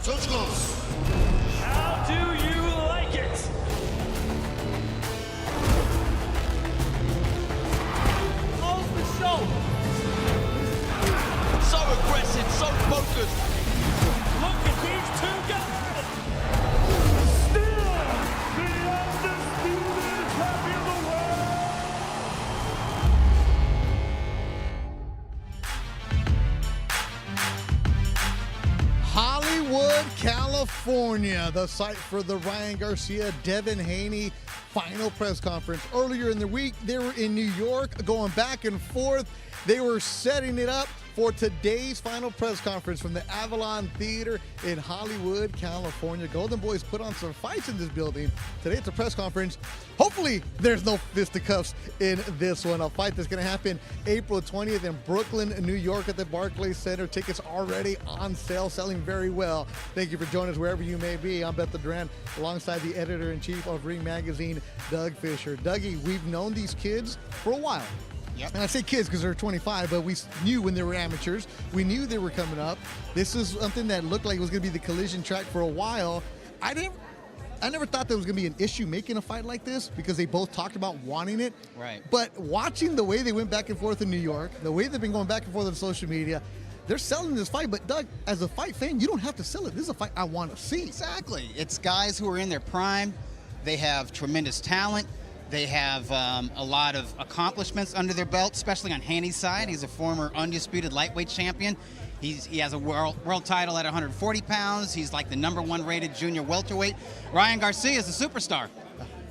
How do you like it? Close the show. So aggressive, so focused. Look at these two guys. Still the undisputed champion of the world. Hollywood, California, the site for the Ryan Garcia, Devin Haney final press conference. Earlier in the week, they were in New York going back and forth. They were setting it up for today's final press conference from the Avalon Theater in Hollywood, California. Golden Boys put on some fights in this building. Today it's a press conference. Hopefully there's no fisticuffs in this one. A fight that's going to happen April 20th in Brooklyn, New York at the Barclays Center. Tickets already on sale, selling very well. Thank you for joining us wherever you may be. I'm Beth Duran alongside the editor-in-chief of Ring Magazine, Doug Fisher. Dougie, we've known these kids for a while. Yep. And I say kids because they're 25, but we knew when they were amateurs. We knew they were coming up. This is something that looked like it was going to be the collision track for a while. I never thought there was going to be an issue making a fight like this because they both talked about wanting it. Right. But watching the way they went back and forth in New York, the way they've been going back and forth on social media, they're selling this fight. But Doug, as a fight fan, you don't have to sell it. This is a fight I want to see. Exactly. It's guys who are in their prime. They have tremendous talent. They have a lot of accomplishments under their belt, especially on Haney's side. He's a former undisputed lightweight champion. He has a world title at 140 pounds. He's like the #1 rated junior welterweight. Ryan Garcia is a superstar.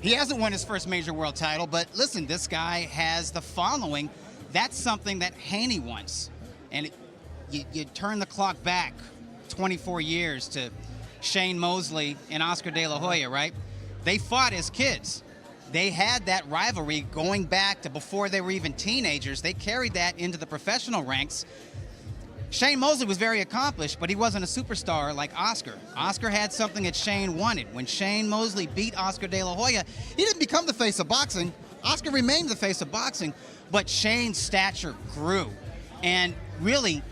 He hasn't won his first major world title, but listen, this guy has the following. That's something that Haney wants. And you turn the clock back 24 years to Shane Mosley and Oscar De La Hoya, right? They fought as kids. They had that rivalry going back to before they were even teenagers. They carried that into the professional ranks. Shane Mosley was very accomplished, but he wasn't a superstar like Oscar. Oscar had something that Shane wanted. When Shane Mosley beat Oscar De La Hoya, he didn't become the face of boxing. Oscar remained the face of boxing, but Shane's stature grew. And really,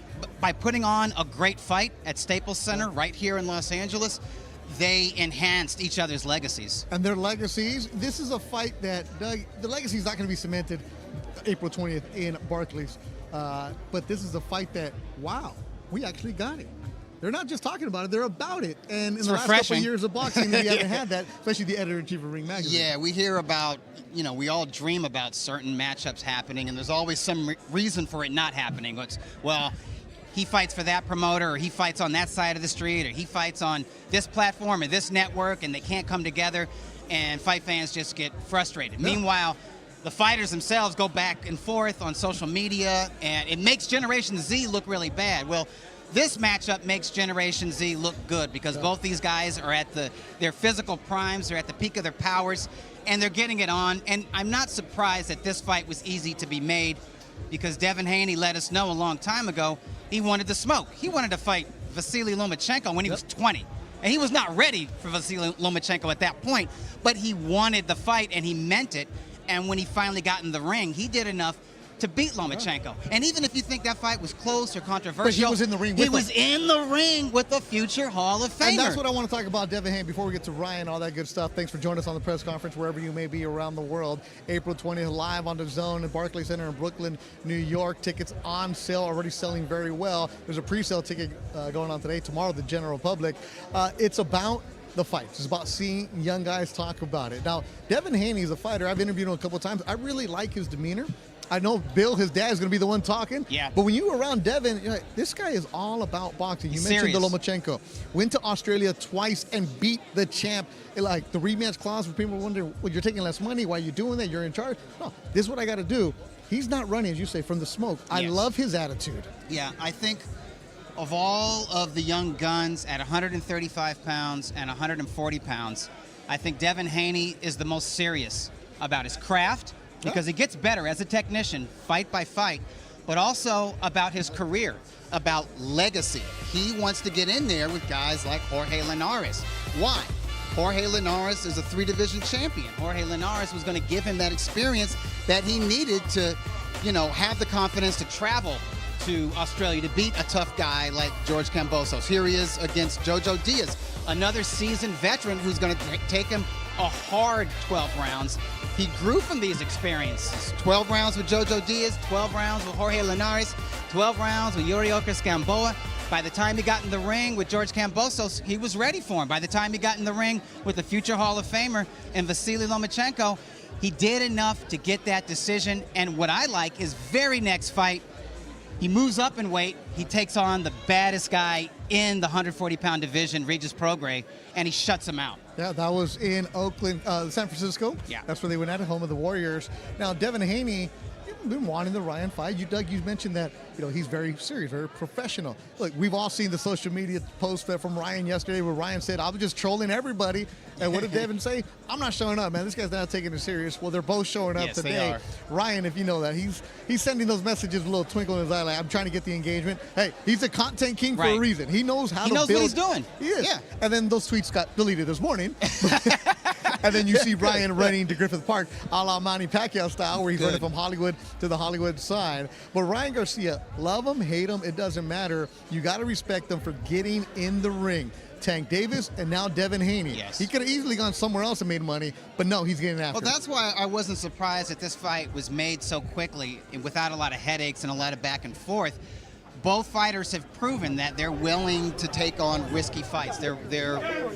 by putting on a great fight at Staples Center right here in Los Angeles, they enhanced each other's legacies. And their legacies, this is a fight that, Doug, the legacy is not going to be cemented April 20th in Barclays. But this is a fight that, wow, we actually got it. They're not just talking about it, they're about it. And in the last couple of years of boxing, we haven't had that, especially the editor-in-chief of Ring Magazine. Yeah, we hear about, we all dream about certain matchups happening, and there's always some reason for it not happening. It's, well, he fights for that promoter, or he fights on that side of the street, or he fights on this platform or this network, and they can't come together, and fight fans just get frustrated. Yeah. Meanwhile, the fighters themselves go back and forth on social media, and it makes Generation Z look really bad. Well, this matchup makes Generation Z look good because both these guys are at their physical primes, they're at the peak of their powers, and they're getting it on. And I'm not surprised that this fight was easy to be made because Devin Haney let us know a long time ago he wanted to smoke. He wanted to fight Vasily Lomachenko when he was 20. And he was not ready for Vasily Lomachenko at that point, but he wanted the fight and he meant it. And when he finally got in the ring, he did enough to beat Lomachenko. And even if you think that fight was close or controversial, but he was in the ring with he was in the ring with the future Hall of Famer. And that's what I want to talk about, Devin Haney, before we get to Ryan, all that good stuff. Thanks for joining us on the press conference, wherever you may be around the world. April 20th, live on DAZN at Barclays Center in Brooklyn, New York. Tickets on sale, already selling very well. There's a pre-sale ticket going on today, tomorrow, the general public. It's about the fights. It's about seeing young guys talk about it. Now, Devin Haney is a fighter. I've interviewed him a couple of times. I really like his demeanor. I know Bill, his dad, is going to be the one talking. Yeah. But when you were around Devin, you're like, this guy is all about boxing. You mentioned the Lomachenko. Went to Australia twice and beat the champ. Like the rematch clause, where people wonder, well, you're taking less money. Why are you doing that? You're in charge. No, this is what I got to do. He's not running, as you say, from the smoke. I love his attitude. Yeah, I think of all of the young guns at 135 pounds and 140 pounds, I think Devin Haney is the most serious about his craft, because he gets better as a technician, fight by fight, but also about his career, about legacy. He wants to get in there with guys like Jorge Linares. Why? Jorge Linares is a 3-division champion. Jorge Linares was going to give him that experience that he needed to, have the confidence to travel to Australia to beat a tough guy like George Kambosos. Here he is against Jojo Diaz, another seasoned veteran who's going to take him a hard 12 rounds. He grew from these experiences. 12 rounds with Jojo Diaz, 12 rounds with Jorge Linares, 12 rounds with Yokasta Valle. By the time he got in the ring with George Kambosos, he was ready for him. By the time he got in the ring with the future Hall of Famer and Vasily Lomachenko, he did enough to get that decision. And what I like is very next fight, he moves up in weight. He takes on the baddest guy in the 140-pound division, Regis Prograis, and he shuts him out. Yeah, that was in Oakland, San Francisco. Yeah. That's where they went at it, home of the Warriors. Now, Devin Haney, you've been wanting the Ryan fight. Doug, you mentioned that, he's very serious, very professional. Look, we've all seen the social media post from Ryan yesterday where Ryan said, I was just trolling everybody. And what did Devin say? I'm not showing up, man. This guy's not taking it serious. Well, they're both showing up Yes, today. they are. Ryan, if you know that, he's sending those messages with a little twinkle in his eye, like, I'm trying to get the engagement. Hey, he's a content king for a Right. reason. He knows how to build. He knows what he's doing. He is. Yeah. And then those tweets got deleted this morning. And then you see Ryan running to Griffith Park, a la Manny Pacquiao style, where he's running from Hollywood to the Hollywood side. But Ryan Garcia, love him, hate him, it doesn't matter. You got to respect them for getting in the ring. Tank Davis and now Devin Haney. Yes. He could have easily gone somewhere else and made money, but no, he's getting after Well, it. that's why I wasn't surprised that this fight was made so quickly and without a lot of headaches and a lot of back and forth. Both fighters have proven that they're willing to take on risky fights. They're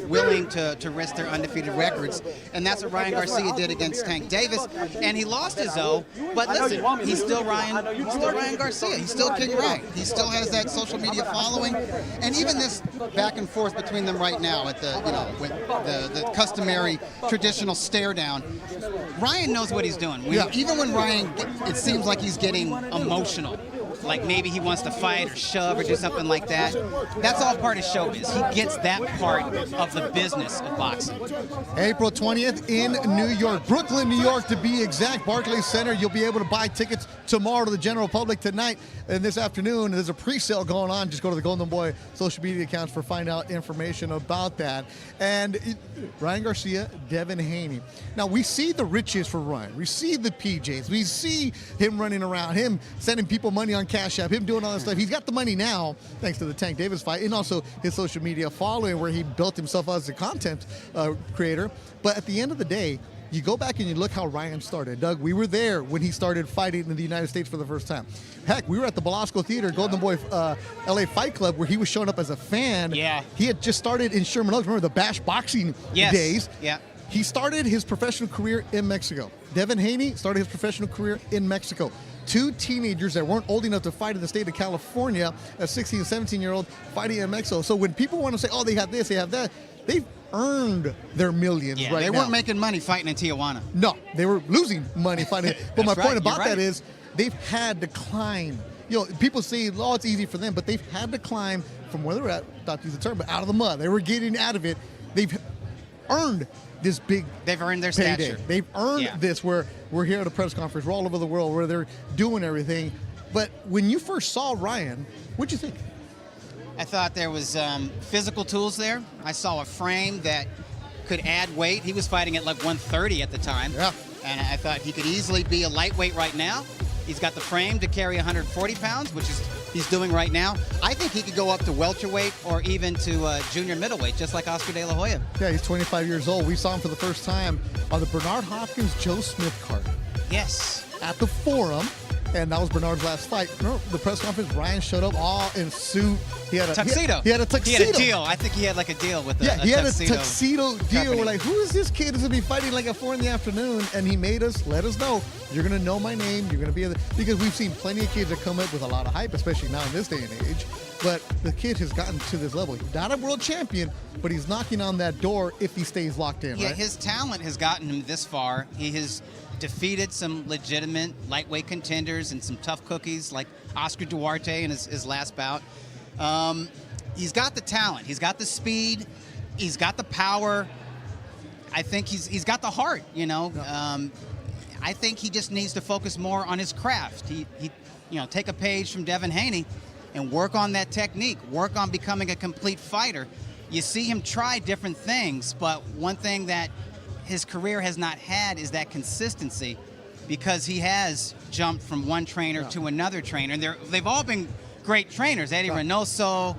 willing to risk their undefeated records, and that's what Ryan Garcia did against Tank Davis. And he lost his O, but listen, he's still Ryan Garcia. He's still KingRy. He still has that social media following, and even this back and forth between them right now at the with the customary traditional stare down. Ryan knows what he's doing. Even when Ryan, it seems like he's getting emotional. Like maybe he wants to fight or shove or do something like that. That's all part of showbiz. He gets that part of the business of boxing. April 20th in New York, Brooklyn, New York to be exact. Barclays Center. You'll be able to buy tickets tomorrow to the general public tonight and this afternoon. There's a pre-sale going on. Just go to the Golden Boy social media accounts for find out information about that. And Ryan Garcia, Devin Haney. Now we see the riches for Ryan. We see the PJs. We see him running around, him sending people money on Cash App, him doing all that stuff. He's got the money now, thanks to the Tank Davis fight, and also his social media following, where he built himself as a content creator. But at the end of the day, you go back and you look how Ryan started. Doug, we were there when he started fighting in the United States for the first time. Heck, we were at the Belasco Theater, Golden Boy LA Fight Club, where he was showing up as a fan. Yeah. He had just started in Sherman Oaks. Remember the Bash Boxing days? Yeah. He started his professional career in Mexico. Devin Haney started his professional career in Mexico. Two teenagers that weren't old enough to fight in the state of California, a 16, 17-year-old fighting in Mexico. So when people want to say, oh, they have this, they have that, they've earned their millions right now. They weren't making money fighting in Tijuana. No, they were losing money fighting. But my point about You're that right. is they've had to climb. People say, oh, it's easy for them, but they've had to climb from where they're at, not to use the term, but out of the mud. They were getting out of it. They've earned this big They've earned their payday. stature. They've earned this, where we're here at a press conference. We're all over the world where they're doing everything. But when you first saw Ryan, what'd you think? I thought there was physical tools there. I saw a frame that could add weight. He was fighting at like 130 at the time. Yeah. And I thought he could easily be a lightweight right now. He's got the frame to carry 140 pounds, which is he's doing right now. I think he could go up to welterweight or even to junior middleweight, just like Oscar De La Hoya. Yeah, he's 25 years old. We saw him for the first time on the Bernard Hopkins Joe Smith card Yes. at the Forum. And that was Bernard's last fight. Remember the press conference? Ryan showed up all in suit. He had a Tuxedo. He had a tuxedo. He had a deal. I think he had like a deal with Yeah, he had a tuxedo. tuxedo deal. company. We're like, who is this kid who's going to be fighting like at 4 in the afternoon? And he made us, let us know, you're going to know my name. You're going to be because we've seen plenty of kids that come up with a lot of hype, especially now in this day and age. But the kid has gotten to this level. He's not a world champion, but he's knocking on that door if he stays locked in, Yeah, right? his talent has gotten him this far. He has defeated some legitimate lightweight contenders and some tough cookies like Oscar Duarte in his last bout. He's got the talent. He's got the speed. He's got the power. I think he's got the heart, I think he just needs to focus more on his craft. He take a page from Devin Haney and work on that technique, work on becoming a complete fighter. You see him try different things, but one thing that his career has not had is that consistency. because he has jumped from one trainer to another trainer. And they've all been great trainers. Eddie Reynoso,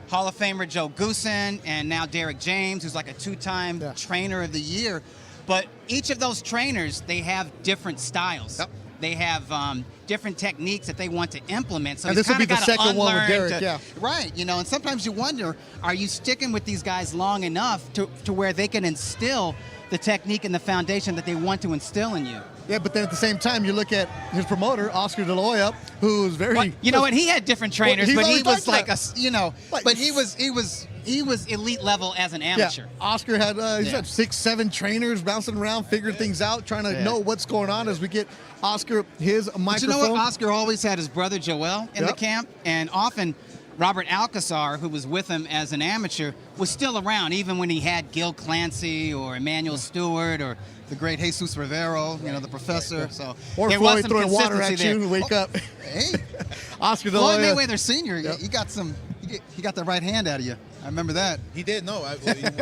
Hall of Famer Joe Goosen, and now Derek James, who's like a 2-time trainer of the year. But each of those trainers, they have different styles. Yep. They have different techniques that they want to implement. So and he's this will be the second one with Derek, Right, you know, and sometimes you wonder, are you sticking with these guys long enough to where they can instill the technique and the foundation that they want to instill in you? Yeah, but then at the same time, you look at his promoter, Oscar De La Hoya, who's very... Well, you know what? He had different trainers, but he was like Like, he was elite level as an amateur. Yeah, Oscar had he's had 6-7 trainers bouncing around, figuring things out, trying to know what's going on as we get Oscar his microphone. But you know what? Oscar always had his brother Joel in the camp, and often Robert Alcazar, who was with him as an amateur, was still around, even when he had Gil Clancy or Emmanuel Stewart or the great Jesus Rivero, you know, the professor. So or there Floyd was some throwing water consistency at you there. and wake up. Hey, Oscar De La Floyd Hoya. Mayweather Sr., he got some. He got the right hand out of you. I remember that. He did. No,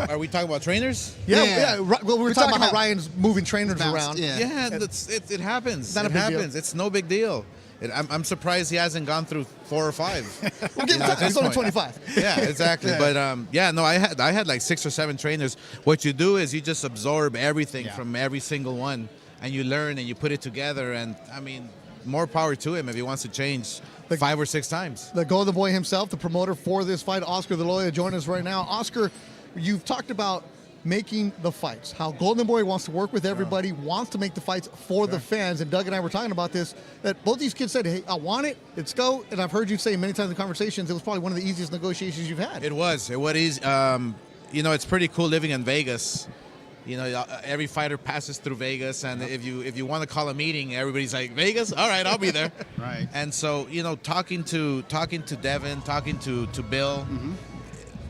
are we talking about trainers? Yeah. Well, we're talking about how about Ryan's moving trainers around. Yeah, it happens. Not a it big deal. happens. It's no big deal. I'm surprised he hasn't gone through 4 or 5. We'll give him time. He's only 25. Yeah, exactly. But no, I had like 6 or 7 trainers. What you do is you just absorb everything from every single one, and you learn and you put it together. And I mean, more power to him if he wants to change 5 or 6 times. The Golden Boy himself, the promoter for this fight, Oscar De La Hoya, join us right now. Oscar, you've talked about making the fights, how Golden Boy wants to work with everybody, wants to make the fights for the fans. And Doug and I were talking about this, that both these kids said, hey, I want it, let's go. And I've heard you say many times in conversations, it was probably one of the easiest negotiations you've had. It was. You know, it's pretty cool living in Vegas. You know, every fighter passes through Vegas, and if you want to call a meeting, everybody's like, Vegas? All right, I'll be there. Right. And so, you know, talking to Devin, talking to Bill,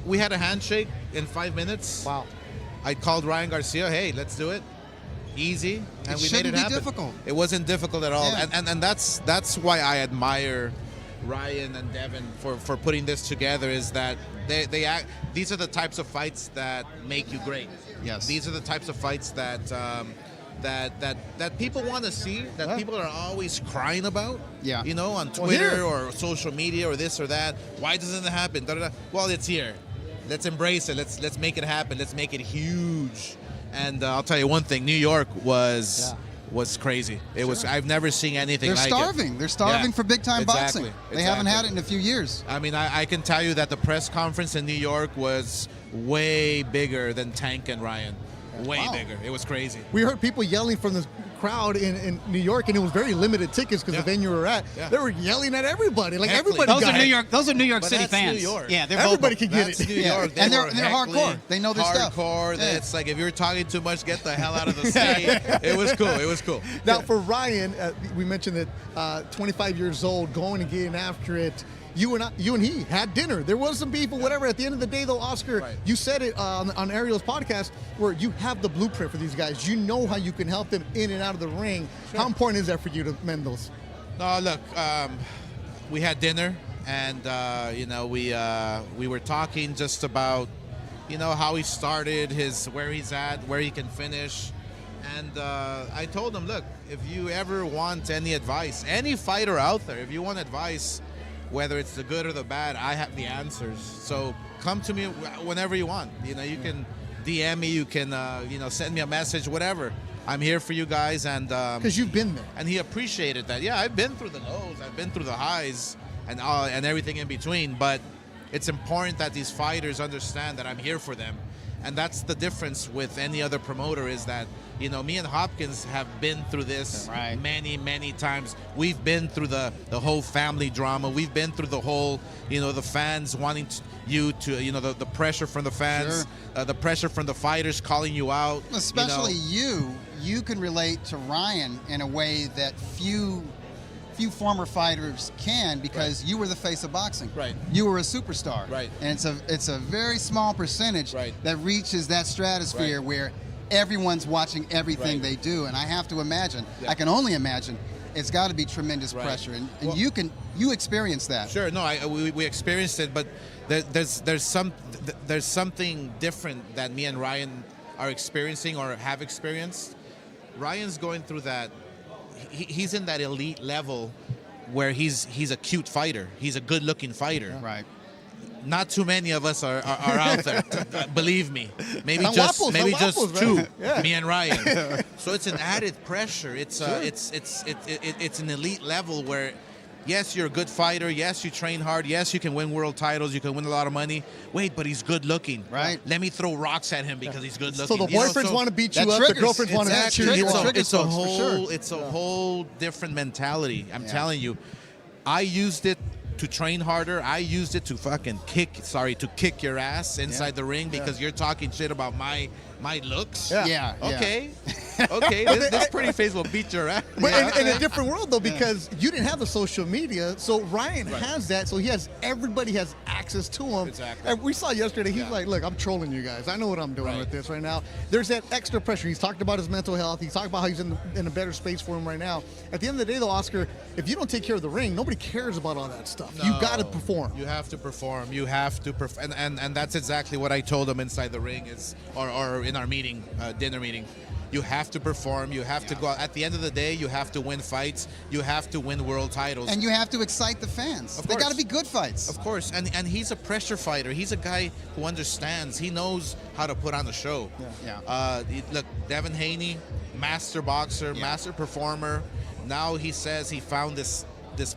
we had a handshake in 5 minutes. Wow. I called Ryan Garcia, hey, let's do it. Easy, and we made it happen. It shouldn't be difficult. It wasn't difficult at all, Yeah. and that's why I admire Ryan and Devin for putting this together. Is that they act. These are the types of fights that make you great. Yes. These are the types of fights that that people want to see, that people are always crying about. Yeah. You know, on Twitter or social media or this or that. Why doesn't it happen? Da, da, da. Well, it's here. Let's embrace it. Let's make it happen. Let's make it huge. And I'll tell you one thing: New York was crazy. It was. I've never seen anything like it. They're starving for big time Exactly. boxing. They haven't had it in a few years. I mean, I can tell you that the press conference in New York was way bigger than Tank and Ryan. Way bigger. It was crazy. We heard people yelling from the crowd in New York, and it was very limited tickets because the venue we were at. Yeah. They were yelling at everybody. Like Exactly. everybody Those got are New it. York. Those are New York But City that's fans. New York. Yeah, they're Everybody vocal. can get That's it. New Yeah. York. And they're were hardcore. heckling, They know their stuff. Hardcore. Yeah. It's like if you're talking too much, get the hell out of the state. It was cool. It was cool. Now, for Ryan, we mentioned that 25 years old, going and getting after it. You and he had dinner. There was some beef or whatever. At the end of the day, though, Oscar, you said it on Ariel's podcast, where you have the blueprint for these guys. You know how you can help them in and out of the ring. How important is that for you to mend those? No, look, we had dinner, and you know, we were talking just about, you know, how he started, where he's at, where he can finish. And I told him, look, if you ever want any advice, any fighter out there, if you want advice, whether it's the good or the bad, I have the answers. So come to me whenever you want. You know, you can DM me, you can you know, send me a message, whatever. I'm here for you guys, and Because you've been there. and he appreciated that. Yeah, I've been through the lows, I've been through the highs, and everything in between. But it's important that these fighters understand that I'm here for them. And that's the difference with any other promoter, is that, you know, me and Hopkins have been through this many, many times. We've been through the whole family drama. We've been through the whole, you know, the fans wanting you to, you know, the pressure from the fans, the pressure from the fighters calling you out. Especially you can relate to Ryan in a way that few former fighters can, because you were the face of boxing. Right. You were a superstar. Right. And it's a very small percentage that reaches that stratosphere Right. where everyone's watching everything they do. And I have to imagine, I can only imagine, it's got to be tremendous pressure. And Well, you experience that. Sure, no, we experienced it, but there's something different that me and Ryan are experiencing or have experienced. Ryan's going through that. he's in that elite level where he's a cute fighter. He's a good-looking fighter. Right. Not too many of us are out there. Believe me. Maybe And just waffles, two. right? Yeah. Me and Ryan. So it's an added pressure. It's it's an elite level where, yes, you're a good fighter. Yes, you train hard. Yes, you can win world titles. You can win a lot of money. Wait, but he's good looking. Right. Let me throw rocks at him because he's good So looking. the You know, boyfriends so- want to beat you that up. The triggers. girlfriends want to Exactly. cheer you It's on. a For sure. whole it's a whole different mentality. I'm telling you. I used it to train harder. I used it to fucking kick your ass inside the ring because you're talking shit about my looks. Yeah. Yeah. Okay. Okay. This pretty face will beat your ass. But in a different world, though, because you didn't have the social media, so Ryan has that. So everybody has access to him. Exactly. And we saw yesterday, he's like, look, I'm trolling you guys. I know what I'm doing with this right now. There's that extra pressure. He's talked about his mental health. He's talked about how he's in a better space for him right now. At the end of the day, though, Oscar, if you don't take care of the ring, nobody cares about all that stuff. You got to perform. You have to perform. You have to perform. And that's exactly what I told him inside the ring or in our meeting, dinner meeting. You have to perform. You have to go. At the end of the day, you have to win fights. You have to win world titles. And you have to excite the fans. They got to be good fights. Of course. And he's a pressure fighter. He's a guy who understands. He knows how to put on a show. Yeah. Look, Devin Haney, master boxer, master performer. Now he says he found this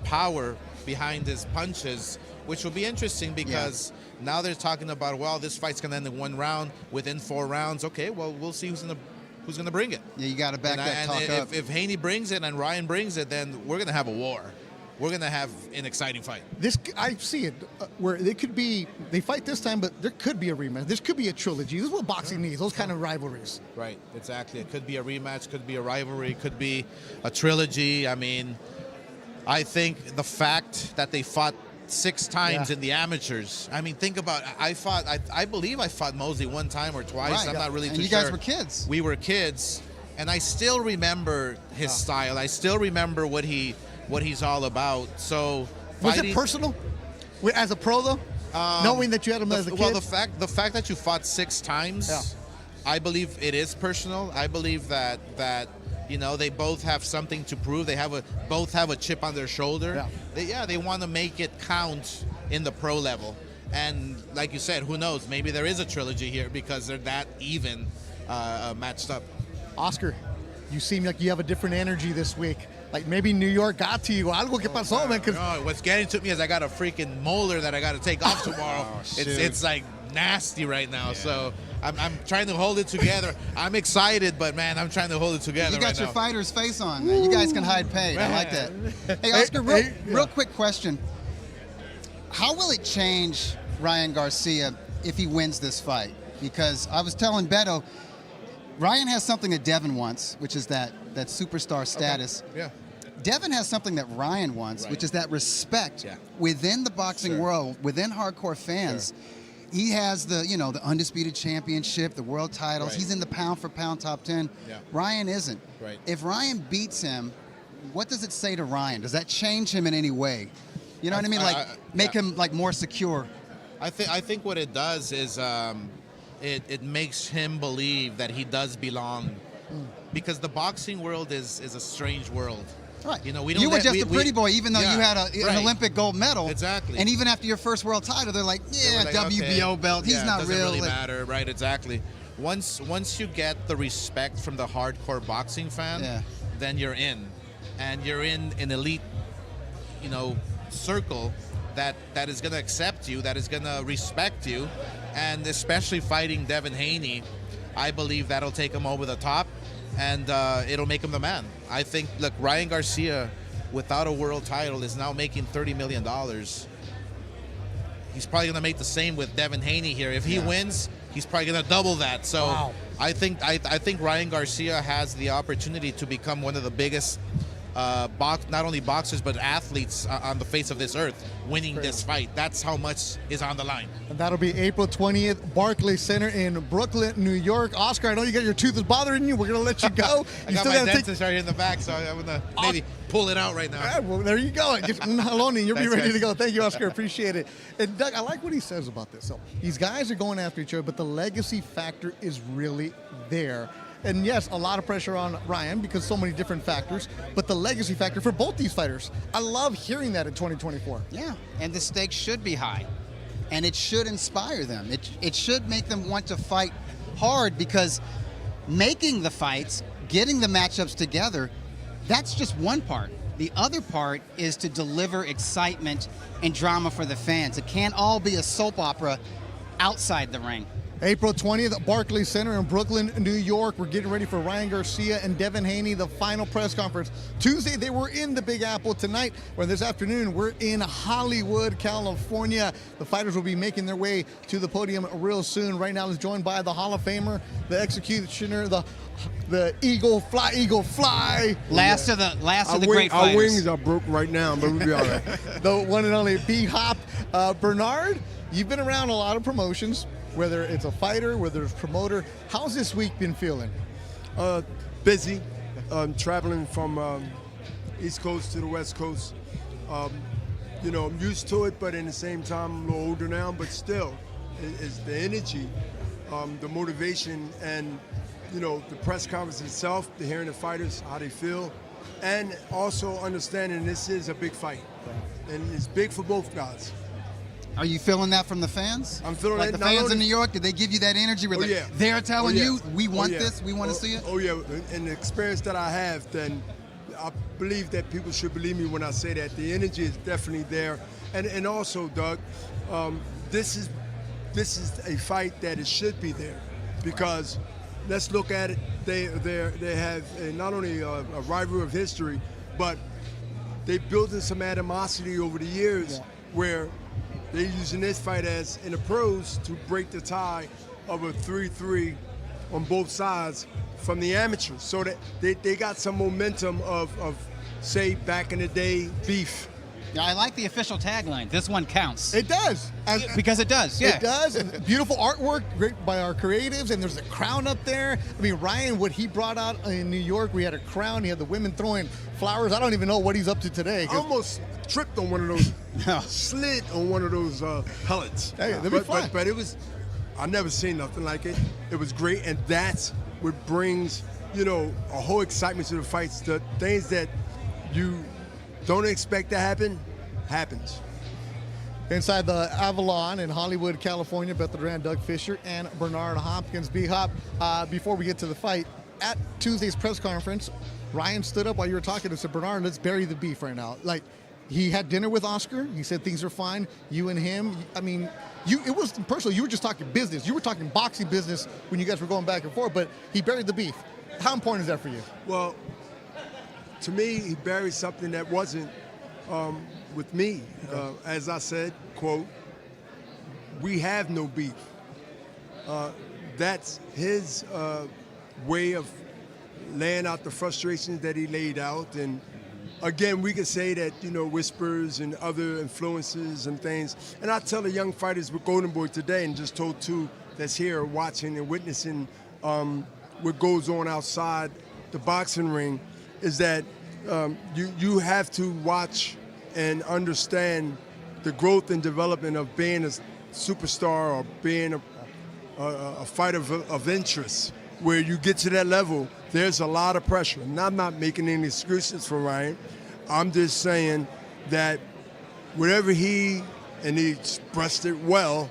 power behind his punches, which will be interesting because now they're talking about, well, this fight's going to end in 1 round, within 4 rounds. Okay, well, we'll see who's going to bring it. Yeah, you got to back that talk up. If Haney brings it and Ryan brings it, then we're going to have a war. We're going to have an exciting fight. I see it where they fight this time, but there could be a rematch. This could be a trilogy. This is what boxing needs, those kind of rivalries. Right, exactly. It could be a rematch, could be a rivalry, could be a trilogy. I mean, I think the fact that they fought 6 times in the amateurs. I mean, think about I believe I fought Mosley 1 time or twice. Right. I'm not really And too you sure. guys were kids. We were kids, and I still remember his style. I still remember what he's all about. So Was it personal? As a pro, though? Knowing that you had him as a kid? Well, the fact that you fought 6 times, I believe it is personal. I believe that you know, they both have something to prove. They both have a chip on their shoulder. They want to make it count in the pro level. And like you said, who knows? Maybe there is a trilogy here because they're that even matched up. Oscar, you seem like you have a different energy this week. Like maybe New York got to you. Algo que pasó, man? No, what's getting to me is I got a freaking molar that I got to take off tomorrow. It's like nasty right now. So I'm trying to hold it together. I'm excited, but man, I'm trying to hold it together. You got right your now. fighter's face on, man. You guys can hide pain. I like that. Hey, Oscar, real quick question. How will it change Ryan Garcia if he wins this fight? Because I was telling Beto, Ryan has something that Devin wants, which is that superstar status. Okay. Yeah. Devin has something that Ryan wants, which is that respect within the boxing world, within hardcore fans. He has the undisputed championship, the world titles. He's in the pound for pound top 10. Ryan isn't. If Ryan beats him, what does it say to Ryan? Does that change him in any way? You know what I mean? Like make him like more secure. I think what it does is it makes him believe that he does belong, because the boxing world is a strange world. Right. You know, we You were just a pretty boy, even though you had an Olympic gold medal. Exactly. And even after your first world title, they're like, WBO belt. He's not doesn't real. really matter. Right. Exactly. Once you get the respect from the hardcore boxing fan, then you're in, and you're in an elite, circle that is going to accept you, that is going to respect you, and especially fighting Devin Haney, I believe that'll take him over the top. And it'll make him the man. I think, look, Ryan Garcia, without a world title, is now making $30 million. He's probably going to make the same with Devin Haney here. If he wins, he's probably going to double that. So I think Ryan Garcia has the opportunity to become one of the biggest not only boxers but athletes on the face of this earth, winning this fight. That's how much is on the line. And that'll be April 20th, Barclays Center in Brooklyn, New York. Oscar, I know you got your tooth is bothering you. We're going to let you go. I got my dentist right here in the back, so I'm going to maybe pull it out right now. All right, well, there you go. Just alone, and you'll be Thanks, ready guys. to go. Thank you, Oscar. Appreciate it. And Doug, I like what he says about this. So these guys are going after each other, but the legacy factor is really there. And yes, a lot of pressure on Ryan because so many different factors, but the legacy factor for both these fighters. I love hearing that in 2024. Yeah, and the stakes should be high, and it should inspire them. It should make them want to fight hard, because making the fights, getting the matchups together, that's just one part. The other part is to deliver excitement and drama for the fans. It can't all be a soap opera outside the ring. April 20th at Barclays Center in Brooklyn, New York. We're getting ready for Ryan Garcia and Devin Haney, the final press conference. Tuesday, they were in the Big Apple. Tonight, or this afternoon, we're in Hollywood, California. The fighters will be making their way to the podium real soon. Right now, is joined by the Hall of Famer, the executioner, the Eagle Fly. Last of the great fighters. Our wings are broke right now, but we'll be all right. The one and only B-Hop. Bernard, you've been around a lot of promotions, whether it's a fighter, whether it's promoter. How's this week been feeling? Busy, traveling from East Coast to the West Coast. You know, I'm used to it, but in the same time, I'm a little older now, but still, it's the energy, the motivation, and, you know, the press conference itself, the hearing the fighters, how they feel, and also understanding this is a big fight, and it's big for both guys. Are you feeling that from the fans? I'm feeling like it. The fans in New York, did they give you that energy where they're telling you, we want this, we want to see it? Oh yeah, and the experience that I have, then I believe that people should believe me when I say that. The energy is definitely there. And also, Doug, this is a fight that it should be there, because let's look at it. They have not only a rivalry of history, but they built in some animosity over the years where they're using this fight as in the pros to break the tie of a 3-3 on both sides from the amateurs. So that they got some momentum of say back in the day beef. Yeah, I like the official tagline. This one counts. It does. Because it does, yeah. It does. And beautiful artwork, great by our creatives, and there's a crown up there. I mean, Ryan, what he brought out in New York, we had a crown. He had the women throwing flowers. I don't even know what he's up to today. Almost tripped on one of those, slid on one of those pellets. Hey, that'd be fun. But it was, I never seen nothing like it. It was great, and that's what brings, you know, a whole excitement to the fights. The things that you don't expect to happen, happens. Inside the Avalon in Hollywood, California, Beth Duran, Doug Fisher, and Bernard Hopkins. B-Hop, before we get to the fight, at Tuesday's press conference, Ryan stood up while you were talking and said, Bernard, let's bury the beef right now. Like, he had dinner with Oscar. He said things are fine. You and him, I mean, it wasn't personal. You were just talking business. You were talking boxing business when you guys were going back and forth, but he buried the beef. How important is that for you? Well, to me, he buried something that wasn't with me. As I said, quote, we have no beef. That's his way of laying out the frustrations that he laid out. And again, we can say that, you know, whispers and other influences and things. And I tell the young fighters with Golden Boy today, and just told two that's here watching and witnessing what goes on outside the boxing ring, is that you have to watch and understand the growth and development of being a superstar or being a fighter of interest. Where you get to that level, there's a lot of pressure. And I'm not making any excuses for Ryan. I'm just saying that whatever he, and he expressed it well,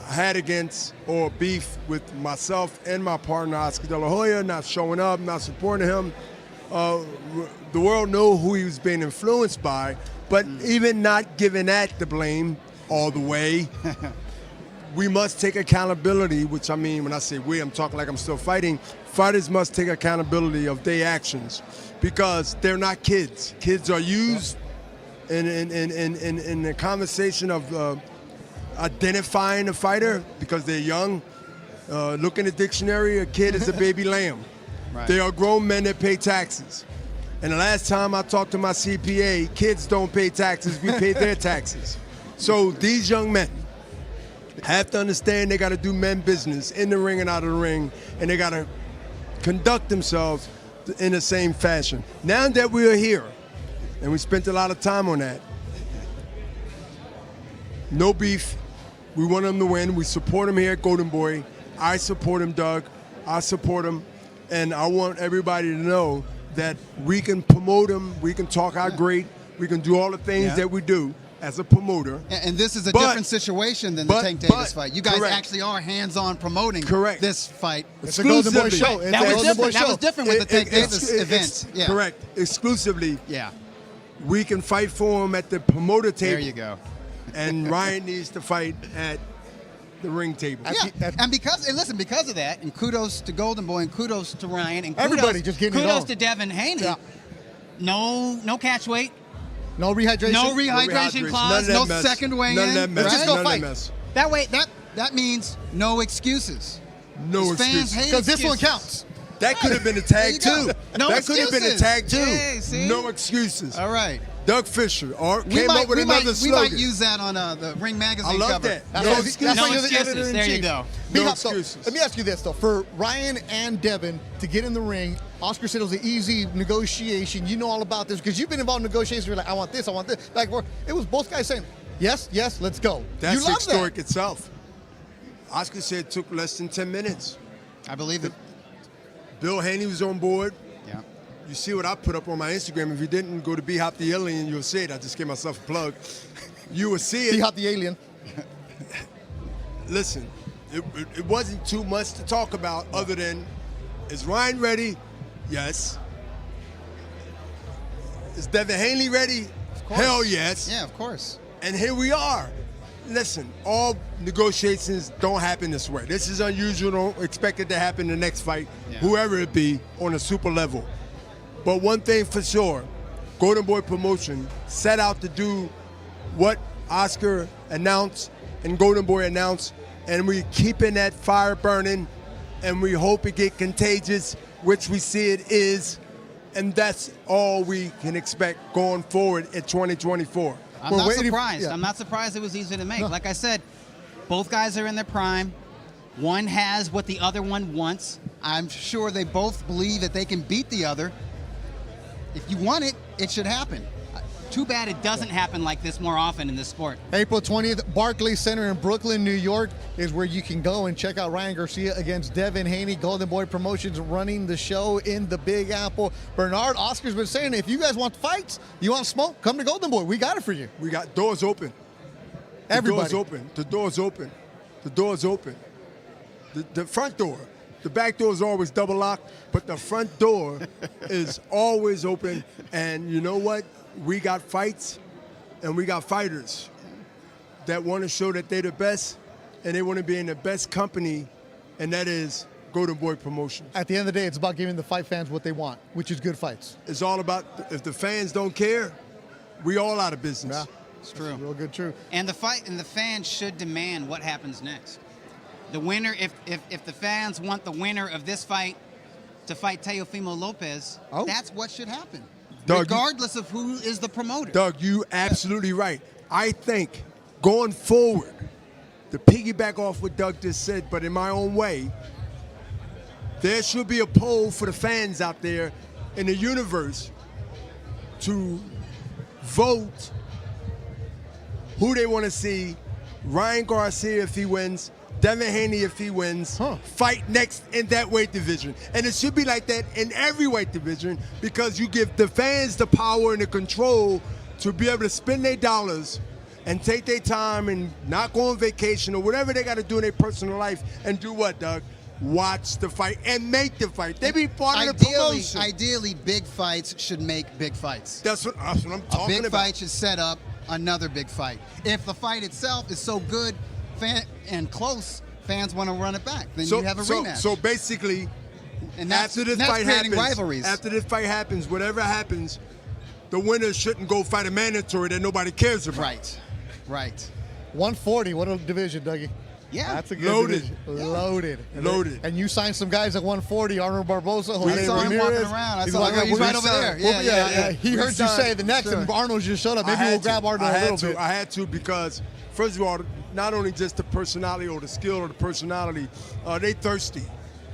had against or beef with myself and my partner, Oscar De La Hoya, not showing up, not supporting him, the world know who he was being influenced by, but even not giving that the blame all the way, we must take accountability, which I mean, when I say we, I'm talking like I'm still fighting. Fighters must take accountability of their actions, because they're not kids. Kids are used in the conversation of identifying a fighter because they're young. Look in the dictionary, a kid is a baby lamb. Right. They are grown men that pay taxes. And the last time I talked to my CPA, kids don't pay taxes, we pay their taxes. So these young men have to understand they got to do men business in the ring and out of the ring, and they got to conduct themselves in the same fashion. Now that we are here, and we spent a lot of time on that, no beef. We want him to win. We support him here at Golden Boy. I support him, Doug. I support him. And I want everybody to know that we can promote him, we can talk how great, we can do all the things that we do as a promoter. And this is a different situation than the Tank Davis fight. You guys actually are hands-on promoting this fight. It's a Golden Boy show. That was different with the Tank Davis event. Yeah. Correct. Exclusively. Yeah. We can fight for him at the promoter table. There you go. And Ryan needs to fight at the ring table. Yeah, and because of that, and kudos to Golden Boy, and kudos to Ryan, and everybody just getting kudos to Devin Haney. Yeah. No catch weight. No rehydration. No rehydration clause. No second weigh-in. None of that mess. Just go fight. That way, that means no excuses. No excuses. Because this one counts. That could have been a tag too. No that could have been a tag too. Yeah, no excuses. All right. Doug Fisher came up with another slogan. We might use that on the Ring magazine I love cover. that. No excuses. No excuses. There you go. No excuses. Let me ask you this though: for Ryan and Devin to get in the ring, Oscar said it was an easy negotiation. You know all about this because you've been involved in negotiations. You're like, I want this, I want this. Like, it was both guys saying, yes, yes, let's go. That's you love historic that. itself. Oscar said it took less than 10 minutes. I believe it. Bill Haney was on board. Yeah. You see what I put up on my Instagram. If you didn't, go to B-Hop the Alien, you'll see it. I just gave myself a plug. You will see it. B-Hop the Alien. Listen, it wasn't too much to talk about other than, is Ryan ready? Yes. Is Devin Haney ready? Of course. Hell yes. Yeah, of course. And here we are. Listen, all negotiations don't happen this way. This is unusual. Don't expect it to happen in the next fight, whoever it be, on a super level. But one thing for sure, Golden Boy Promotion set out to do what Oscar announced and Golden Boy announced, and we keeping that fire burning, and we hope it get contagious, which we see it is, and that's all we can expect going forward in 2024. I'm not surprised. I'm not surprised it was easy to make. No. Like I said, both guys are in their prime. One has what the other one wants. I'm sure they both believe that they can beat the other. If you want it, it should happen. Too bad it doesn't happen like this more often in this sport. April 20th, Barclays Center in Brooklyn, New York is where you can go and check out Ryan Garcia against Devin Haney. Golden Boy Promotions running the show in the Big Apple. Bernard, Oscar's been saying, if you guys want fights, you want smoke, come to Golden Boy. We got it for you. We got doors open. Everybody. The door's open. The door's open. The door's open. The front door. The back door is always double locked, but the front door is always open. And you know what? We got fights and we got fighters that want to show that they're the best and they want to be in the best company, and that is Golden Boy Promotions. At the end of the day, it's about giving the fight fans what they want, which is good fights. It's all about, if the fans don't care, we all out of business. Yeah, it's true. Real good, true. And the fans should demand what happens next. The winner, if the fans want the winner of this fight to fight Teofimo Lopez, that's what should happen. Doug, regardless of who is the promoter. Doug, you absolutely right. I think going forward, to piggyback off what Doug just said, but in my own way, there should be a poll for the fans out there in the universe to vote who they want to see. Ryan Garcia if he wins, Devin Haney if he wins, fight next in that weight division. And it should be like that in every weight division, because you give the fans the power and the control to be able to spend their dollars and take their time and not go on vacation or whatever they got to do in their personal life, and do what, Doug? Watch the fight and make the fight. They be part of the promotion. Ideally, big fights should make big fights. That's what I'm talking about. A big fight should set up another big fight. If the fight itself is so good and close, fans want to run it back. Then you have a rematch. So basically, after this fight happens, whatever happens, the winner shouldn't go fight a mandatory that nobody cares about. Right. 140, what a division, Dougie. Yeah. That's a good division. Loaded. And you signed some guys at 140, Arnold Barbosa, Hoya. I saw him walking around. I saw him right over there. Yeah. He heard you say the next, and Arnold just showed up. Maybe we'll grab Arnold a little bit. I had to, because, first of all, not only just the personality or the skill or the personality, they thirsty.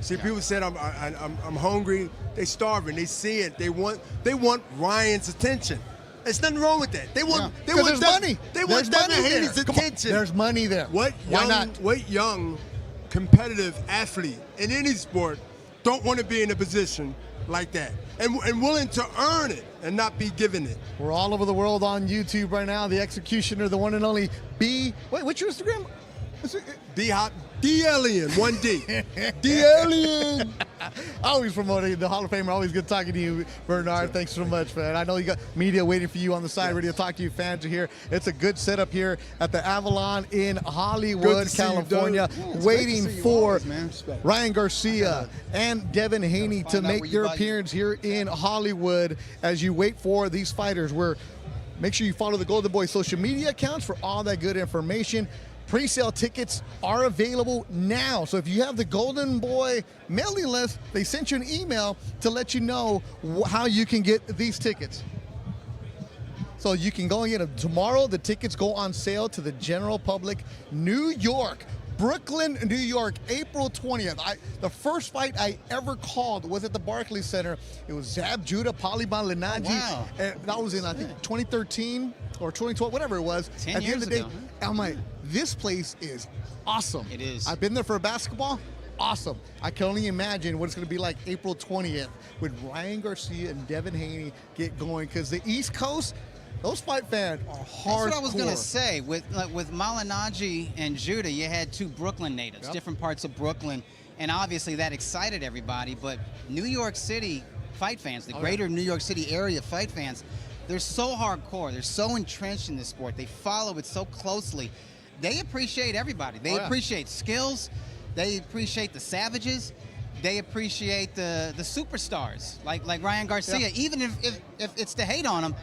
See, people said I'm hungry. They starving. They see it. They want Ryan's attention. There's nothing wrong with that. They want money. They want Devin Haney's attention. There's money there. What young competitive athlete in any sport don't want to be in a position like that, and willing to earn it and not be given it. We're all over the world on YouTube right now. The executioner, the one and only B. Wait, what's your Instagram? Be hot. D-Alien, 1D. D-Alien. Always promoting the Hall of Famer. Always good talking to you, Bernard. Thanks so much, man. I know you got media waiting for you on the side, ready to talk to you. Fans are here. It's a good setup here at the Avalon in Hollywood, California, waiting for Ryan Garcia and Devin Haney to make their appearance here in Hollywood as you wait for these fighters. Make sure you follow the Golden Boy social media accounts for all that good information. Pre-sale tickets are available now. So if you have the Golden Boy mailing list, they sent you an email to let you know how you can get these tickets. So you can go and get them. Tomorrow, the tickets go on sale to the general public. New York, Brooklyn, New York, April 20th. The first fight I ever called was at the Barclays Center. It was Zab Judah, Poliban Linaji. Wow. And that was in, I think, 2013 or 2012, whatever it was. 10 at the end of the years day, ago, I'm like, this place is awesome. It is. I've been there for basketball. Awesome. I can only imagine what it's going to be like April 20th when Ryan Garcia and Devin Haney get going, because the East Coast, those fight fans are hardcore. That's what I was going to say. With Malignaggi and Judah, you had two Brooklyn natives, different parts of Brooklyn, and obviously that excited everybody. But New York City fight fans, the greater New York City area fight fans, they're so hardcore. They're so entrenched in this sport. They follow it so closely. They appreciate everybody. They appreciate skills. They appreciate the savages. They appreciate the superstars like Ryan Garcia. Even if it's to hate on him,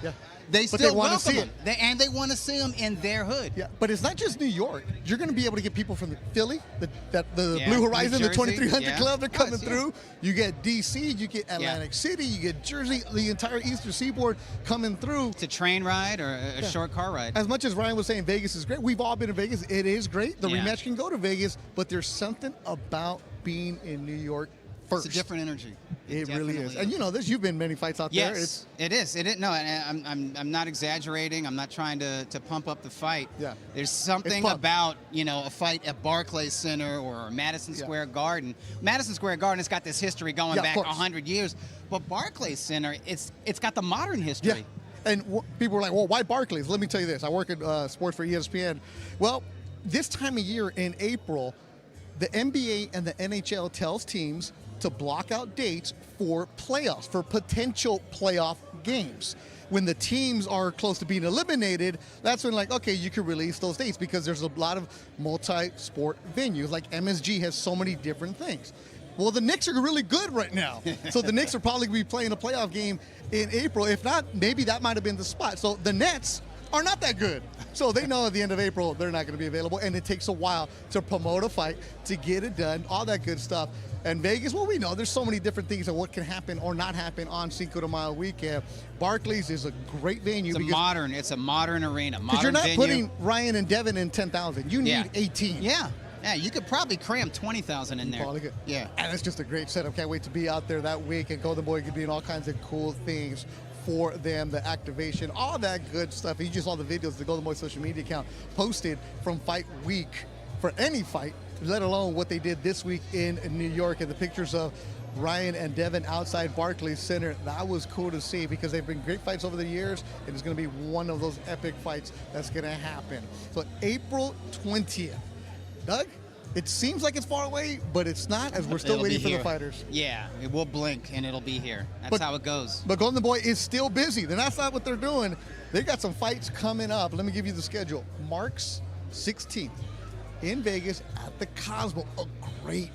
they still welcome him. And they want to see him in their hood. Yeah, but it's not just New York. You're going to be able to get people from Philly, the Blue Horizon, the 2300 Club. They're coming through. You get D.C., you get Atlantic City, you get Jersey, the entire Eastern Seaboard coming through. It's a train ride or a short car ride. As much as Ryan was saying Vegas is great, we've all been in Vegas. It is great. The rematch can go to Vegas, but there's something about being in New York first. It's a different energy. It really is. And you know this. You've been many fights out there. Yes, it is. No, and I'm not exaggerating. I'm not trying to pump up the fight. Yeah. There's something about a fight at Barclays Center or Madison Square Garden. Madison Square Garden has got this history going back 100 years, but Barclays Center, it's got the modern history. Yeah. And people were like, well, why Barclays? Let me tell you this. I work in sports for ESPN. Well, this time of year in April, the NBA and the NHL tells teams to block out dates for playoffs, for potential playoff games. When the teams are close to being eliminated, that's when, like, okay, you can release those dates because there's a lot of multi-sport venues. Like MSG has so many different things. Well, the Knicks are really good right now. So the Knicks are probably going to be playing a playoff game in April. If not, maybe that might have been the spot. So the Nets are not that good. So they know at the end of April they're not going to be available, and it takes a while to promote a fight, to get it done, all that good stuff. And Vegas, well, we know there's so many different things of what can happen or not happen on Cinco de Mayo weekend. Barclays is a great venue. It's a modern arena, because you're not putting Ryan and Devin in 10,000. You need 18. Yeah, you could probably cram 20,000 in there. Probably could. Yeah. And it's just a great setup. Can't wait to be out there that week, and Golden Boy could be doing all kinds of cool things for them, the activation, all that good stuff. You just saw the videos the Golden Boy social media account posted from fight week for any fight, let alone what they did this week in New York, and the pictures of Ryan and Devin outside Barclays Center. That was cool to see because they've been great fights over the years, and it's going to be one of those epic fights that's going to happen. So April 20th. Doug, it seems like it's far away, but it's not, as we're still waiting for the fighters. Yeah, it will blink and it'll be here. That's how it goes. But Golden Boy is still busy. Then that's not what they're doing. They got some fights coming up. Let me give you the schedule. March 16th in Vegas at the Cosmo, a great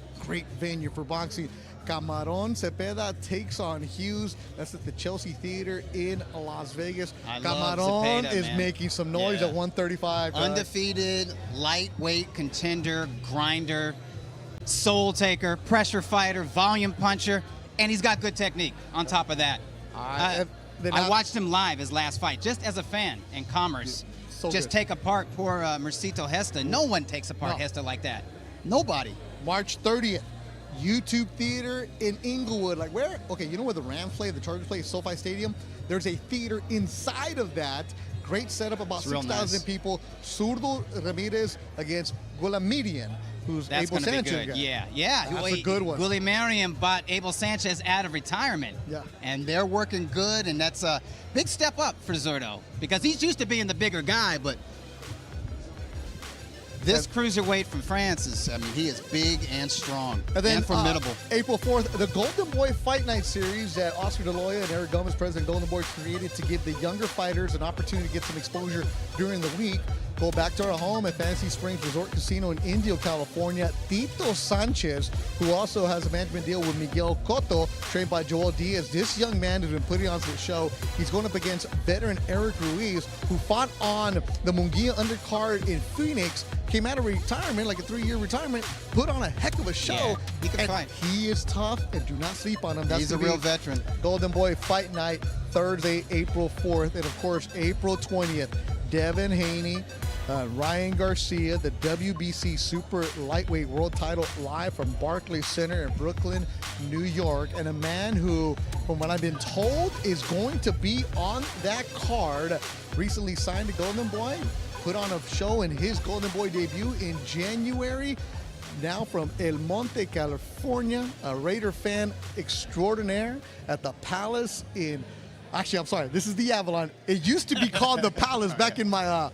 venue for boxing. Camarón Cepeda takes on Hughes. That's at the Chelsea Theater in Las Vegas. Camarón is making some noise at 135. Undefeated, lightweight contender, grinder, soul taker, pressure fighter, volume puncher, and he's got good technique on top of that. I watched him live his last fight, just as a fan in Commerce. Take apart poor Mercito Hesta. No one takes apart Hesta like that. Nobody. March 30th. YouTube Theater in Inglewood. Like where? Okay, you know where the Rams play, the Chargers play, SoFi Stadium? There's a theater inside of that. Great setup, about 6,000 people. Zurdo Ramirez against Gulamirian who's That's Abel going to be Sanchez good. guy. Yeah. That's a good one. Willie Marion bought Abel Sanchez out of retirement. Yeah. And they're working good, and that's a big step up for Zurdo because he's used to being the bigger guy, but this cruiserweight from France is, he is big and strong and formidable. April 4th, the Golden Boy Fight Night Series that Oscar De La Hoya and Eric Gomez, President Golden Boy, created to give the younger fighters an opportunity to get some exposure during the week. Go back to our home at Fantasy Springs Resort Casino in Indio, California. Tito Sanchez, who also has a management deal with Miguel Cotto, trained by Joel Diaz. This young man has been putting on the show. He's going up against veteran Eric Ruiz, who fought on the Munguia undercard in Phoenix, came out of retirement, like a 3-year retirement, put on a heck of a show. Yeah, he can fight. He is tough, and do not sleep on him. He's a real veteran. Golden Boy Fight Night, Thursday, April 4th, and of course, April 20th. Devin Haney, Ryan Garcia, the WBC Super Lightweight World Title live from Barclays Center in Brooklyn, New York. And a man who, from what I've been told, is going to be on that card. Recently signed to Golden Boy, put on a show in his Golden Boy debut in January. Now from El Monte, California, a Raider fan extraordinaire at the Palace in... Actually, I'm sorry. This is the Avalon. It used to be called the Palace back in my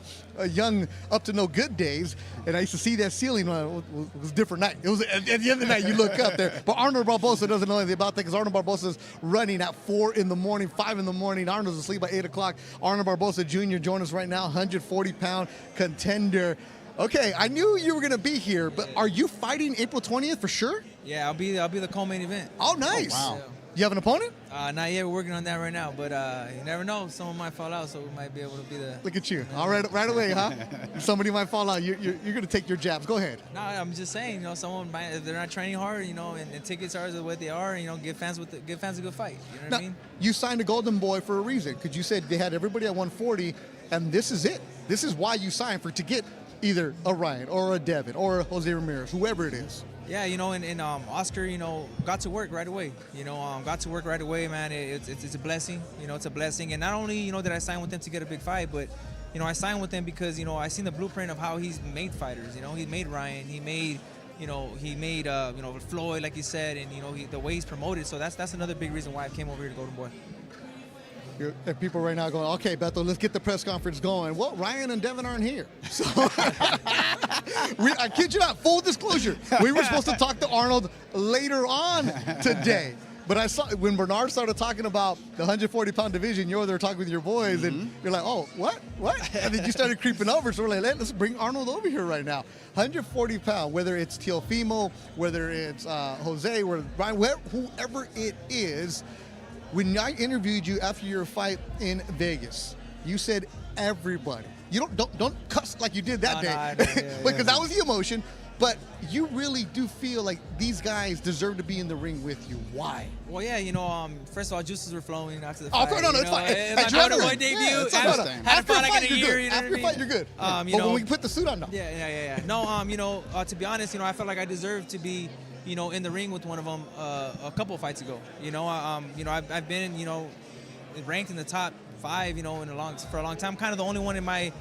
young, up to no good days, and I used to see that ceiling. It was a different night. It was at the end of the night. You look up there, but Arnold Barbosa doesn't know anything about that because Arnold Barbosa's running at 4 in the morning, 5 in the morning. Arnold's asleep by 8 o'clock. Arnold Barbosa Jr. joins us right now, 140-pound contender. Okay, I knew you were going to be here, but are you fighting April 20th for sure? Yeah, I'll be the co-main event. Oh, nice. Oh, wow. You have an opponent? Not yet. We're working on that right now, but you never know. Someone might fall out, so we might be able to be the. Look at you. All right, right away, huh? Somebody might fall out. You're going to take your jabs. Go ahead. No, I'm just saying. Someone might, if they're not training hard, and tickets are the way they are. Give fans a good fight. You know what I mean? You signed a Golden Boy for a reason, because you said they had everybody at 140, and this is it. This is why you signed to get either a Ryan or a Devin or a Jose Ramirez, whoever it is. Yeah, and Oscar, got to work right away. Got to work right away, man. It's a blessing. It's a blessing. And not only, did I sign with them to get a big fight, but, I signed with them because, I seen the blueprint of how he's made fighters. He made Ryan. He made, Floyd, like you said, and, the way he's promoted. So that's another big reason why I came over here to Golden Boy. And people right now going, okay, Beto, let's get the press conference going. Well, Ryan and Devin aren't here. So I kid you not, full disclosure, we were supposed to talk to Arnold later on today. But I saw when Bernard started talking about the 140-pound division, you're there talking with your boys, and you're like, oh, what? And then you started creeping over. So we're like, let's bring Arnold over here right now. 140-pound, whether it's Teofimo, whether it's Jose, or Ryan, whoever it is. When I interviewed you after your fight in Vegas, you said everybody. You don't cuss like you did that day, because that was the emotion. But you really do feel like these guys deserve to be in the ring with you. Why? Well, yeah, first of all, juices were flowing after the fight. Oh, no, it's fine. It's my Golden Boy debut. Had a fight like in a year. After the fight, you're good. But when we put the suit on, no. Yeah. No, to be honest, I felt like I deserved to be in the ring with one of them a couple of fights ago. I've been, ranked in the top 5, for a long time. I'm kind of the only one in my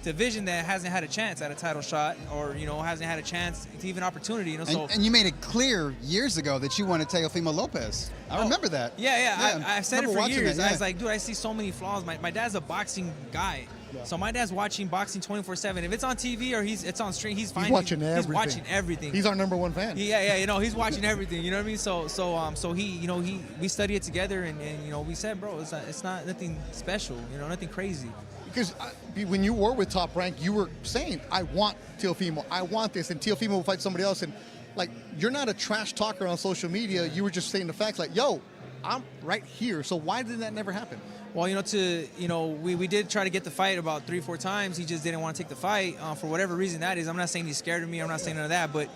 division that hasn't had a chance at a title shot, or hasn't had a chance to even opportunity. So. And you made it clear years ago that you wanted Teofimo Lopez. I remember that. Yeah. I've said it for years. That, I was like, dude, I see so many flaws. My dad's a boxing guy. Yeah. So my dad's watching boxing 24/7. If it's on TV or it's on stream, he's watching everything. He's watching everything. He's our number 1 fan. Yeah. He's watching everything. You know what I mean? So he we study it together, and we said, bro, it's not nothing special. Nothing crazy. Because when you were with Top Rank, you were saying, I want Teofimo, I want this, and Teofimo will fight somebody else. And like, you're not a trash talker on social media. You were just saying the facts, like, yo, I'm right here. So why did that never happen? Well, we did try to get the fight about 3-4 times. He just didn't want to take the fight for whatever reason that is. I'm not saying he's scared of me. I'm not saying none of that, but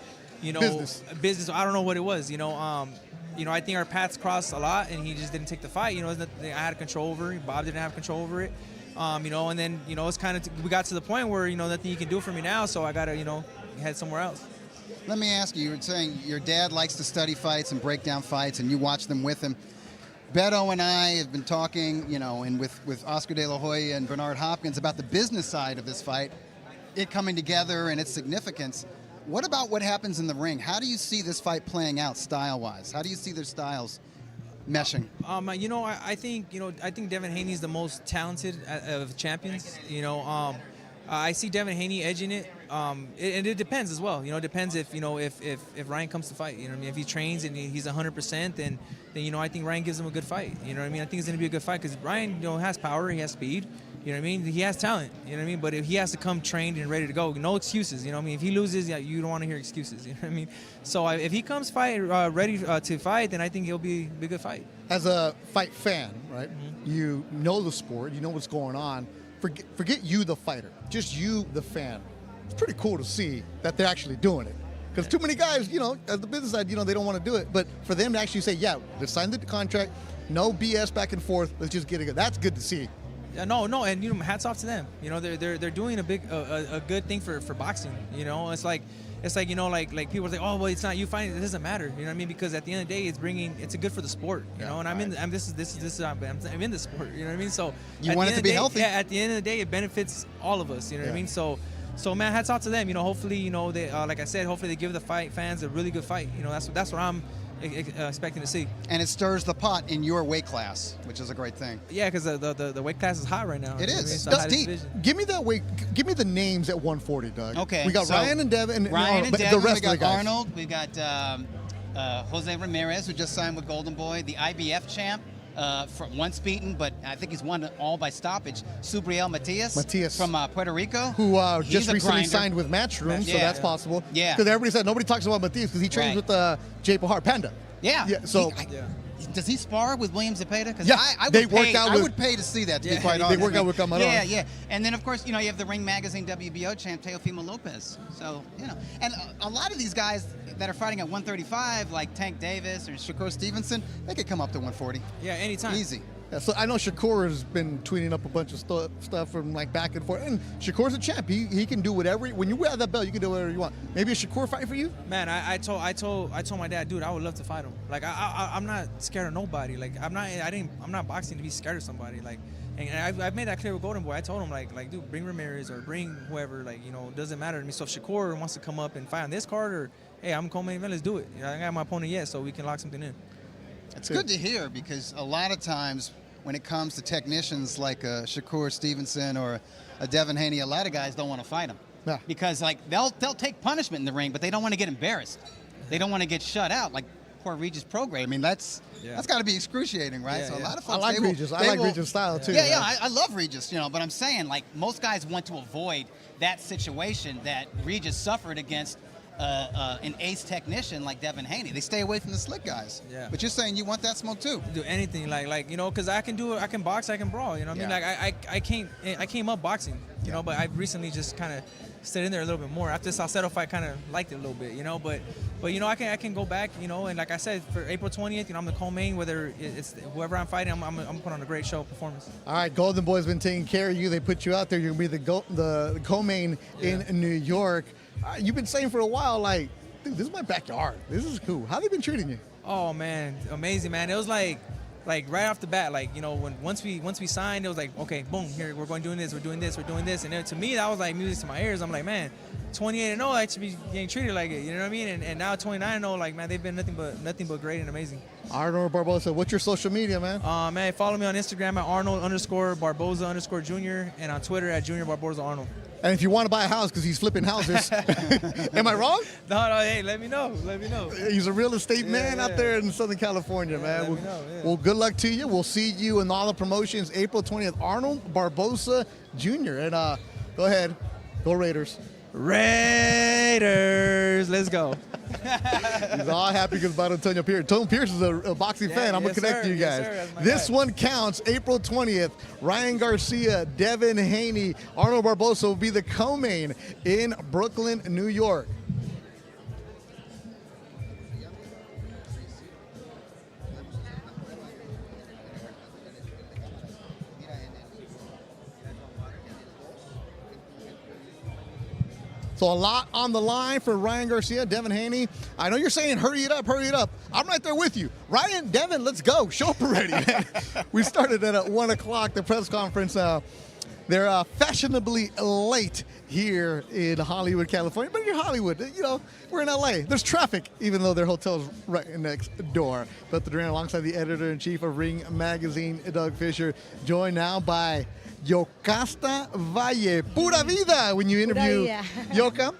business. I don't know what it was. I think our paths crossed a lot, and he just didn't take the fight. I had control over it. Bob didn't have control over it. And then it's kind of we got to the point where nothing you can do for me now, so I gotta head somewhere else. Let me ask you. You were saying your dad likes to study fights and break down fights, and you watch them with him. Beto and I have been talking, and with Oscar De La Hoya and Bernard Hopkins about the business side of this fight, it coming together and its significance. What about what happens in the ring? How do you see this fight playing out style-wise? How do you see their styles meshing? You know, I think Devin Haney is the most talented of champions. You know, I see Devin Haney edging it. And it depends as well. You know, it depends if Ryan comes to fight. You know what I mean? If he trains and he's 100%, then you know, I think Ryan gives him a good fight. You know what I mean? I think it's going to be a good fight because Ryan, you know, has power, he has speed. You know what I mean? He has talent. You know what I mean? But if he has to come trained and ready to go, no excuses. You know what I mean? If he loses, yeah, you don't want to hear excuses. You know what I mean? So if he comes ready to fight, then I think it'll be a good fight. As a fight fan, right? You know the sport. You know what's going on. Forget you, the fighter. Just you, the fan. It's pretty cool to see that they're actually doing it. Because too many guys, you know, as the business side, you know, they don't want to do it. But for them to actually say, yeah, let's sign the contract, no BS back and forth, let's just get it. That's good to see. Yeah, no, and you know, hats off to them. You know, they're doing a good thing for boxing. You know, it's like you know, like people say, oh well, it's not you fighting. It doesn't matter. You know what I mean? Because at the end of the day, it's good for the sport. You know, and I'm in the sport. You know what I mean? So you want it to be healthy. Yeah, at the end of the day, it benefits all of us. You know what I mean? So man, hats off to them. You know, hopefully, you know, they like I said, hopefully they give the fight fans a really good fight. You know, that's what I'm expecting to see. And it stirs the pot in your weight class, which is a great thing. Yeah, because the weight class is hot right now. It is. It's It's deep. Give me that weight. Give me the names at 140, Doug. Okay. We got so Ryan and Devin. Ryan and the Devin. rest We got of the guys. Arnold. We got Jose Ramirez, who just signed with Golden Boy, the IBF champ. Once beaten, but I think he's won all by stoppage. Subriel Matias from Puerto Rico, who just He's a recently grinder. signed with Matchroom, so that's possible. Yeah. Because everybody said nobody talks about Matias because he trains with Jay Pahar Panda. Yeah. So. Does he spar with William Zepeda? Because Yeah, I would pay to see that, to be quite honest. They work out with Camaro. Yeah. And then, of course, you know, you have the Ring Magazine WBO champ, Teofimo Lopez. So, you know, and a lot of these guys that are fighting at 135, like Tank Davis or Shakur Stevenson, they could come up to 140. Yeah, anytime. Easy. Yeah, so I know Shakur has been tweeting up a bunch of stuff from like back and forth. And Shakur's a champ. He can do whatever. When you wear that belt, you can do whatever you want. Maybe a Shakur fight for you? Man, I told my dad, dude, I would love to fight him. Like I'm not scared of nobody. Like I'm not boxing to be scared of somebody. Like, and I've made that clear with Golden Boy. I told him like dude, bring Ramirez or bring whoever. Like, you know, doesn't matter to me. So if Shakur wants to come up and fight on this card, or hey, I'm co-main event, let's do it. You know, I got my opponent yet, so we can lock something in. It's good to hear, because a lot of times when it comes to technicians like a Shakur Stevenson or a Devin Haney, a lot of guys don't want to fight them. Yeah. Because like they'll take punishment in the ring, but they don't want to get embarrassed. They don't want to get shut out like poor Regis Prograis. I mean, that's got to be excruciating, right? Yeah, so a lot of folks, I like Regis. I like Regis' style too. Yeah, I love Regis, you know, but I'm saying like most guys want to avoid that situation that Regis suffered against an ace technician like Devin Haney. They stay away from the slick guys. Yeah. But you're saying you want that smoke too. Do anything like you know, because I can do it. I can box. I can brawl. You know what I mean? Like I came up boxing. You know, but I recently just kind of stayed in there a little bit more. After the Salcedo fight, kind of liked it a little bit. You know, but you know, I can go back. You know, and like I said, for April 20th, you know, I'm the co-main. Whether it's whoever I'm fighting, I'm put on a great show performance. All right, Golden Boy's been taking care of you. They put you out there. You're gonna be the co-main in New York. You've been saying for a while, like, dude, this is my backyard. This is cool. How they been treating you? Oh man, amazing, man. It was like right off the bat, like, you know, once we signed, it was like, okay, boom, here we're going doing this, we're doing this, and then to me that was like music to my ears. I'm like, man, 28-0, I should be getting treated like it. You know what I mean? And now 29-0, like, man, they've been nothing but great and amazing. Arnold Barbosa, what's your social media, man? Man, follow me on Instagram at Arnold_Barbosa_ Jr. and on Twitter at Junior Barbosa Arnold. And if you want to buy a house, because he's flipping houses, am I wrong? No, hey, let me know. He's a real estate man out there in Southern California, man. Well, good luck to you. We'll see you in all the promotions April 20th. Arnold Barbosa Jr. And go ahead. Go Raiders. Raiders. Let's go. He's all happy because about Antonio Pierce. Tone Pierce is a boxing fan. I'm going to connect you guys. This one counts. April 20th. Ryan Garcia, Devin Haney, Arnold Barbosa will be the co-main in Brooklyn, New York. So a lot on the line for Ryan Garcia, Devin Haney. I know you're saying hurry it up, hurry it up. I'm right there with you. Ryan, Devin, let's go. Show up already, man. We started at 1 o'clock, the press conference. They're fashionably late here in Hollywood, California. But you're Hollywood, you know, we're in LA. There's traffic, even though their hotel's right next door. But the Duran alongside the editor-in-chief of Ring Magazine, Doug Fisher, joined now by Yokasta Valle. Pura vida when you interview Yoka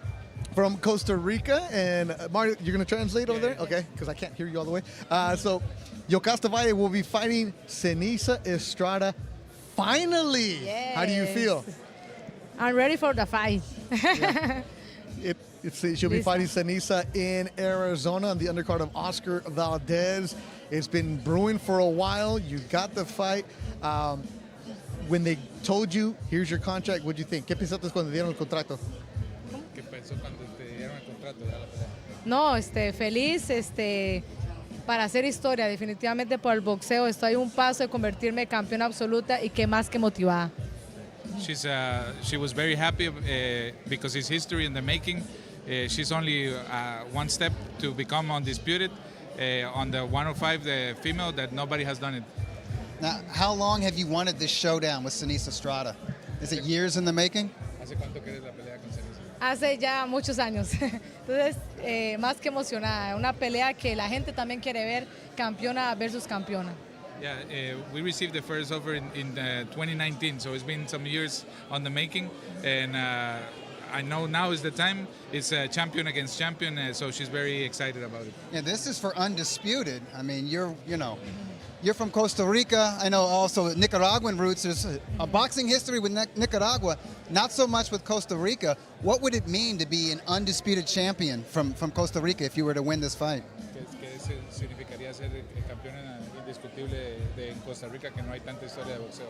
from Costa Rica. And Mario, you're going to translate over there? Okay, because I can't hear you all the way. So Yokasta Valle will be fighting Ceniza Estrada finally. Yes. How do you feel? I'm ready for the fight. She'll be fighting Ceniza in Arizona on the undercard of Oscar Valdez. It's been brewing for a while. You got the fight. When they told you, here's your contract, what'd you think? ¿Qué pensaste cuando dieron el contrato? ¿Qué pensó cuando te dieron el contrato de la pelea? No, feliz, para hacer historia, definitivamente por el boxeo. Estoy a un paso de convertirme en campeona absoluta y qué más que motivada. She was very happy because it's history in the making. She's only one step to become undisputed on the 105, the female, that nobody has done it. Now, how long have you wanted this showdown with Ceniza Estrada? Is it years in the making? ¿Hace cuánto quieres la pelea con Ceniza? Hace ya muchos años. Entonces, más que emocionada. Una pelea que la gente también quiere ver, campeona versus campeona. Yeah, we received the first offer in 2019, so it's been some years on the making, and I know now is the time. It's champion against champion, so she's very excited about it. Yeah, this is for undisputed. I mean, you're from Costa Rica. I know also Nicaraguan roots. There's a boxing history with Nicaragua, not so much with Costa Rica. What would it mean to be an undisputed champion from Costa Rica if you were to win this fight? ¿Qué significaría ser campeona indiscutible de Costa Rica, que no hay tanta historia de boxeo?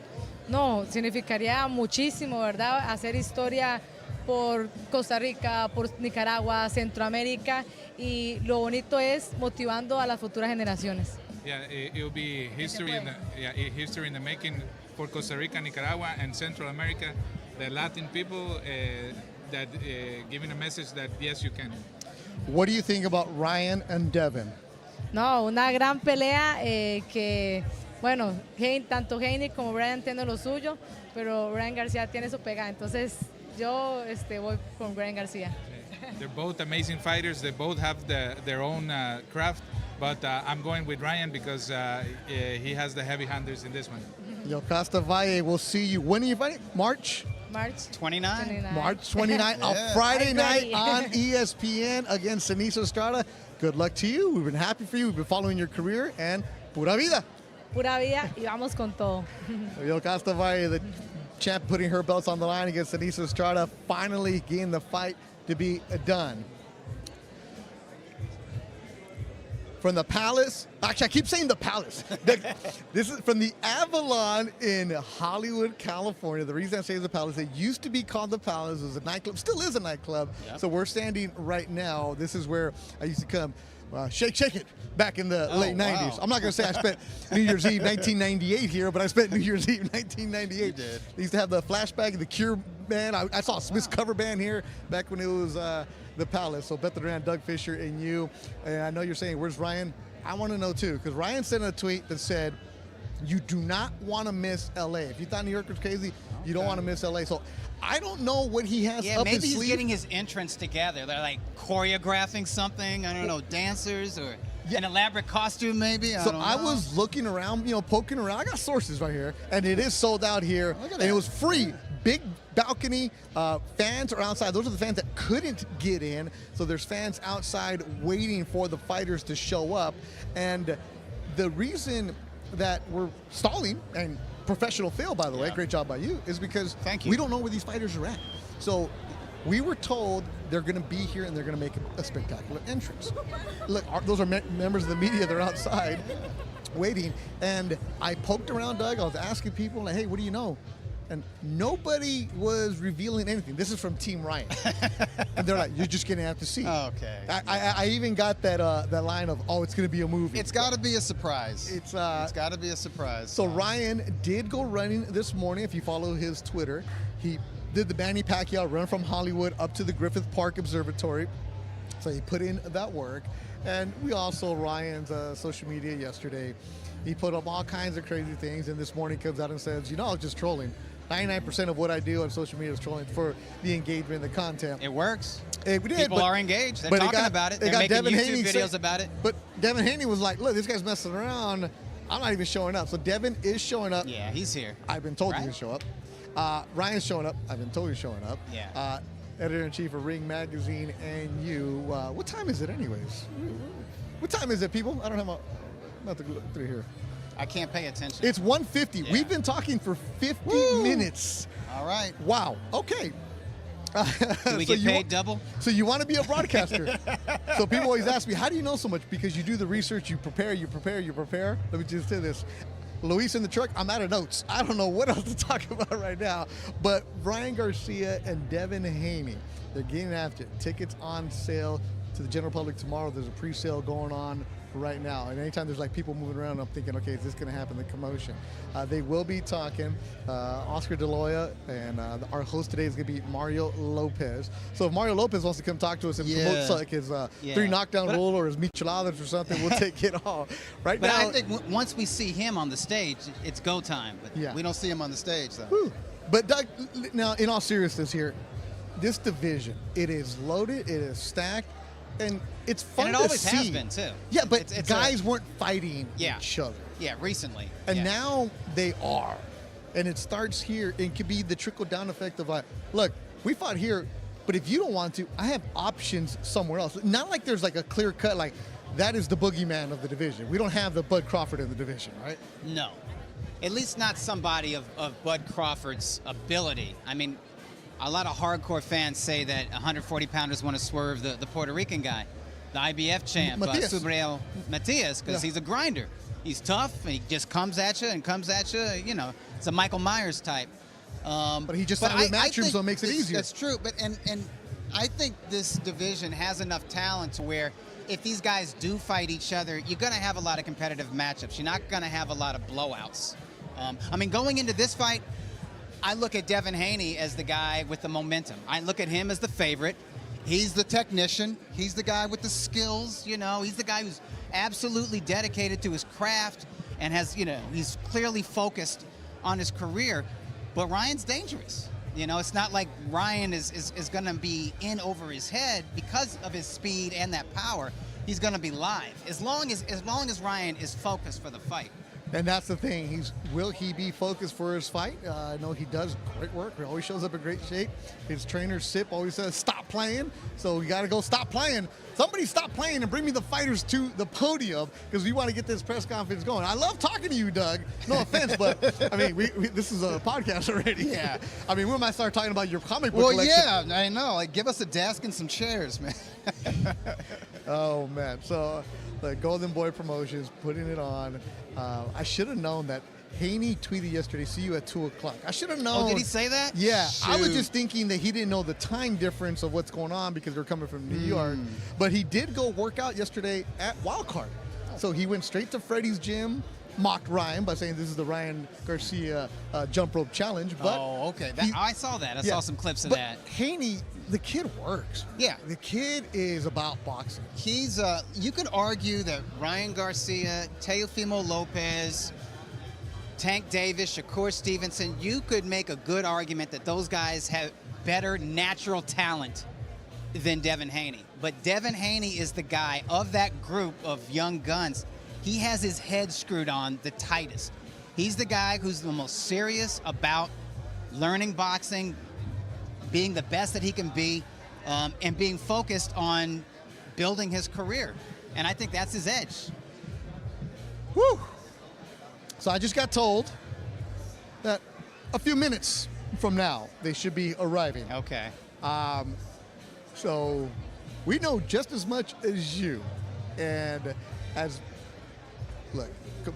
No, significaría muchísimo, ¿verdad? Hacer historia por Costa Rica, por Nicaragua, Centroamérica, y lo bonito es motivando a las futuras generaciones. Yeah, it will be history history in the making for Costa Rica, Nicaragua, and Central America, the Latin people, that giving a message that yes, you can. What do you think about Ryan and Devin? No, una gran pelea que, bueno, tanto Haney como Brian tienen lo suyo, pero Brian Garcia tiene su pegada. Entonces, yo voy con Brian Garcia. They're both amazing fighters. They both have their own craft, but I'm going with Ryan because he has the heavy handers in this one. Yokasta Valle, we'll see you. When are you fighting? March 29. March 29, a Friday night on ESPN against Ceniza Estrada. Good luck to you. We've been happy for you. We've been following your career, and pura vida. Pura vida y vamos con todo. Yokasta Valle, the champ, putting her belts on the line against Ceniza Estrada, finally getting the fight to be done. From the Palace, actually I keep saying the Palace. This is from the Avalon in Hollywood, California. The reason I say the Palace, it used to be called the Palace. It was a nightclub, still is a nightclub. Yep. So we're standing right now. This is where I used to come shake it back in the late 90s. I'm not going to say I spent New Year's Eve 1998 here, but I spent New Year's Eve 1998. You did. They used to have the flashback, the Cure band. I saw Smith's cover band here back when it was the Palace. So Beth Duran, Doug Fisher, and you. And I know you're saying, where's Ryan? I want to know too, because Ryan sent a tweet that said, you do not want to miss LA. If you thought New York was crazy, you don't want to miss LA. So I don't know what he has up his sleeve. Maybe he's getting his entrance together. They're like choreographing something. I don't know, dancers or an elaborate costume maybe. I was looking around, poking around. I got sources right here, and it is sold out here. Look at and that. it was free. Big balcony. Fans are outside. Those are the fans that couldn't get in. So there's fans outside waiting for the fighters to show up. And the reason that we're stalling, and professional fail, by the way, great job by you, is because we don't know where these fighters are at. So we were told they're going to be here and they're going to make a spectacular entrance. Look, those are members of the media. They're outside waiting. And I poked around, Doug. I was asking people, like, hey, what do you know? And nobody was revealing anything. This is from Team Ryan. And they're like, you're just going to have to see. Okay. I even got that line of, it's going to be a movie. It's got to be a surprise. It's got to be a surprise. So Ryan did go running this morning. If you follow his Twitter, he did the Manny Pacquiao run from Hollywood up to the Griffith Park Observatory. So he put in that work. And we all saw Ryan's social media yesterday. He put up all kinds of crazy things. And this morning comes out and says, I was just trolling. 99% of what I do on social media is trolling for the engagement, the content. It works. We did, People are engaged. They're but talking about it. They're making Devin YouTube Haney videos about it. But Devin Haney was like, look, this guy's messing around. I'm not even showing up. So Devin is showing up. Yeah, he's here. I've been told Right? he's going to show up. Ryan's showing up. I've been told he's showing up. Yeah. Editor-in-chief of Ring Magazine and you. What time is it anyways? What time is it, people? I don't have my... I'm about to go through here. I can't pay attention. It's 1:50. Yeah. We've been talking for 50 minutes. All right. Wow. Okay. Do we get paid double? So you want to be a broadcaster. So people always ask me, how do you know so much? Because you do the research, you prepare. Let me just say this. Luis in the truck, I'm out of notes. I don't know what else to talk about right now. But Ryan Garcia and Devin Haney, they're getting after it. Tickets on sale to the general public tomorrow. There's a pre-sale going on right now. And anytime there's like people moving around, I'm thinking, okay, is this going to happen? The commotion. They will be talking. Oscar De La Hoya and our host today is going to be Mario Lopez. So if Mario Lopez wants to come talk to us and promote like his 3 knockdown rule or his micheladas or something, we'll take it all. Right But now, I think once we see him on the stage, it's go time. But We don't see him on the stage, though. whew. But Doug, now in all seriousness here, this division, it is loaded, it is stacked, and it's fun And it to always see. has been, too. Yeah, but It's guys weren't fighting each other. Yeah, recently. And Yeah. now they are. And it starts here and could be the trickle-down effect of like, look, we fought here, but if you don't want to, I have options somewhere else. Not like there's like a clear cut, like that is the boogeyman of the division. We don't have the Bud Crawford in the division, right? No. At least not somebody of Bud Crawford's ability. I mean, a lot of hardcore fans say that 140-pounders want to swerve the Puerto Rican guy, the IBF champ, Matias. Subriel Matias, because he's a grinder. He's tough, and he just comes at you. You know, it's a Michael Myers type. But he just signed with Matchroom, so it makes it easier. That's true. But and I think this division has enough talent to where if these guys do fight each other, you're going to have a lot of competitive matchups. You're not going to have a lot of blowouts. I mean, going into this fight, I look at Devin Haney as the guy with the momentum. I look at him as the favorite. He's the technician. He's the guy with the skills, you know. He's the guy who's absolutely dedicated to his craft and has, you know, he's clearly focused on his career. But Ryan's dangerous. You know, it's not like Ryan is going to be in over his head because of his speed and that power. He's going to be live as long as Ryan is focused for the fight. And that's the thing. Will he be focused for his fight? I know he does great work. He always shows up in great shape. His trainer, Sip, always says, stop playing. So we got to go stop playing. Somebody stop playing and bring me the fighters to the podium because we want to get this press conference going. I love talking to you, Doug. No offense, but, I mean, this is a podcast already. Yeah. I mean, we might start talking about your comic book Well, collection. yeah, I know. Like, give us a desk and some chairs, man. Oh, man. So the Golden Boy Promotions putting it on. I should have known that. Haney tweeted yesterday, see you at 2 o'clock. I should have known. Oh, did he say that? Yeah. I was Shoot. just thinking that he didn't know the time difference of what's going on because they're coming from New York. But he did go work out yesterday at Wildcard. So he went straight to Freddie's gym, mocked Ryan by saying this is the Ryan Garcia jump rope challenge. But Oh, okay. I saw that. I yeah. saw some clips of but that. Haney, the kid works. Yeah. The kid is about boxing. He's, you could argue that Ryan Garcia, Teofimo Lopez, Tank Davis, Shakur Stevenson, you could make a good argument that those guys have better natural talent than Devin Haney. But Devin Haney is the guy of that group of young guns. He has his head screwed on the tightest. He's the guy who's the most serious about learning boxing, being the best that he can be, and being focused on building his career. And I think that's his edge. Woo! So I just got told that a few minutes from now they should be arriving. Okay. So we know just as much as you. And look,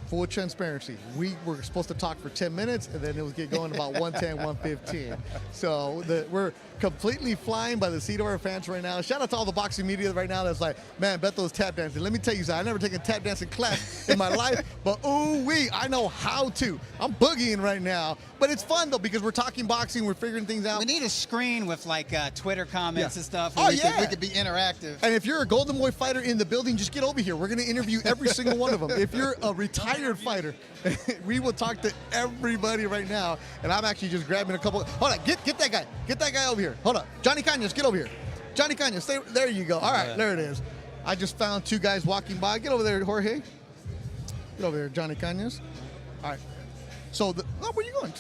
full transparency, we were supposed to talk for 10 minutes and then it was get going about 110, 115. So we're completely flying by the seat of our pants right now. Shout out to all the boxing media right now that's like, man, Beto's tap dancing. Let me tell you something, I've never taken a tap dancing class in my life, but ooh-wee, I know how to. I'm boogieing right now. But it's fun though because we're talking boxing, we're figuring things out. We need a screen with like Twitter comments Yeah. and stuff. Oh, We could- yeah. we could be interactive. And if you're a Golden Boy fighter in the building, just get over here. We're going to interview every single one of them. If you're You're a retired fighter. We will talk to everybody right now, and I'm actually just grabbing a couple. Hold on, get that guy. Get that guy over here. Hold on. Johnny Cañas, get over here. Johnny Cañas, stay. There you go. All right, there it is. I just found two guys walking by. Get over there, Jorge. Get over there, Johnny Cañas. All right. So, where you going?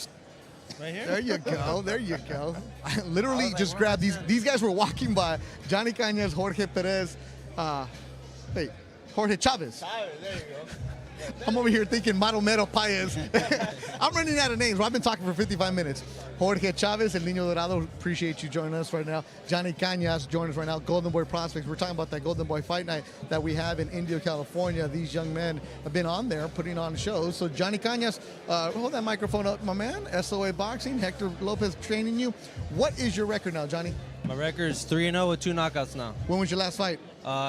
Right here? There you go. There you go. I literally just grabbed these. These guys were walking by. Johnny Cañas, Jorge Perez, Jorge Chavez. There you go. I'm over here thinking Maromero Paez. I'm running out of names. Well, I've been talking for 55 minutes. Jorge Chavez and Niño Dorado, appreciate you joining us right now. Johnny Cañas joining us right now. Golden Boy Prospects. We're talking about that Golden Boy Fight Night that we have in Indio, California. These young men have been on there putting on shows. So Johnny Cañas, hold that microphone up, my man. SOA Boxing, Hector Lopez training you. What is your record now, Johnny? My record is 3-0 with 2 knockouts now. When was your last fight?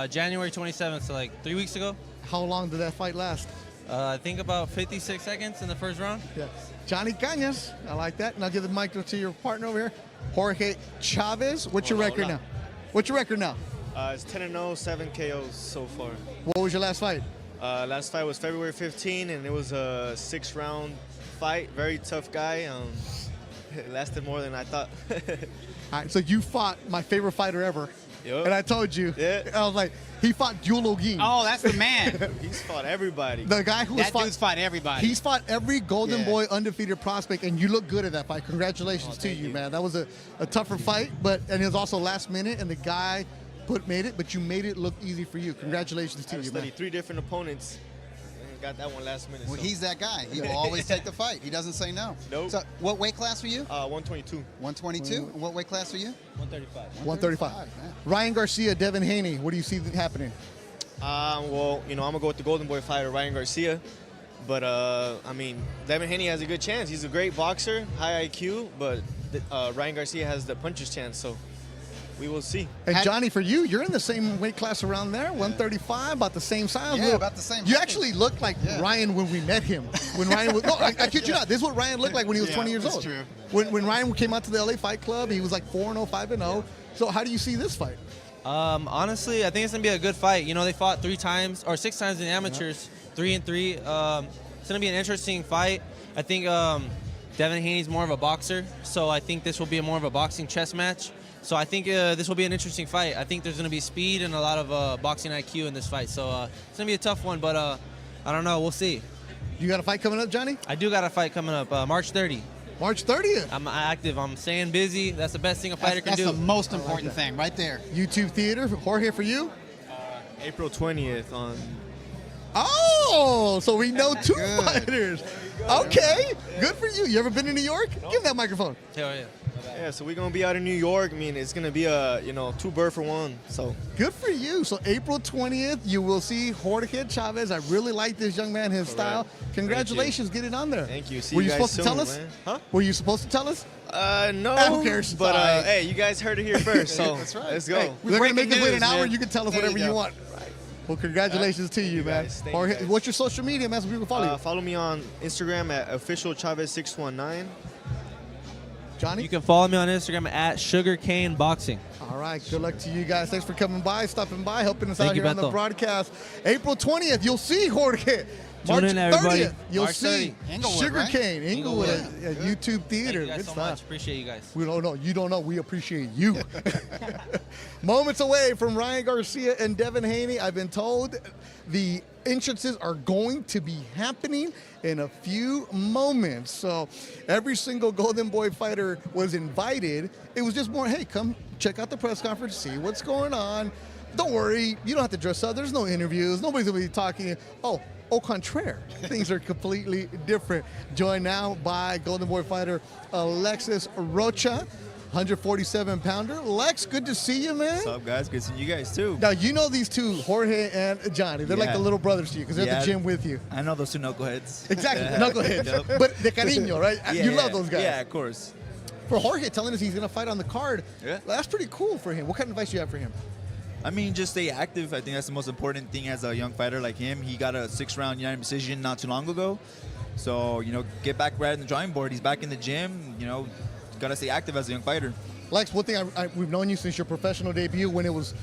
January 27th, so like 3 weeks ago. How long did that fight last? I think about 56 seconds in the first round. Yeah. Johnny Cañas, I like that. And I'll give the mic to your partner over here, Jorge Chavez. What's your record now? What's your record now? It's 10-0, 7 KOs so far. What was your last fight? Last fight was February 15, and it was a 6-round fight. Very tough guy. It lasted more than I thought. All right, so you fought my favorite fighter ever. Yep. And I told you. Yeah. I was like, he fought Julo Guin. Oh, that's the man. He's fought everybody. The guy who That dude's fought everybody. He's fought every Golden Boy undefeated prospect, and you look good at that fight. Congratulations to you, man. That was a tougher fight, and it was also last minute, and the guy made it, but you made it look easy for you. Congratulations to you, man. 3 different opponents. And got that one last minute. Well, so. he's that guy. He will always take the fight. He doesn't say no. Nope. So, what weight class are you? 122. 122. And what weight class are you? 135. 135. Man. Ryan Garcia, Devin Haney, what do you see happening? Well, I'm going to go with the Golden Boy fighter, Ryan Garcia. But, I mean, Devin Haney has a good chance. He's a great boxer, high IQ, but Ryan Garcia has the puncher's chance, so we will see. And Johnny, for you, you're in the same weight class around there, 135, about the same size. Yeah, about the same You height. actually look like Ryan when we met him. When Ryan was, no, I kid you not. This is what Ryan looked like when he was 20 years that's old. true. When Ryan came out to the LA Fight Club, he was like 4-0, 5-0. So how do you see this fight? Honestly, I think it's gonna be a good fight. You know, they fought 3 times or 6 times in the amateurs, 3-3. It's gonna be an interesting fight. I think Devin Haney's more of a boxer, so I think this will be more of a boxing chess match. So I think this will be an interesting fight. I think there's gonna be speed and a lot of boxing IQ in this fight. So it's gonna be a tough one, but I don't know. We'll see. You got a fight coming up, Johnny? I do got a fight coming up, March 30. March 30th. I'm active. I'm staying busy. That's the best thing a fighter can do. That's the most important thing right there. YouTube Theater. Jorge, for you? April 20th on... Oh, so we know 2 fighters. Okay, good for you. You ever been to New York? Give that microphone. Hell yeah. Yeah, so we're going to be out in New York. I mean, it's going to be a, 2 bird for 1, so... Good for you. So April 20th, you will see Jorge Chavez. I really like this young man, his style. Congratulations, get it on there. Thank you. See Were you you guys supposed to tell soon, us? man. Huh? Were you supposed to tell us? No. Who cares? But, Fine. hey, you guys heard it here first, so That's right. let's go. Hey, they're going to make us wait an hour. man. You can tell us There whatever you you go. want. Well, congratulations to you, man. guys. Thank you Jorge, guys. what's your social media, man, so people can follow you? Follow me on Instagram at officialchavez619. Johnny? You can follow me on Instagram at Sugarcane Boxing. All right, good luck to you guys. Thanks for coming by, stopping by, helping us Thank out you, here on the Beto. broadcast. April 20th, you'll see Jorge. Tune March in, everybody. 30th, you'll March see 30. Inglewood, Sugarcane, Inglewood, Inglewood. at YouTube Theater. Thank you guys Good so stuff. much. Appreciate you guys. We don't know. You don't know. We appreciate you. Moments away from Ryan Garcia and Devin Haney. I've been told the entrances are going to be happening in a few moments. So every single Golden Boy fighter was invited. It was just more, hey, come check out the press conference, see what's going on. Don't worry. You don't have to dress up. There's no interviews. Nobody's going to be talking. Oh, au contraire. Things are completely different. Joined now by Golden Boy fighter Alexis Rocha, 147-pounder. Lex, good to see you, man. What's up, guys? Good seeing you guys, too. Now, you know these two, Jorge and Johnny. They're like Yeah. the little brothers to you because they're at the gym with you. I know those 2 knuckleheads. Exactly, knuckleheads. Yep. But de cariño, right? You Yeah. love those guys. Yeah, of course. For Jorge telling us he's going to fight on the card, Yeah. that's pretty cool for him. What kind of advice do you have for him? I mean, just stay active. I think that's the most important thing as a young fighter like him. He got a 6-round unanimous decision not too long ago. So, get back right in the drawing board. He's back in the gym. Got to stay active as a young fighter. Lex, one thing we've known you since your professional debut when it was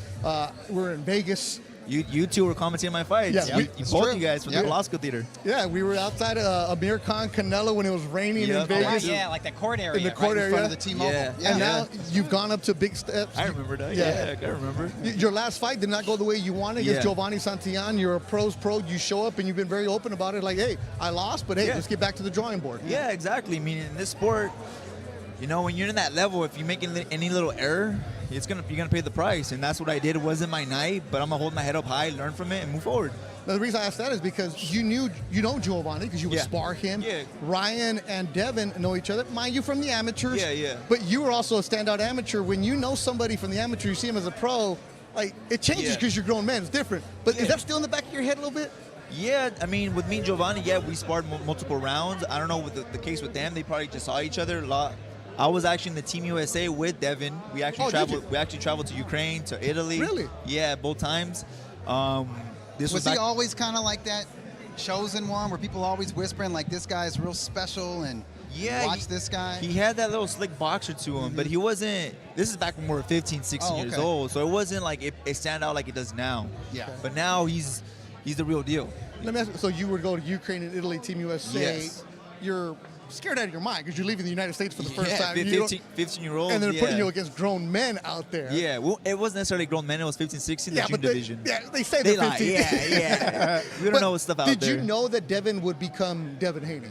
we were in Vegas You two were commentating my fights. Yeah, Both you guys from the law school theater. Yeah, we were outside Amir Khan Canelo when it was raining in Oh, Vegas. right, yeah, like that court area. In the court right area. in front of the T-Mobile. Yeah. And now you've gone up to big steps. I remember that. Yeah, I remember. Your last fight did not go the way you wanted against Yeah. Giovanni Santillan. You're a pro's pro. You show up and you've been very open about it. Like, hey, I lost, but hey, let's get back to the drawing board. Yeah, exactly. I mean, in this sport, you know, when you're in that level, if you make any little error, you're gonna pay the price. And that's what I did. It wasn't my night, but I'm gonna hold my head up high, learn from it, and move forward. Now, the reason I asked that is because you know Giovanni because you would spar him. Yeah. Ryan and Devin know each other. Mind you, from the amateurs. Yeah. But you were also a standout amateur. When you know somebody from the amateur, you see him as a pro, like it changes because you're grown men. It's different. But is that still in the back of your head a little bit? Yeah, I mean, with me and Giovanni, we sparred multiple rounds. I don't know with the case with them. They probably just saw each other a lot. I was actually in the Team USA with Devin. We actually traveled. We actually traveled to Ukraine, to Italy. Really? Yeah, both times. Was he always kind of like that chosen one where people always whispering like this guy's real special and watch this guy? He had that little slick boxer to him, but he wasn't. This is back when we were 15, 16 years old, so it wasn't like it stand out like it does now. Yeah. But now he's the real deal. Let me ask you, so you would go to Ukraine and Italy, Team USA. Yes. You're scared out of your mind because you're leaving the United States for the first time. 15-year-olds. And they're putting you against grown men out there. Yeah, well, it wasn't necessarily grown men. It was 15, 16, the junior division. They say they they're lie. 15. Yeah. We don't know what stuff out there. Did you know that Devin would become Devin Haney?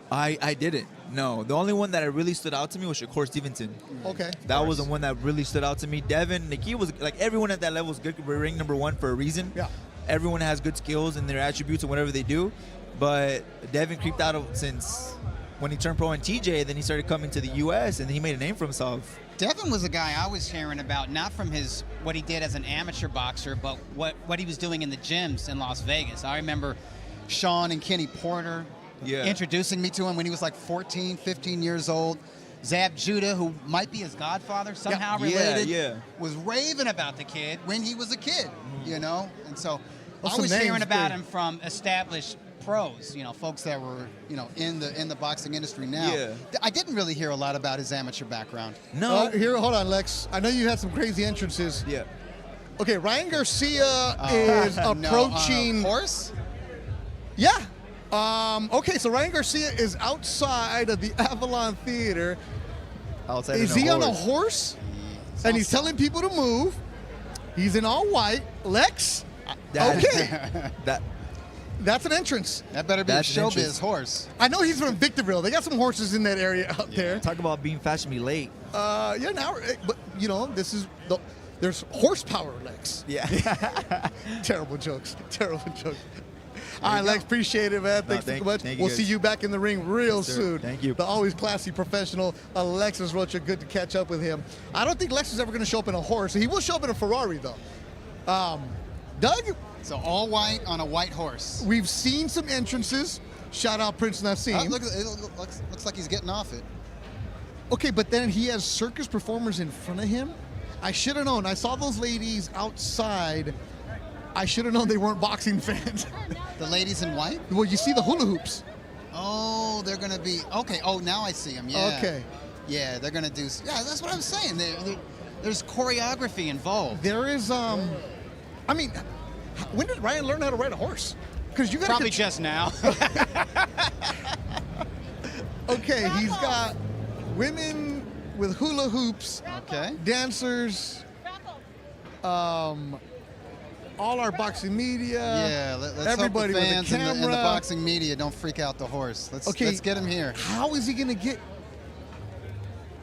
I didn't. No. The only one that really stood out to me was Shakur Stevenson. Okay. That was the one that really stood out to me. Devin, Nikki was like everyone at that level is good. We're ranked number 1 for a reason. Yeah. Everyone has good skills and their attributes and whatever they do. But Devin creeped out since when he turned pro in TJ, then he started coming to the U.S. and he made a name for himself. Devin was a guy I was hearing about, not from what he did as an amateur boxer, but what he was doing in the gyms in Las Vegas. I remember Sean and Kenny Porter introducing me to him when he was like 14, 15 years old. Zab Judah, who might be his godfather, somehow related, was raving about the kid when he was a kid, you know? And so I was hearing about him from established pros, folks that were, in the boxing industry now. Yeah. I didn't really hear a lot about his amateur background. No. Hold on, Lex. I know you had some crazy entrances. Yeah. Okay, Ryan Garcia is approaching... horse? Yeah. Okay, so Ryan Garcia is outside of the Avalon Theater. Outside is he on a horse? And he's telling people to move. He's in all white. Lex? Okay. That's an entrance. That better be a showbiz horse. I know he's from Victorville. They got some horses in that area out there. Talk about being fashionably late. But there's horsepower, Lex. Yeah. Terrible jokes. All right, Lex, appreciate it, man. Thanks so much. We'll see you back in the ring real soon. Thank you. The always classy professional, Alexis Rocha. Good to catch up with him. I don't think Lex is ever going to show up in a horse. He will show up in a Ferrari, though. Doug? So all white on a white horse. We've seen some entrances. Shout out Prince Nassim. Looks like he's getting off it. Okay, but then he has circus performers in front of him. I should have known. I saw those ladies outside. I should have known they weren't boxing fans. The ladies in white? Well, you see the hula hoops. Oh, they're going to be... Okay, now I see them, yeah. Okay. Yeah, they're going to do... Yeah, that's what I'm saying. There's choreography involved. There is, when did Ryan learn how to ride a horse? Because you got probably just now. Okay, he's got women with hula hoops. Okay. Dancers. All our boxing media. Yeah, let's everybody hope the fans with a camera. and the boxing media don't freak out the horse. Let's get him here. How is he going to get...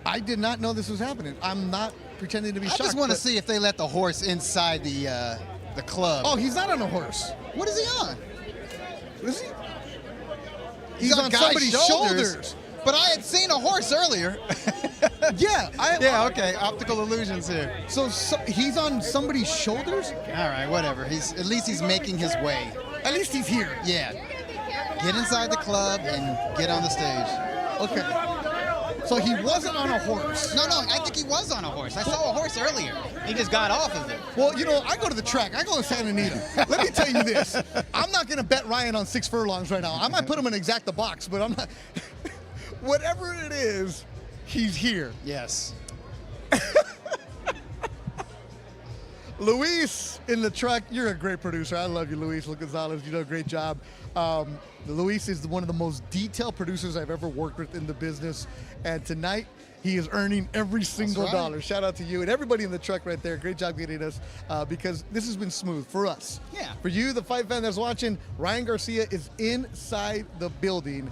I did not know this was happening. I'm not pretending to be shocked. I just want to see if they let the horse inside the club. Oh, he's not on a horse. What is he on? What is he? He's on somebody's shoulders. But I had seen a horse earlier. Yeah. Okay. Optical illusions here. So he's on somebody's shoulders? All right, whatever. At least he's making his way. At least he's here. Yeah. Get inside the club and get on the stage. Okay. So he wasn't on a horse. No, I think he was on a horse. I saw a horse earlier. He just got off of it. Well, I go to the track. I go to Santa Anita. Let me tell you this. I'm not going to bet Ryan on 6 furlongs right now. I might put him in exacta box, but I'm not. Whatever it is, he's here. Yes. Luis in the truck. You're a great producer. I love you, Luis Gonzalez. You do a great job. Luis is one of the most detailed producers I've ever worked with in the business. And tonight, he is earning every single dollar. Shout out to you and everybody in the truck right there. Great job getting us because this has been smooth for us. Yeah. For you, the fight fan that's watching, Ryan Garcia is inside the building.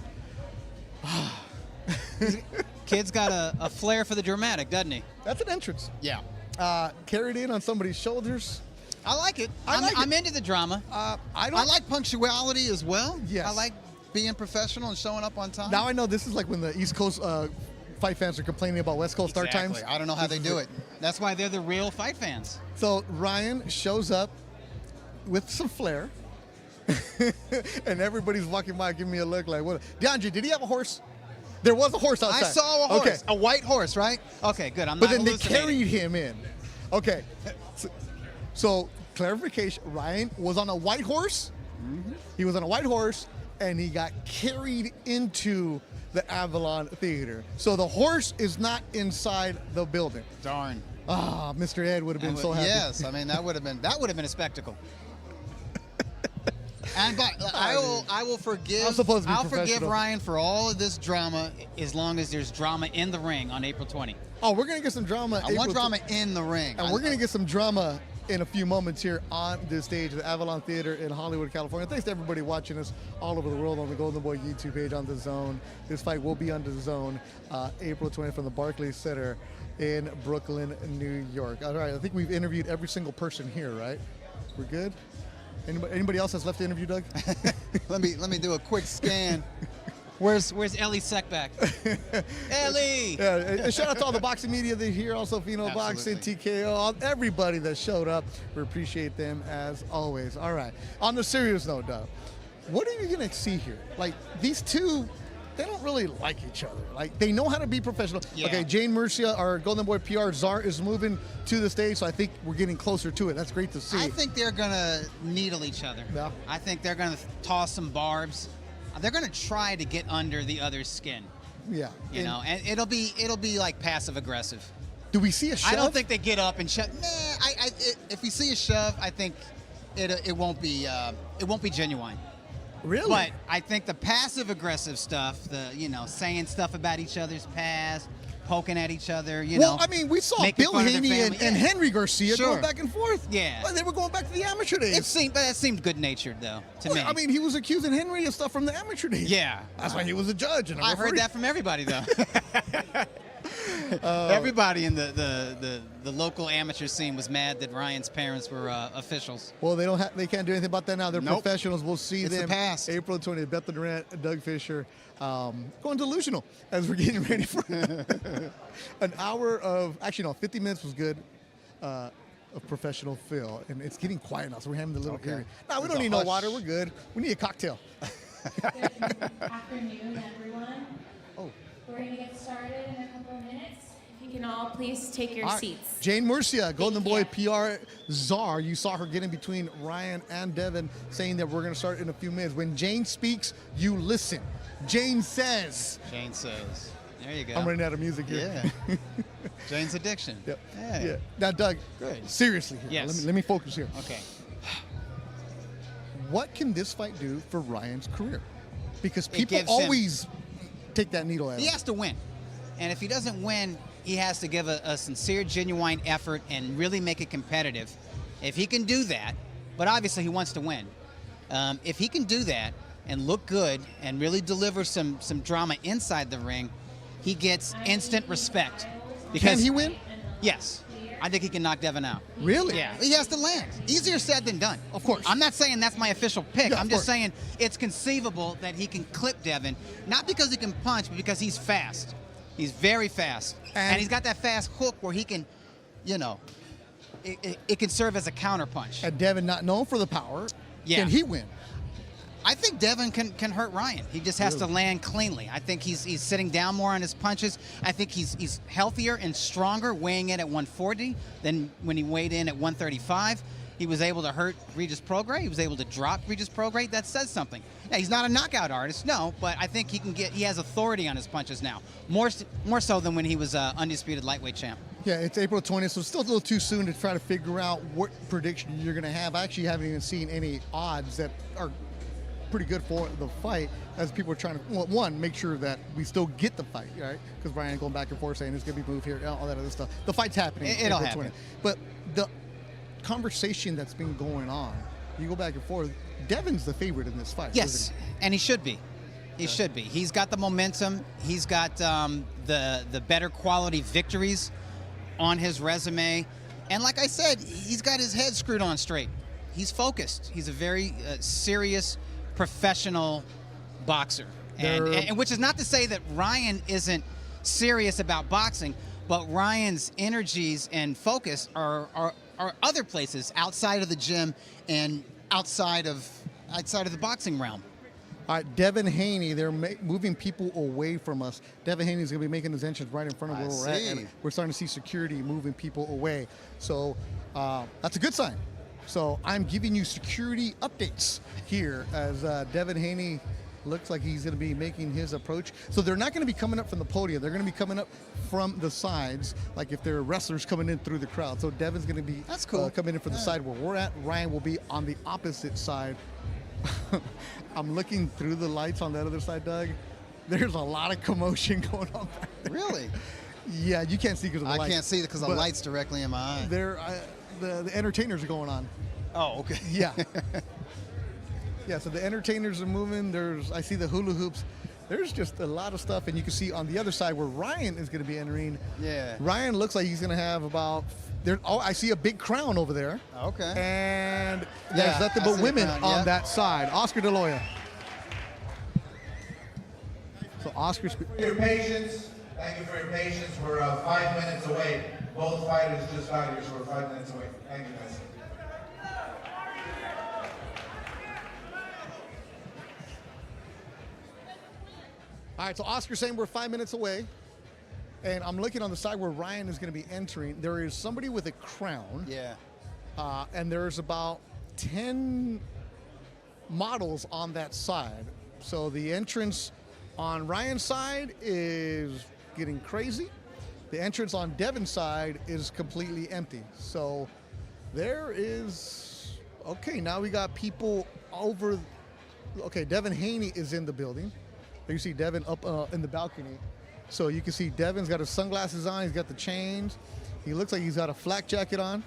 Kid's got a flair for the dramatic, doesn't he? That's an entrance. Yeah. Carried in on somebody's shoulders. I like it. I'm into the drama. I like punctuality as well. Yes. I like being professional and showing up on time. Now I know this is like when the East Coast fight fans are complaining about West Coast start times. I don't know how they do it. That's why they're the real fight fans. So Ryan shows up with some flair, and everybody's walking by giving me a look like, "What? DeAndre, did he have a horse?" There was a horse outside. I saw a horse, Okay. a white horse, right? Okay, good. I'm But not then they hallucinating. carried him in. Okay. So clarification, Ryan was on a white horse. He was on a white horse, and he got carried into the Avalon Theater. So the horse is not inside the building. Darn. Ah, Mr. Ed would have been so happy. Yes, I mean that would have been a spectacle. And but I will forgive. I'm supposed to be I'll forgive professional. Ryan for all of this drama as long as there's drama in the ring on April 20. Oh, we're gonna get some drama. I want April drama in the ring. And we're going to get some drama in a few moments here on this stage at the Avalon Theater in Hollywood, California. Thanks to everybody watching us all over the world on the Golden Boy YouTube page on DAZN. This fight will be on DAZN April 20th from the Barclays Center in Brooklyn, New York. All right, I think we've interviewed every single person here, right? We're good? Anybody else that's left to interview, Doug? let me do a quick scan. Where's Ellie Seckback? Ellie! Yeah, and shout out to all the boxing media that are here, also Fino Boxing, TKO, everybody that showed up. We appreciate them as always. All right, on the serious note, Doug, what are you going to see here? Like, these two, they don't really like each other. Like, they know how to be professional. Yeah. Okay, Jane Murcia, our Golden Boy PR czar, is moving to the stage, so I think we're getting closer to it. That's great to see. I think they're going to needle each other. Yeah. I think they're going to toss some barbs. They're going to try to get under the other's skin. Yeah. You know, and it'll be like passive aggressive. Do we see a shove? I don't think they get up and shove. Nah, if you see a shove, I think it won't be genuine. Really? But I think the passive aggressive stuff, saying stuff about each other's past, poking at each other, Well, I mean, we saw making Bill fun of their Haney and family. Henry Garcia Sure. going back and forth. Yeah. Like, they were going back to the amateur days. That seemed good-natured, though, to me. I mean, he was accusing Henry of stuff from the amateur days. Yeah. That's why he was a judge. And a I heard referee. that from everybody, though. Everybody in the local amateur scene was mad that Ryan's parents were officials. Well, they can't do anything about that now. They're Nope. professionals. We'll see It's the them past. April 20th. Beth Durant, Doug Fisher, going delusional as we're getting ready for an hour of, actually no, 50 minutes was good. Of professional feel, and it's getting quiet now, so we're having the little area. No, we There's don't a need no hush. water. We're good. We need a cocktail. Afternoon, everyone. Oh. We're going to get started in a couple of minutes. If you can all please take your All right. seats. Jane Murcia, Golden Boy PR czar. You saw her getting between Ryan and Devin, saying that we're going to start in a few minutes. When Jane speaks, you listen. Jane says. Jane says. There you go. I'm running out of music here. Yeah. Jane's addiction. Yep. Yeah. Yeah. Now, Doug, Good. seriously here. Yes. Let me focus here. Okay. What can this fight do for Ryan's career? Because It people gives him- always take that needle at He him. has to win. And if he doesn't win, he has to give a sincere, genuine effort and really make it competitive. If he can do that, but obviously he wants to win. If he can do that and look good and really deliver some drama inside the ring, he gets instant respect. Can he win? Yes. I think he can knock Devin out. Really? Yeah. He has to land. Easier said than done. Of course. I'm not saying that's my official pick. Yeah, I'm of just course. saying it's conceivable that he can clip Devin, not because he can punch, but because he's fast. He's very fast. And he's got that fast hook where he can, it can serve as a counter punch. And Devin, not known for the power, Yeah. can he win? I think Devin can hurt Ryan. He just has to land cleanly. I think he's sitting down more on his punches. I think he's healthier and stronger weighing in at 140 than when he weighed in at 135. He was able to hurt Regis Prograis. He was able to drop Regis Prograis. That says something. Yeah, he's not a knockout artist, no, but I think he has authority on his punches now. More so than when he was undisputed lightweight champ. Yeah, it's April 20th, so it's still a little too soon to try to figure out what prediction you're going to have. I actually haven't even seen any odds that are pretty good for the fight, as people are trying to, well, one, make sure that we still get the fight, right? Because Brian going back and forth saying it's going to be moved here, all that other stuff. The fight's happening. It'll April happen. 20th. But the conversation that's been going on, you go back and forth, Devin's the favorite in this fight. Yes, isn't and he should be. He should be. He's got the momentum. He's got the better quality victories on his resume. And like I said, he's got his head screwed on straight. He's focused. He's a very serious, professional boxer. And which is not to say that Ryan isn't serious about boxing, but Ryan's energies and focus are other places outside of the gym and outside of the boxing realm. All right, Devin Haney, they're moving people away from us. Devin Haney's going to be making his entrance right in front of where we're at, and we're starting to see security moving people away. So that's a good sign. So I'm giving you security updates here as Devin Haney looks like he's going to be making his approach. So they're not going to be coming up from the podium. They're going to be coming up from the sides, like if they're wrestlers coming in through the crowd. So Devin's going to be coming in from the side where we're at. Ryan will be on the opposite side. I'm looking through the lights on that other side, Doug. There's a lot of commotion going on back there. Really? Yeah, you can't see because of the lights. I can't see because the light's directly in my eye. The entertainers are going on. Oh, okay. Yeah. Yeah, so the entertainers are moving. I see the hula hoops. There's just a lot of stuff, and you can see on the other side where Ryan is going to be entering. Yeah. Ryan looks like he's going to have about. I see a big crown over there. Okay. And there's nothing but women on that side. Oscar De La Hoya. So Oscar's. For your patience. Thank you for your patience. We're 5 minutes away. Both fighters just got here, so we're 5 minutes away. Thank you, guys. All right, so Oscar's saying we're 5 minutes away. And I'm looking on the side where Ryan is going to be entering. There is somebody with a crown. Yeah. And there's about 10 models on that side. So the entrance on Ryan's side is getting crazy. The entrance on Devin's side is completely empty. So there is, okay, now we got people over. Okay, Devin Haney is in the building. You see Devin up in the balcony. So you can see Devin's got his sunglasses on. He's got the chains. He looks like he's got a flak jacket on.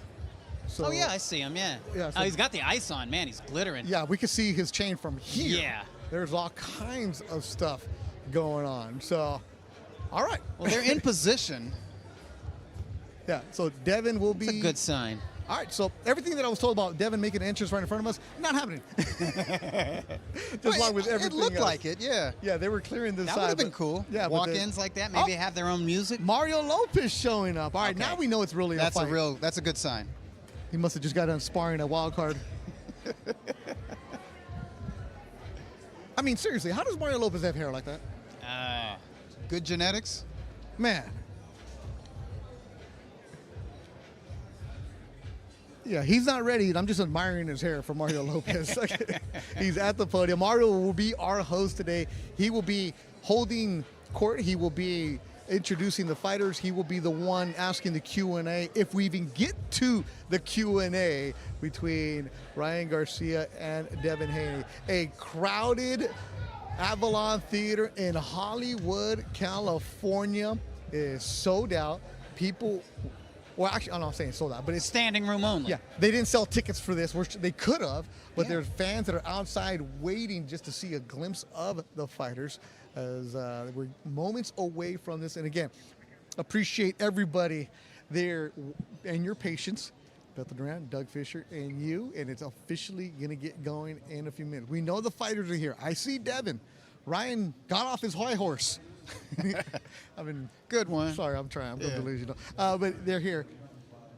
So, oh, yeah, I see him, yeah. So, he's got the ice on, man. He's glittering. Yeah, we can see his chain from here. Yeah. There's all kinds of stuff going on. So, all right. Well, they're in position. Yeah, so Devin will be. It's a good sign. All right, so everything that I was told about Devin making an entrance right in front of us, not happening. Just along with everything It looked else. like it, yeah. Yeah, they were clearing this That side. would have been cool. Yeah, Walk-ins like that, maybe have their own music. Mario Lopez showing up. All right, now we know it's really that's a fight. That's a good sign. He must have just got done sparring at Wild Card. I mean, seriously, how does Mario Lopez have hair like that? Good genetics? Man. Yeah, he's not ready. I'm just admiring his hair for Mario Lopez. He's at the podium. Mario will be our host today. He will be holding court. He will be introducing the fighters. He will be the one asking the Q&A. If we even get to the Q&A between Ryan Garcia and Devin Haney. A crowded Avalon Theater in Hollywood, California is sold out. People... Well, actually, I'm not saying sold out, but it's standing room only. Yeah, they didn't sell tickets for this. They could have, but there's fans that are outside waiting just to see a glimpse of the fighters as we're moments away from this. And again, appreciate everybody there and your patience. Beth Duran, Doug Fisher, and you, and it's officially going to get going in a few minutes. We know the fighters are here. I see Devin. Ryan got off his high horse. I mean, good one. Sorry, I'm trying. I'm going to delusional. But they're here.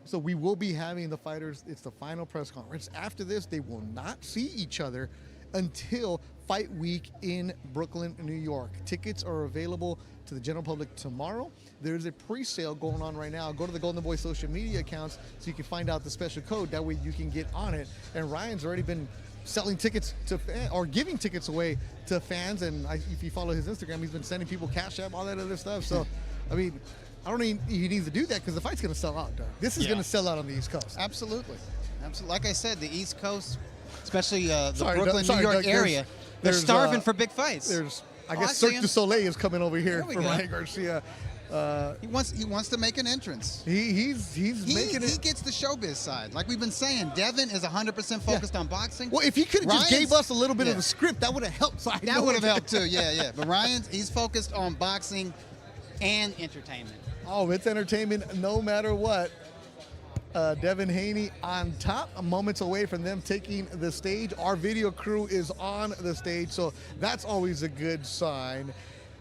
So we will be having the fighters. It's the final press conference. After this, they will not see each other until Fight Week in Brooklyn, New York. Tickets are available to the general public tomorrow. There's a pre-sale going on right now. Go to the Golden Boy social media accounts so you can find out the special code. That way you can get on it. And Ryan's already been selling tickets to or giving tickets away to fans, and if you follow his Instagram, he's been sending people Cash App, all that other stuff. So, I mean, I don't think he needs to do that because the fight's going to sell out, Doug. This is Yeah. going to sell out on the East Coast. Absolutely. Absolutely. Like I said, the East Coast, especially the Sorry, Brooklyn, Doug, New York Doug, area, they're starving for big fights. There's, I Oh, guess, I see Cirque him. du Soleil is coming over here There we for go. Ryan Garcia. He wants to make an entrance. He's making it. He gets the showbiz side. Like we've been saying, Devin is 100% focused on boxing. Well, if he could have just Ryan's- gave us a little bit of yeah. the script, that would have helped. So I That know would have it- helped too, yeah. But he's focused on boxing and entertainment. Oh, it's entertainment no matter what. Devin Haney on top, moments away from them taking the stage. Our video crew is on the stage, so that's always a good sign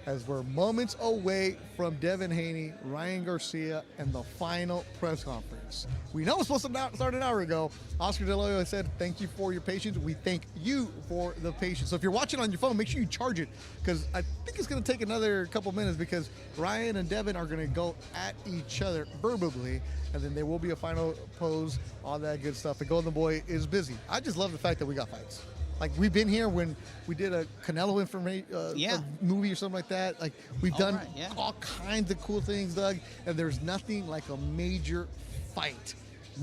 as we're moments away from Devin Haney, Ryan Garcia, and the final press conference. We know it's supposed to start an hour ago. Oscar De La Hoya said, thank you for your patience. We thank you for the patience. So if you're watching on your phone, make sure you charge it because I think it's going to take another couple minutes because Ryan and Devin are going to go at each other verbally, and then there will be a final pose, all that good stuff. The Golden Boy is busy. I just love the fact that we got fights. Like, we've been here when we did a Canelo a movie or something like that. Like, we've done all kinds of cool things, Doug, and there's nothing like a major fight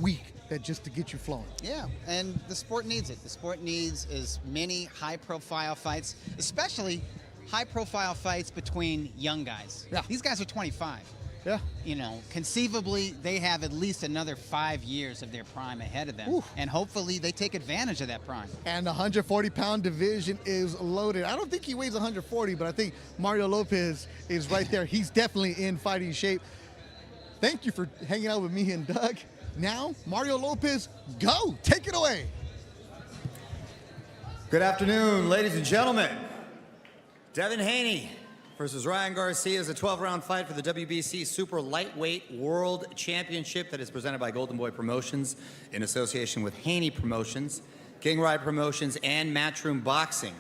week that just to get you flowing. Yeah, and the sport needs it. The sport needs as many high-profile fights, especially high-profile fights between young guys. Yeah. These guys are 25. Yeah. You know, conceivably, they have at least another 5 years of their prime ahead of them. Ooh. And hopefully they take advantage of that prime. And the 140-pound division is loaded. I don't think he weighs 140, but I think Mario Lopez is right there. He's definitely in fighting shape. Thank you for hanging out with me and Doug. Now, Mario Lopez, go. Take it away. Good afternoon, ladies and gentlemen. Devin Haney versus Ryan Garcia is a 12-round fight for the WBC Super Lightweight World Championship that is presented by Golden Boy Promotions in association with Haney Promotions, KingRy Promotions, and Matchroom Boxing.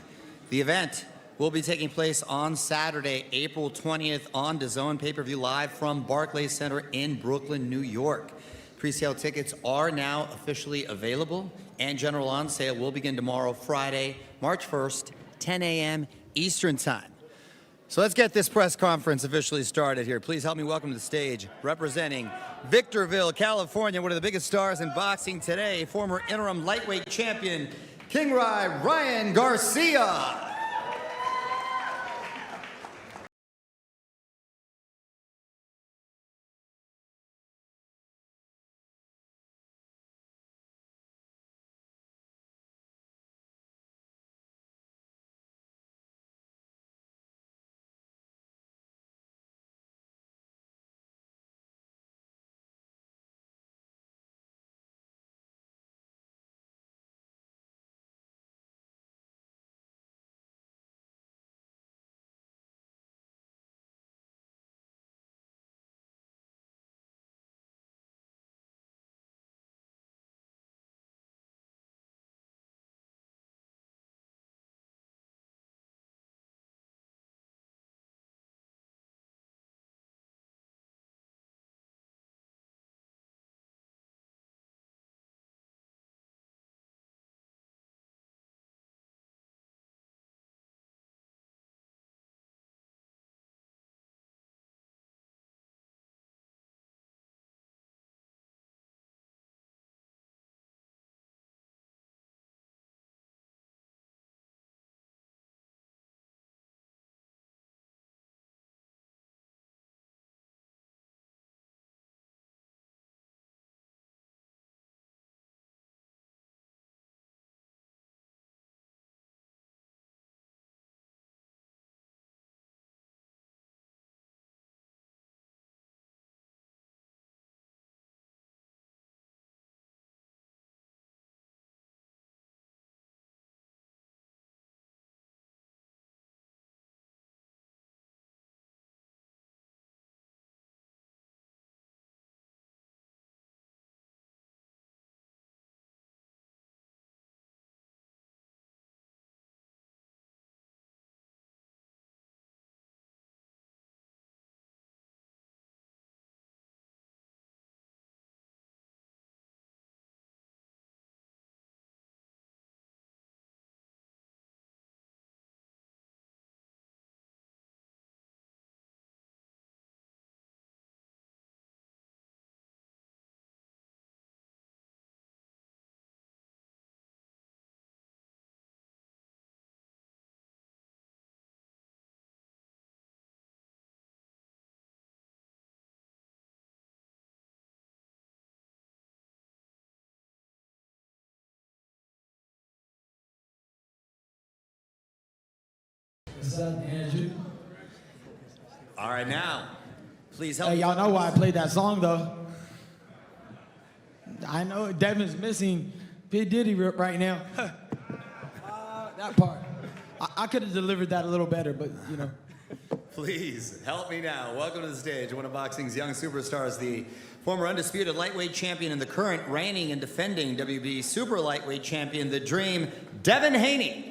The event will be taking place on Saturday, April 20th on DAZN Pay-Per-View live from Barclays Center in Brooklyn, New York. Pre-sale tickets are now officially available, and general on sale will begin tomorrow, Friday, March 1st, 10 a.m. Eastern Time. So let's get this press conference officially started here. Please help me welcome to the stage, representing Victorville, California, one of the biggest stars in boxing today, former interim lightweight champion, KingRy Ryan Garcia. What's up, Andrew? All right, now, please help Hey, me. y'all know why I played that song, though. I know Devin's missing P. Diddy right now. That part. I could have delivered that a little better, but, you know. Please help me now. Welcome to the stage, one of boxing's young superstars, the former undisputed lightweight champion and the current reigning and defending WBC super lightweight champion, the Dream, Devin Haney.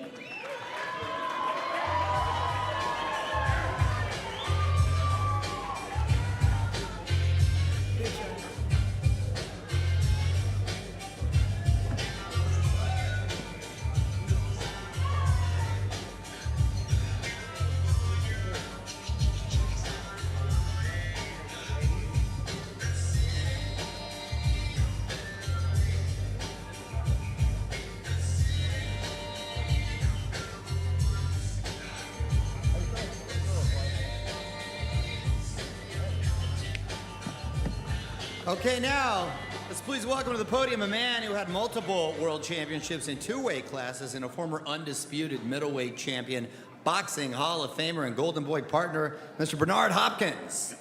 Okay, now, let's please welcome to the podium a man who had multiple world championships in 2 weight classes and a former undisputed middleweight champion, boxing Hall of Famer and Golden Boy partner, Mr. Bernard Hopkins.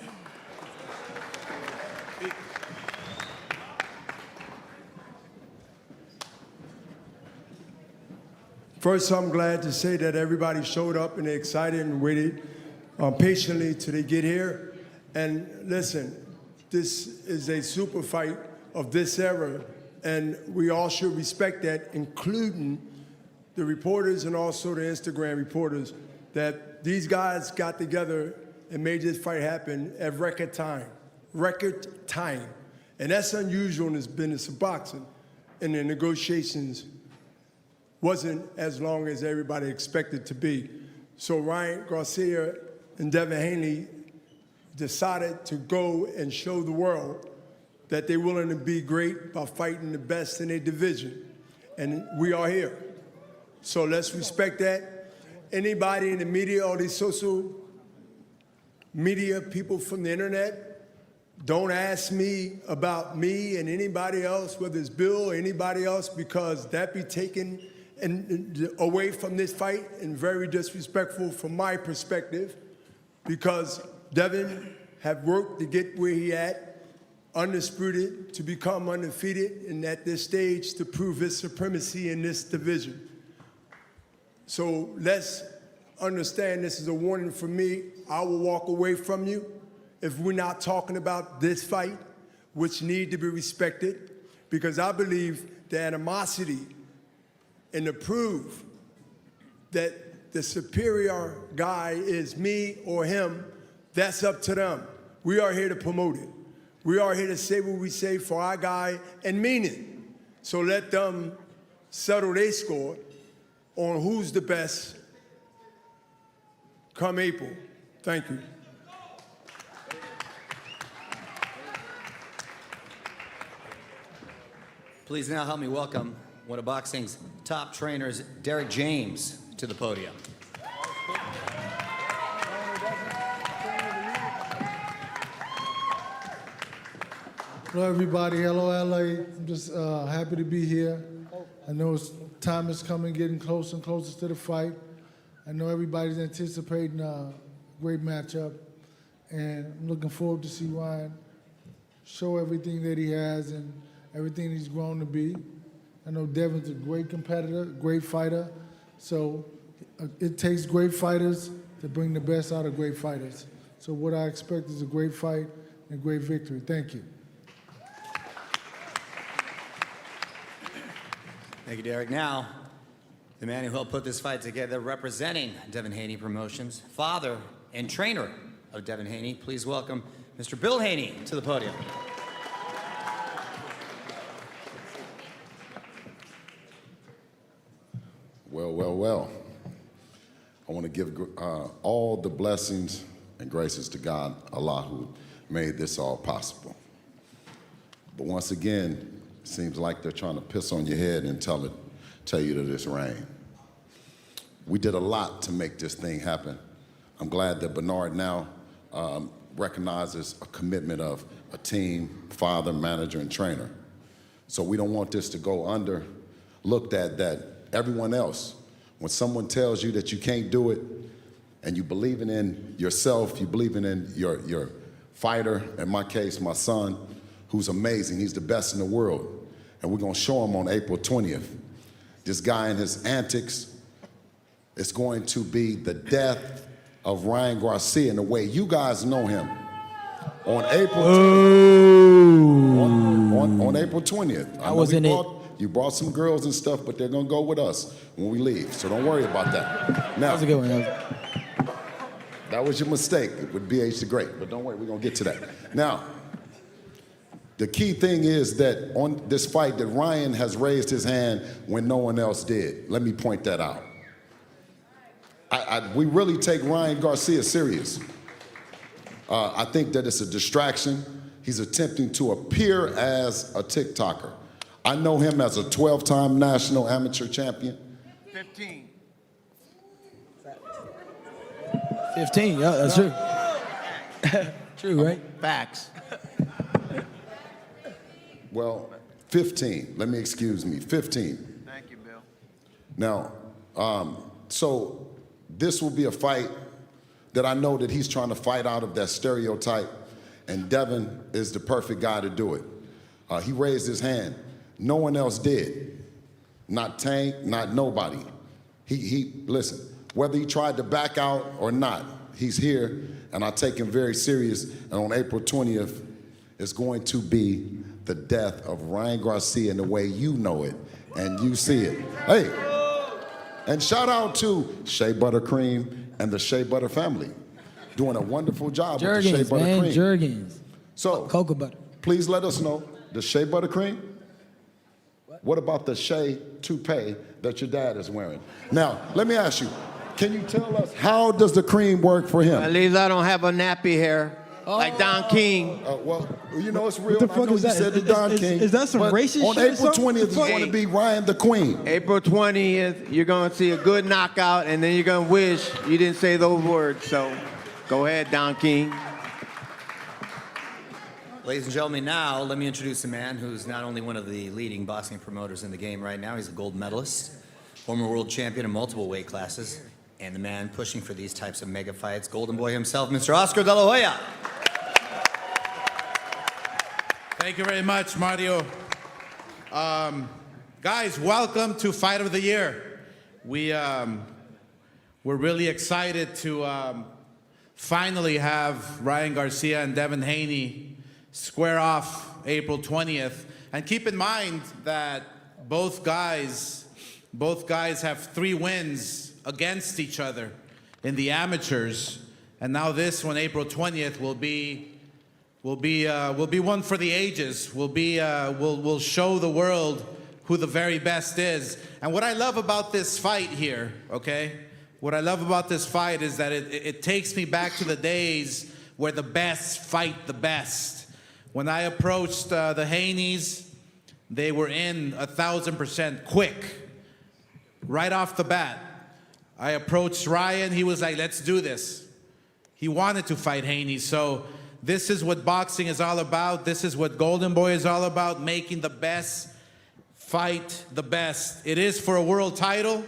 First, I'm glad to say that everybody showed up and they're excited and waited patiently till they get here. And listen, this is a super fight of this era, and we all should respect that, including the reporters and also the Instagram reporters, that these guys got together and made this fight happen at record time. Record time. And that's unusual in this business of boxing. And the negotiations wasn't as long as everybody expected to be. So Ryan Garcia and Devin Haney decided to go and show the world that they're willing to be great by fighting the best in their division. And we are here. So let's respect that. Anybody in the media, all these social media people from the internet, don't ask me about me and anybody else, whether it's Bill or anybody else, because that be taken away from this fight and very disrespectful from my perspective, because Devin have worked to get where he at, undisputed, to become undefeated, and at this stage to prove his supremacy in this division. So let's understand this is a warning for me. I will walk away from you if we're not talking about this fight, which need to be respected, because I believe the animosity and to prove that the superior guy is me or him, that's up to them. We are here to promote it. We are here to say what we say for our guy and mean it. So let them settle their score on who's the best come April. Thank you. Please now help me welcome one of boxing's top trainers, Derek James, to the podium. Hello, everybody. Hello, LA. I'm just happy to be here. I know time is coming, getting closer and closer to the fight. I know everybody's anticipating a great matchup, and I'm looking forward to see Ryan show everything that he has and everything he's grown to be. I know Devin's a great competitor, great fighter, so it takes great fighters to bring the best out of great fighters. So what I expect is a great fight and a great victory. Thank you. Thank you, Derek. Now, the man who helped put this fight together, representing Devin Haney Promotions, father and trainer of Devin Haney, please welcome Mr. Bill Haney to the podium. Well, well, well. I want to give all the blessings and graces to God, Allah, who made this all possible. But once again, it seems like they're trying to piss on your head and tell you that it's rain. We did a lot to make this thing happen. I'm glad that Bernard now recognizes a commitment of a team, father, manager, and trainer. So we don't want this to go under looked at that everyone else, when someone tells you that you can't do it, and you believing in yourself, you believing in your fighter, in my case, my son, who's amazing. He's the best in the world. And we're gonna show him on April 20th. This guy and his antics is going to be the death of Ryan Garcia in the way you guys know him. On April 20th. On April 20th. I was in it. You brought some girls and stuff, but they're gonna go with us when we leave. So don't worry about that. Now, That was a good one. that was your mistake with BH the Great, but don't worry, we're gonna get to that. Now, the key thing is that on this fight that Ryan has raised his hand when no one else did. Let me point that out. We really take Ryan Garcia serious. I think that it's a distraction. He's attempting to appear as a TikToker. I know him as a 12-time national amateur champion. 15. 15, yeah, that's true. True, right? Facts. Well, 15. Let me excuse me. 15. Thank you, Bill. Now, so this will be a fight that I know that he's trying to fight out of that stereotype, and Devin is the perfect guy to do it. He raised his hand. No one else did. Not Tank, not nobody. Listen, whether he tried to back out or not, he's here, and I take him very serious, and on April 20th, it's going to be the death of Ryan Garcia in the way you know it, and you see it. Hey, and shout out to Shea Buttercream and the Shea Butter family, doing a wonderful job with the Shea Buttercream. Jergens. So, cocoa butter. Please let us know, the Shea Buttercream? What about the Shea toupee that your dad is wearing? Now, let me ask you, can you tell us how does the cream work for him? At least I don't have a nappy hair like Don King. Well, you know it's real. What the fuck is that? You said the Don King. Is that some but racist on shit or April something? 20th, it's going to be Ryan the Queen. April 20th, you're going to see a good knockout, and then you're going to wish you didn't say those words. So go ahead, Don King. Ladies and gentlemen, now let me introduce a man who's not only one of the leading boxing promoters in the game right now, he's a gold medalist, former world champion in multiple weight classes, and the man pushing for these types of mega fights, Golden Boy himself, Mr. Oscar De La Hoya. Thank you very much, Mario. Guys, welcome to Fight of the Year. We're really excited to finally have Ryan Garcia and Devin Haney square off April 20th. And keep in mind that both guys have 3 wins against each other in the amateurs. And now this one, April 20th, will be one for the ages. We'll show the world who the very best is. And what I love about this fight here, okay? What I love about this fight is that it takes me back to the days where the best fight the best. When I approached the Haneys, they were in 1,000% quick, right off the bat. I approached Ryan, he was like, let's do this. He wanted to fight Haney, so this is what boxing is all about. This is what Golden Boy is all about, making the best fight the best. It is for a world title.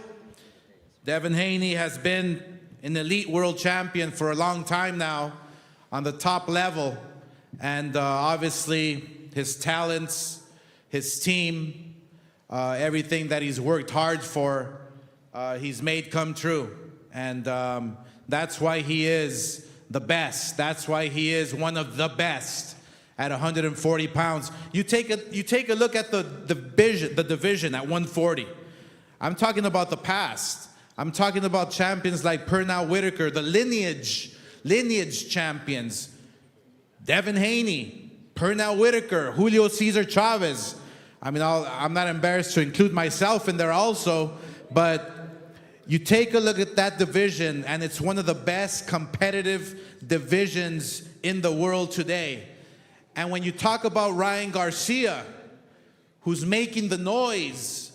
Devin Haney has been an elite world champion for a long time now on the top level. And obviously his talents, his team, everything that he's worked hard for, he's made come true. And that's why he is the best. That's why he is one of the best at 140 pounds. You take a look at the division at 140. I'm talking about the past. I'm talking about champions like Pernell Whitaker, the lineage champions. Devin Haney, Pernell Whitaker, Julio Cesar Chavez. I mean, I'm not embarrassed to include myself in there also, but you take a look at that division, and it's one of the best competitive divisions in the world today. And when you talk about Ryan Garcia, who's making the noise,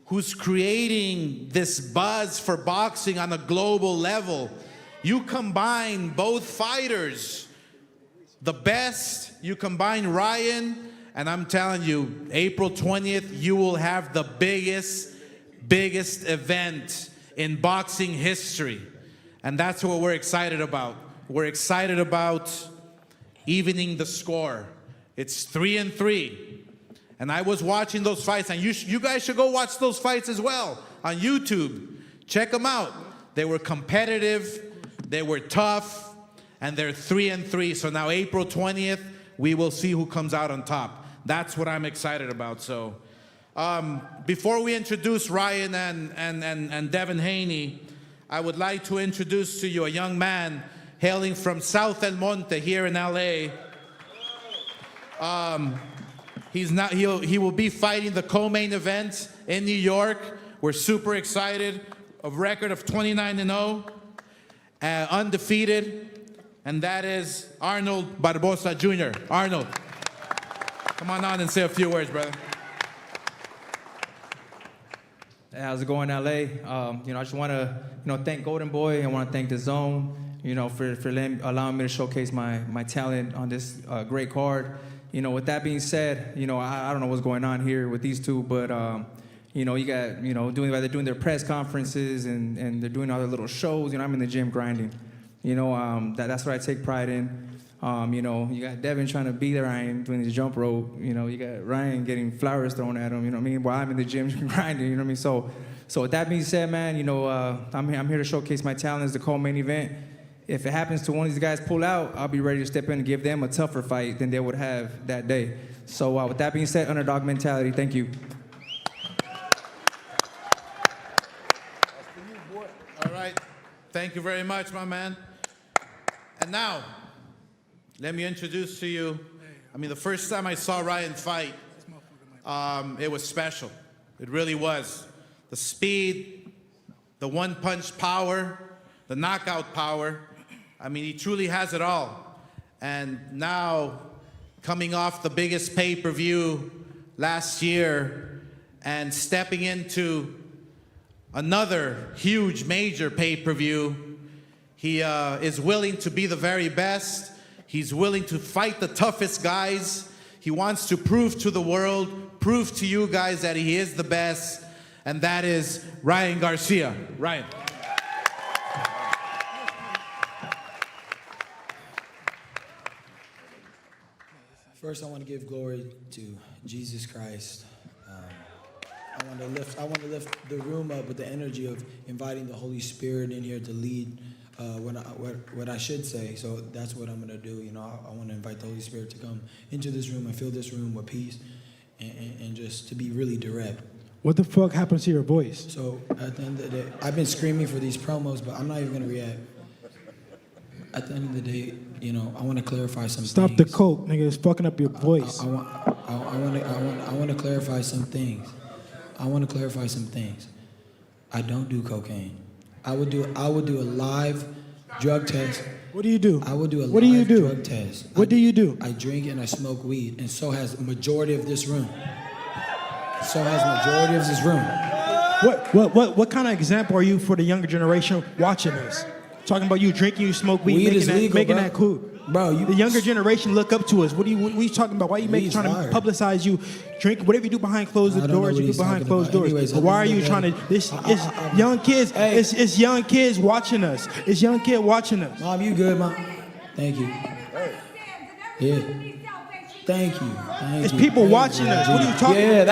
who's creating this buzz for boxing on a global level, you combine both fighters, the best, you combine Ryan, and I'm telling you, April 20th, you will have the biggest event in boxing history. And that's what we're excited about. We're excited about evening the score. It's 3-3. And I was watching those fights, and you guys should go watch those fights as well on YouTube. Check them out. They were competitive, they were tough, and they're 3-3. So now April 20th, we will see who comes out on top. That's what I'm excited about. So before we introduce Ryan and Devin Haney, I would like to introduce to you a young man hailing from South El Monte here in LA. He will be fighting the co-main event in New York. We're super excited. A record of 29-0, undefeated, and that is Arnold Barbosa Jr. Arnold, come on and say a few words, brother. Hey, how's it going, LA? I just want to, thank Golden Boy. I want to thank DAZN, for allowing me to showcase my talent on this great card. With that being said, I don't know what's going on here with these two, but you got, they're doing their press conferences and they're doing all their little shows. I'm in the gym grinding. That's what I take pride in. You got Devin trying to be there. I am doing his jump rope. You got Ryan getting flowers thrown at him. While I'm in the gym grinding. So with that being said, man, I'm here to showcase my talents. The co-main event. If it happens to one of these guys pull out, I'll be ready to step in and give them a tougher fight than they would have that day. So with that being said, underdog mentality. Thank you. All right. Thank you very much, my man. And now, let me introduce to you, the first time I saw Ryan fight, it was special. It really was. The speed, the one-punch power, the knockout power. He truly has it all. And now, coming off the biggest pay-per-view last year and stepping into another huge, major pay-per-view, he is willing to be the very best. He's willing to fight the toughest guys. He wants to prove to the world, prove to you guys that he is the best, and that is Ryan Garcia. Ryan. First, I want to give glory to Jesus Christ. I want to lift the room up with the energy of inviting the Holy Spirit in here to lead what I should say. So that's what I'm going to do. I want to invite the Holy Spirit to come into this room and fill this room with peace and just to be really direct. What the fuck happens to your voice? So at the end of the day, I've been screaming for these promos, but I'm not even going to react. At the end of the day, I want to clarify some Stop things. the coke, nigga. It's fucking up your voice. I want to clarify some things. I don't do cocaine. I would do a live drug test. What do you do? I would do a What do you live do? drug test. What do you do? I drink and I smoke weed, and so has the majority of this room. So has the majority of this room. What kind of example are you for the younger generation watching this? Talking about you drinking, you smoke weed, making that cool. Bro, the younger generation look up to us. What are you talking about? Why are you trying to publicize you drink? Whatever you do behind closed doors, you do behind closed doors. Anyways, but why are you trying to? It's young kids. Hey. It's young kids watching us. It's young kid watching us. Mom, you good, Mom? Thank you. Yeah. Thank you. It's people watching us. What are you talking about? Yeah,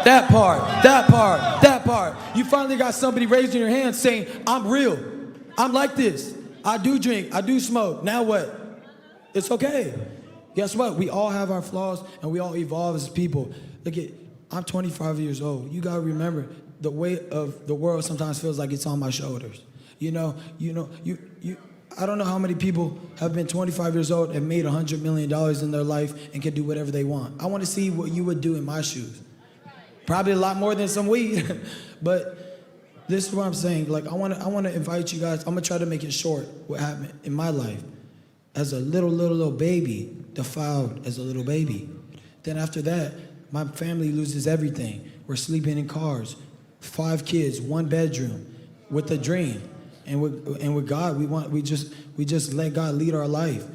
that part. You finally got somebody raising your hand saying, I'm real. I'm like this. I do drink. I do smoke. Now what? It's okay. Guess what? We all have our flaws and we all evolve as people. Look at, I'm 25 years old. You gotta remember, the weight of the world sometimes feels like it's on my shoulders. I don't know how many people have been 25 years old and made $100 million in their life and can do whatever they want. I want to see what you would do in my shoes. Probably a lot more than some weed, but this is what I'm saying. Like, I want to invite you guys. I'm gonna try to make it short. What happened in my life as a little baby, defiled as a little baby. Then after that, my family loses everything. We're sleeping in cars, 5 kids, 1 bedroom, with a dream. And with God, we just let God lead our life.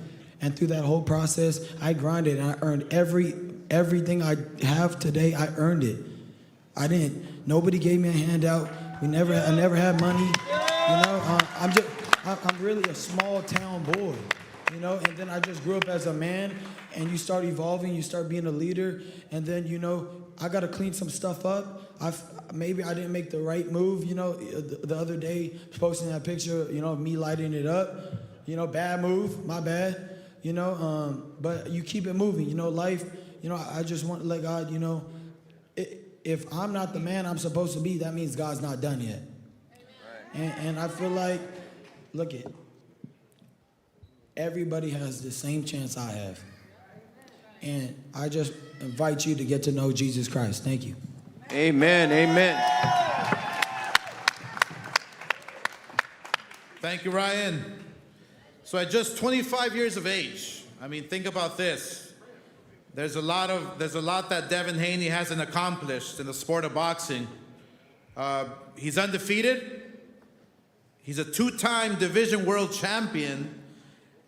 And through that whole process, I grinded and I earned everything I have today. I earned it. Nobody gave me a handout. I never had money. I'm really a small town boy, you know, and then I just grew up as a man, and you start evolving, you start being a leader, and then, you know, I got to clean some stuff up. Maybe I didn't make the right move, you know, the other day, posting that picture, you know, me lighting it up, you know, bad move, my bad, you know, but you keep it moving, you know, life, you know, I just want to let God, you know, if I'm not the man I'm supposed to be, that means God's not done yet. And I feel like, look it, everybody has the same chance I have. And I just invite you to get to know Jesus Christ. Thank you. Amen, amen. Thank you, Ryan. So at just 25 years of age, I mean, think about this. There's a lot that Devin Haney hasn't accomplished in the sport of boxing. He's undefeated. He's a two-time division world champion,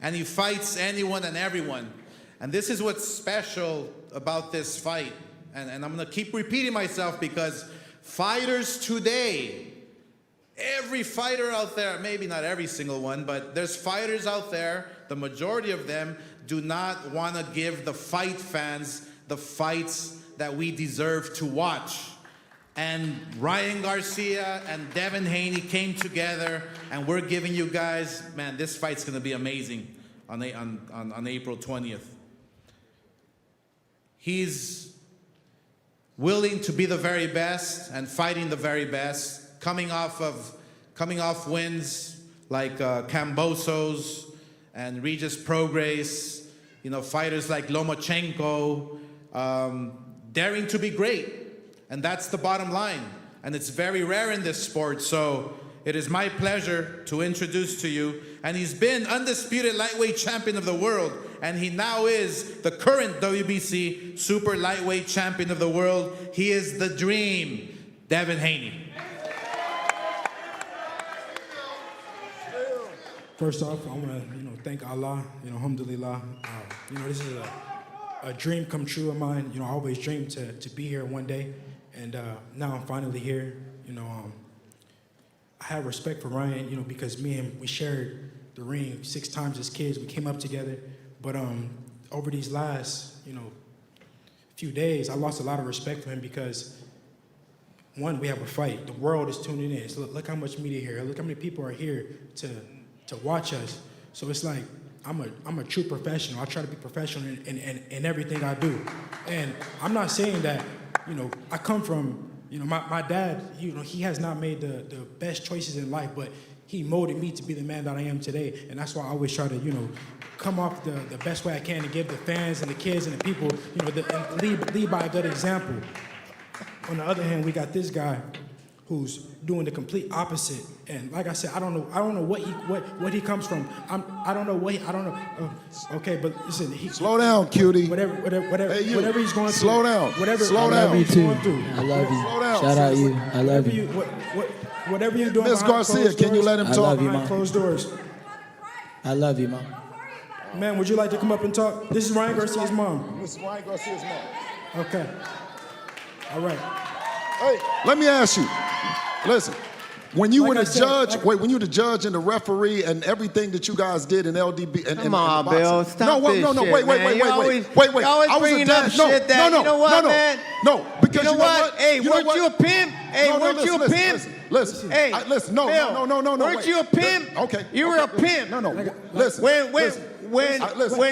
and he fights anyone and everyone. And this is what's special about this fight. And I'm going to keep repeating myself because fighters today, every fighter out there, maybe not every single one, but there's fighters out there, the majority of them do not want to give the fight fans the fights that we deserve to watch. And Ryan Garcia and Devin Haney came together, and we're giving you guys, man, this fight's going to be amazing on April 20th. He's willing to be the very best and fighting the very best, coming off wins like Kambosos and Regis Prograis, you know, fighters like Lomachenko, daring to be great. And that's the bottom line. And it's very rare in this sport. So it is my pleasure to introduce to you, and he's been undisputed lightweight champion of the world, and he now is the current WBC super lightweight champion of the world. He is the dream, Devin Haney. First off, I want to, thank Allah, alhamdulillah. This is a dream come true of mine. I always dreamed to be here one day, and now I'm finally here. I have respect for Ryan, because me and him, we shared the ring 6 times as kids. We came up together, but over these last, few days, I lost a lot of respect for him because, one, we have a fight. The world is tuning in. So look how much media here. Look how many people are here to watch us. So it's like, I'm a true professional. I try to be professional in everything I do. And I'm not saying that, I come from, my dad, he has not made the best choices in life, but he molded me to be the man that I am today. And that's why I always try to, come off the best way I can to give the fans and the kids and the people, and lead by a good example. On the other hand, we got this guy who's doing the complete opposite. And like I said, I don't know what he comes from. I don't know. Okay, but listen. Slow down, cutie. Whatever Hey, whatever he's going through. Slow down. Slow down. I love you too. I love you. Slow down. Shout out you. I love you. Whatever you're doing Miss behind Garcia, closed can you doors, let him I talk? love you, behind Mom. closed doors. I love you, Mom. Man, would you like to come up and talk? This is Ryan Garcia's mom. This is Ryan Garcia's mom. Okay. All right. Hey, let me ask you. Listen, when you were the judge, when you were the judge and the referee and everything that you guys did in LDB and Come on, boxing. Bill, stop wait, this no, shit, wait, man. You always bringing up shit that, you know what, man? No, because You know what? Hey, weren't you a pimp? Hey, weren't you a pimp? Listen, Hey, listen, Bill, no. Weren't wait. you a pimp? Okay. You were a pimp. No. Listen. When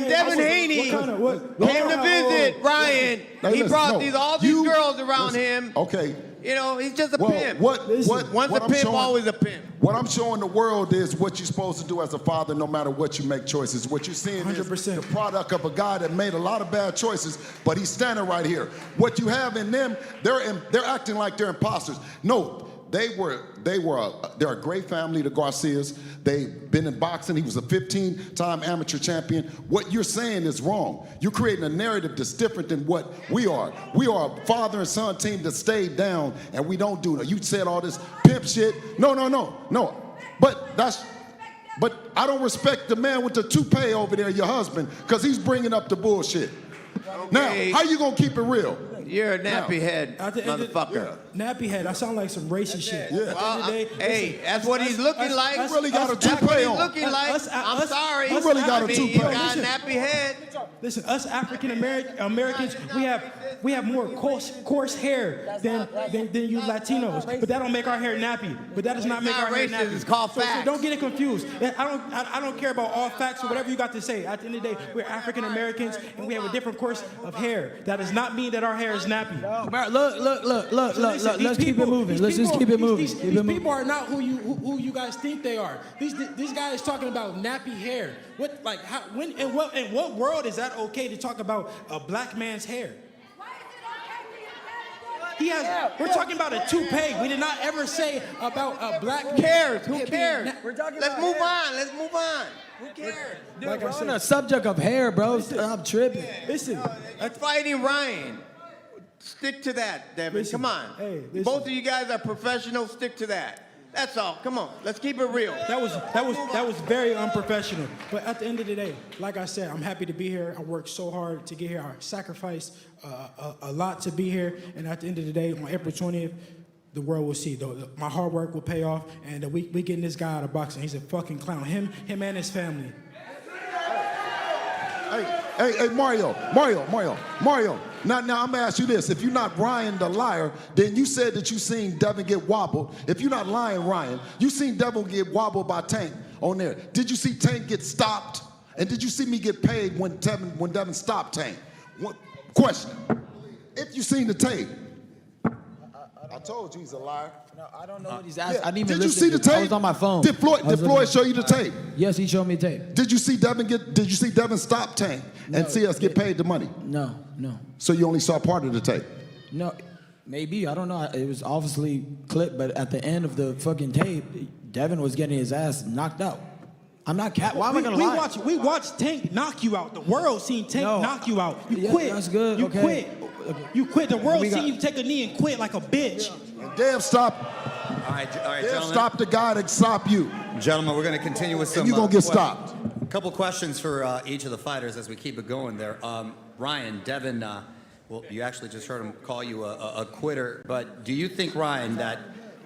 Devin Haney came to visit Ryan, he brought all these girls around him. Okay. He's just a pimp. Once a pimp, always a pimp. What I'm showing the world is what you're supposed to do as a father, no matter what you make choices. What you're seeing 100%. is the product of a guy that made a lot of bad choices, but he's standing right here. What you have in them, they're acting like they're imposters. No, they're a great family, the Garcias. They've been in boxing. He was a 15-time amateur champion. What you're saying is wrong. You're creating a narrative that's different than what we are. We are a father and son team that stayed down, and we don't do that. You said all this pimp shit. No. But I don't respect the man with the toupee over there, your husband, because he's bringing up the bullshit. Okay. Now, how you gonna keep it real? You're a nappy head, At the end of- motherfucker. Nappy head. I sound like some racist shit. Yeah. At the end of the day, Hey, listen, that's what he's looking like. us- Really got a us- toupee us- on. Looking like. us- I'm us- sorry. us- He really got I a mean, toupee. you Got a listen. nappy head. Listen, us African Americans, we have more coarse hair than you Latinos. But that don't make our hair nappy. But that does not make not our hair racist, nappy. it's called So facts. don't get it confused. I don't care about all facts or whatever you got to say. At the end of the day, we're African Americans and we have a different course of hair. That does not mean that our hair is nappy. Look. Let's keep it moving. Let's just keep it moving. These people are not who you guys think they are. These guys talking about nappy hair. What like how when in what world is that okay to talk about a black man's hair? We're talking about a toupee. We did not ever say about a black man. Who cares? Who being cares? We're talking Let's about move hair. on. Let's move on. Who cares? Dude, we're on the subject of hair, bro. Stop tripping. Listen, That's fighting Ryan. Stick to that, Devin. Come on. Hey, Both of you guys are professionals. Stick to that. That's all. Come on. Let's keep it real. That was very unprofessional. But at the end of the day, like I said, I'm happy to be here. I worked so hard to get here. I sacrificed a lot to be here. And at the end of the day, on April 20th, the world will see. My hard work will pay off. And we getting this guy out of boxing. He's a fucking clown. Him and his family. Hey, Mario. Now I'm gonna ask you this. If you're not Ryan the liar, then you said that you seen Devin get wobbled. If you're not lying, Ryan, you seen Devin get wobbled by Tank on there. Did you see Tank get stopped? And did you see me get paid when Devin stopped Tank? Question. If you seen the tape. I told you he's a liar. No, I don't know what he's asking. Yeah. I didn't even Did you listen see to the it. I tape? was on my phone. Did Floyd show you the tape? Yes, he showed me tape. Did you see Devin stop Tank and see us get paid the money? No. So you only saw part of the tape? No, maybe. I don't know. It was obviously clipped, but at the end of the fucking tape, Devin was getting his ass knocked out. I'm not why am I gonna lie? We watched Tank knock you out. The world seen Tank knock you out. You quit. That's good. You Okay. quit. You quit. The world seen you take a knee and quit like a bitch. Damn, stop. All right, Damn, gentlemen. stop the guy that stopped you. Gentlemen, we're going to continue with some. And you're going to get questions. stopped. A couple questions for each of the fighters as we keep it going there. Ryan, Devin, well, you actually just heard him call you a quitter, but do you think, Ryan, that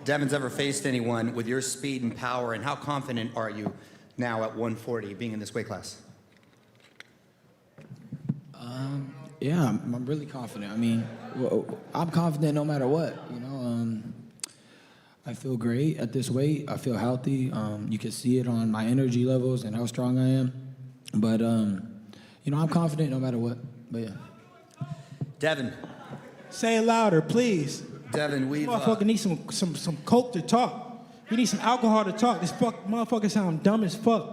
Devin's ever faced anyone with your speed and power, and how confident are you now at 140 being in this weight class? Yeah, I'm really confident. I mean, I'm confident no matter what. I feel great at this weight. I feel healthy. You can see it on my energy levels and how strong I am. But I'm confident no matter what. But yeah. Devin. Say it louder, please. Devin, we've. Motherfucker need some coke to talk. You need some alcohol to talk. This motherfucker sound dumb as fuck.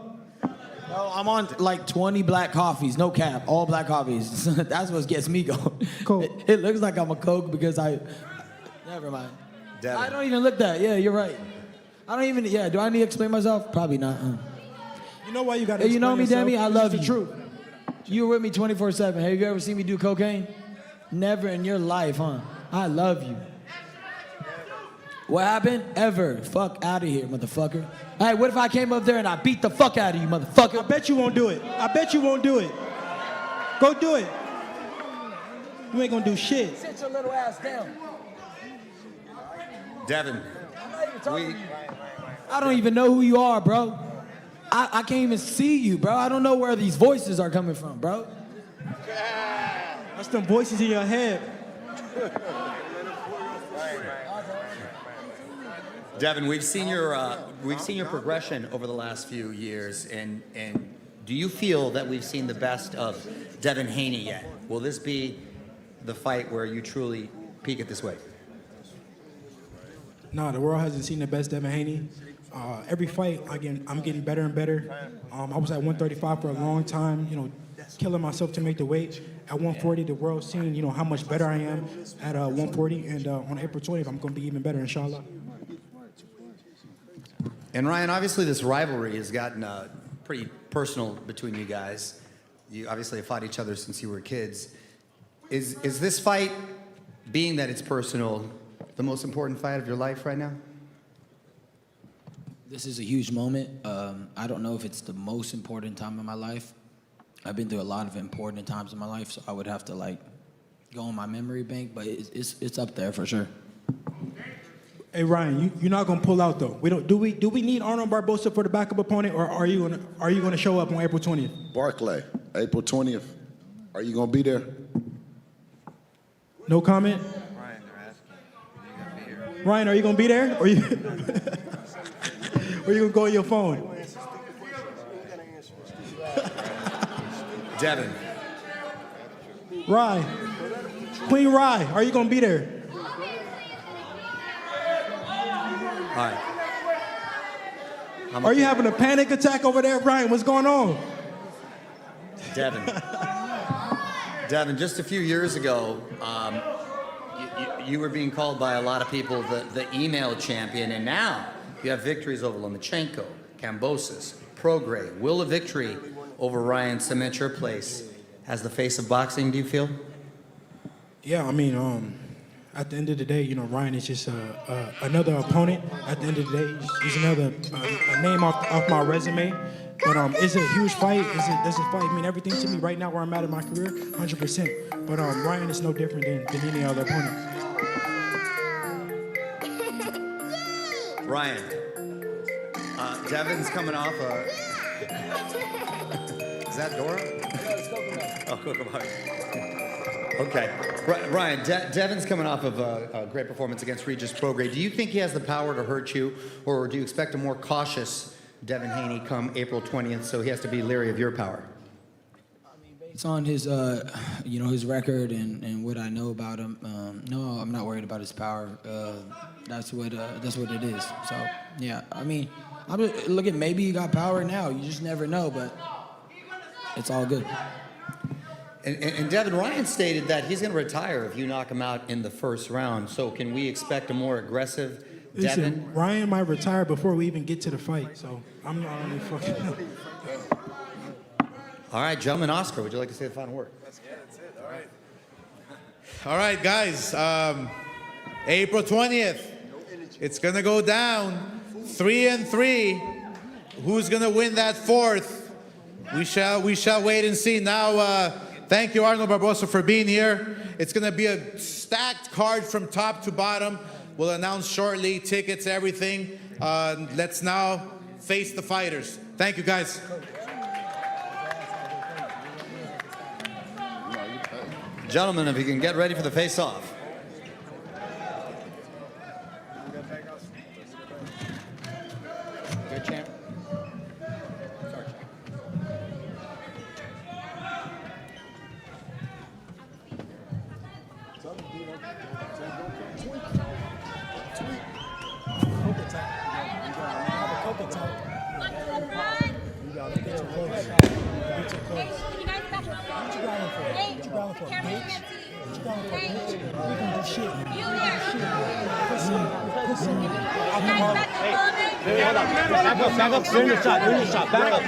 No, I'm on like 20 black coffees, no cap, all black coffees. That's what gets me going. Coke. It looks like I'm a Coke because never mind. Devin. I don't even look that. Yeah, you're right. I don't even, do I need to explain myself? Probably not. You know why you got to Hey, you know me, Demi? I love you. The truth. You were with me 24/7. Have you ever seen me do cocaine? Never in your life, huh? I love you. What happened? Ever. Fuck out of here, motherfucker. Hey, what if I came up there and I beat the fuck out of you, motherfucker? I bet you won't do it. I bet you won't do it. Go do it. You ain't gonna do shit. Sit your little ass down. Devin. I don't even know who you are, bro. I can't even see you, bro. I don't know where these voices are coming from, bro. That's them voices in your head. Devin, we've seen your progression over the last few years, and do you feel that we've seen the best of Devin Haney yet? Will this be the fight where you truly peak at this weight? No, the world hasn't seen the best Devin Haney. Every fight, I'm getting better and better. I was at 135 for a long time, killing myself to make the weight. At 140, the world's seen, how much better I am at 140, and on April 20th, I'm going to be even better, inshallah. And Ryan, obviously this rivalry has gotten pretty personal between you guys. You obviously have fought each other since you were kids. Is this fight, being that it's personal, the most important fight of your life right now? This is a huge moment. I don't know if it's the most important time in my life. I've been through a lot of important times in my life, so I would have to go in my memory bank, but it's up there for sure. Hey Ryan, you're not gonna pull out though. We don't. Do we need Arnold Barbosa for the backup opponent, or are you gonna show up on April 20th? Barclay, April 20th. Are you gonna be there? No comment. Ryan, are you gonna be there, or you or you gonna go on your phone? Devin. Rye, Queen Rye, are you gonna be there? All right. Are you having a panic attack over there, Ryan? What's going on? Devin. Devin, just a few years ago, you were being called by a lot of people the email champion, and now you have victories over Lomachenko, Kambosos, Prograis, will a victory over Ryan cement your place as the face of boxing, do you feel? Yeah, I mean, at the end of the day, you know, Ryan is just another opponent. At the end of the day, he's another a name off my resume. But it's a huge fight. Does it fight mean everything to me right now where I'm at in my career? 100%. But Ryan is no different than any other opponent. Ryan, Devin's coming off is that Dora? Oh, Kokomo. Okay. Ryan, Devin's coming off of a great performance against Regis Prograis. Do you think he has the power to hurt you, or do you expect a more cautious Devin Haney come April 20th, so he has to be leery of your power? It's on his, his record and what I know about him. No, I'm not worried about his power. That's what it is. So yeah, I mean, look at maybe he got power now. You just never know, but it's all good. And Devin, Ryan stated that he's going to retire if you knock him out in the first round. So can we expect a more aggressive Devin? Listen, Ryan might retire before we even get to the fight, so I'm not only fucking. All right, gentlemen, Oscar, would you like to say the final word? That's it. All right. All right, guys. April 20th. It's going to go down 3-3. Who's going to win that fourth? We shall wait and see. Now, thank you, Arnold Barbosa, for being here. It's going to be a stacked card from top to bottom. We'll announce shortly tickets, everything. Let's now face the fighters. Thank you, guys. Gentlemen, if you can get ready for the face-off. Good champ. Back up, you're in the shot, back up,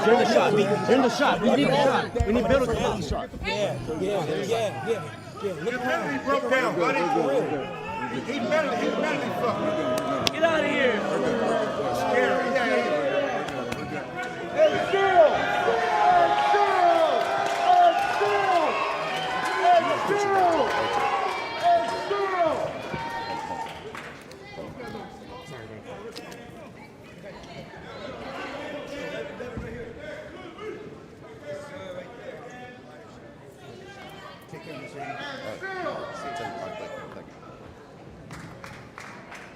you're in the shot, you're in the shot, we need a shot, we need build a shot. Yeah, look around. He broke down, buddy. He better be fucking. Get out of here. Scary, Hey,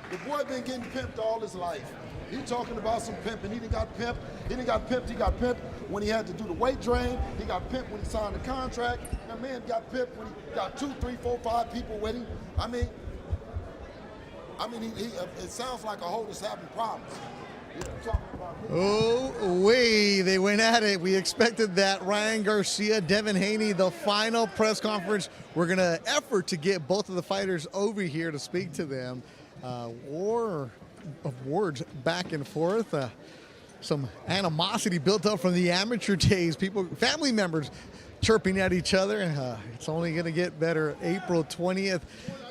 The boy been getting pimped all his life. He talking about some pimping. He done got pimped. He got pimped when he had to do the weight drain. He got pimped when he signed the contract. That man got pimped when he got 2, 3, 4, 5 people with him. I mean, it sounds like a hoe that's having problems. Oh, they went at it. We expected that. Ryan Garcia, Devin Haney, the final press conference. We're going to effort to get both of the fighters over here to speak to them. War of words back and forth. Some animosity built up from the amateur days. People, family members chirping at each other. It's only going to get better. April 20th,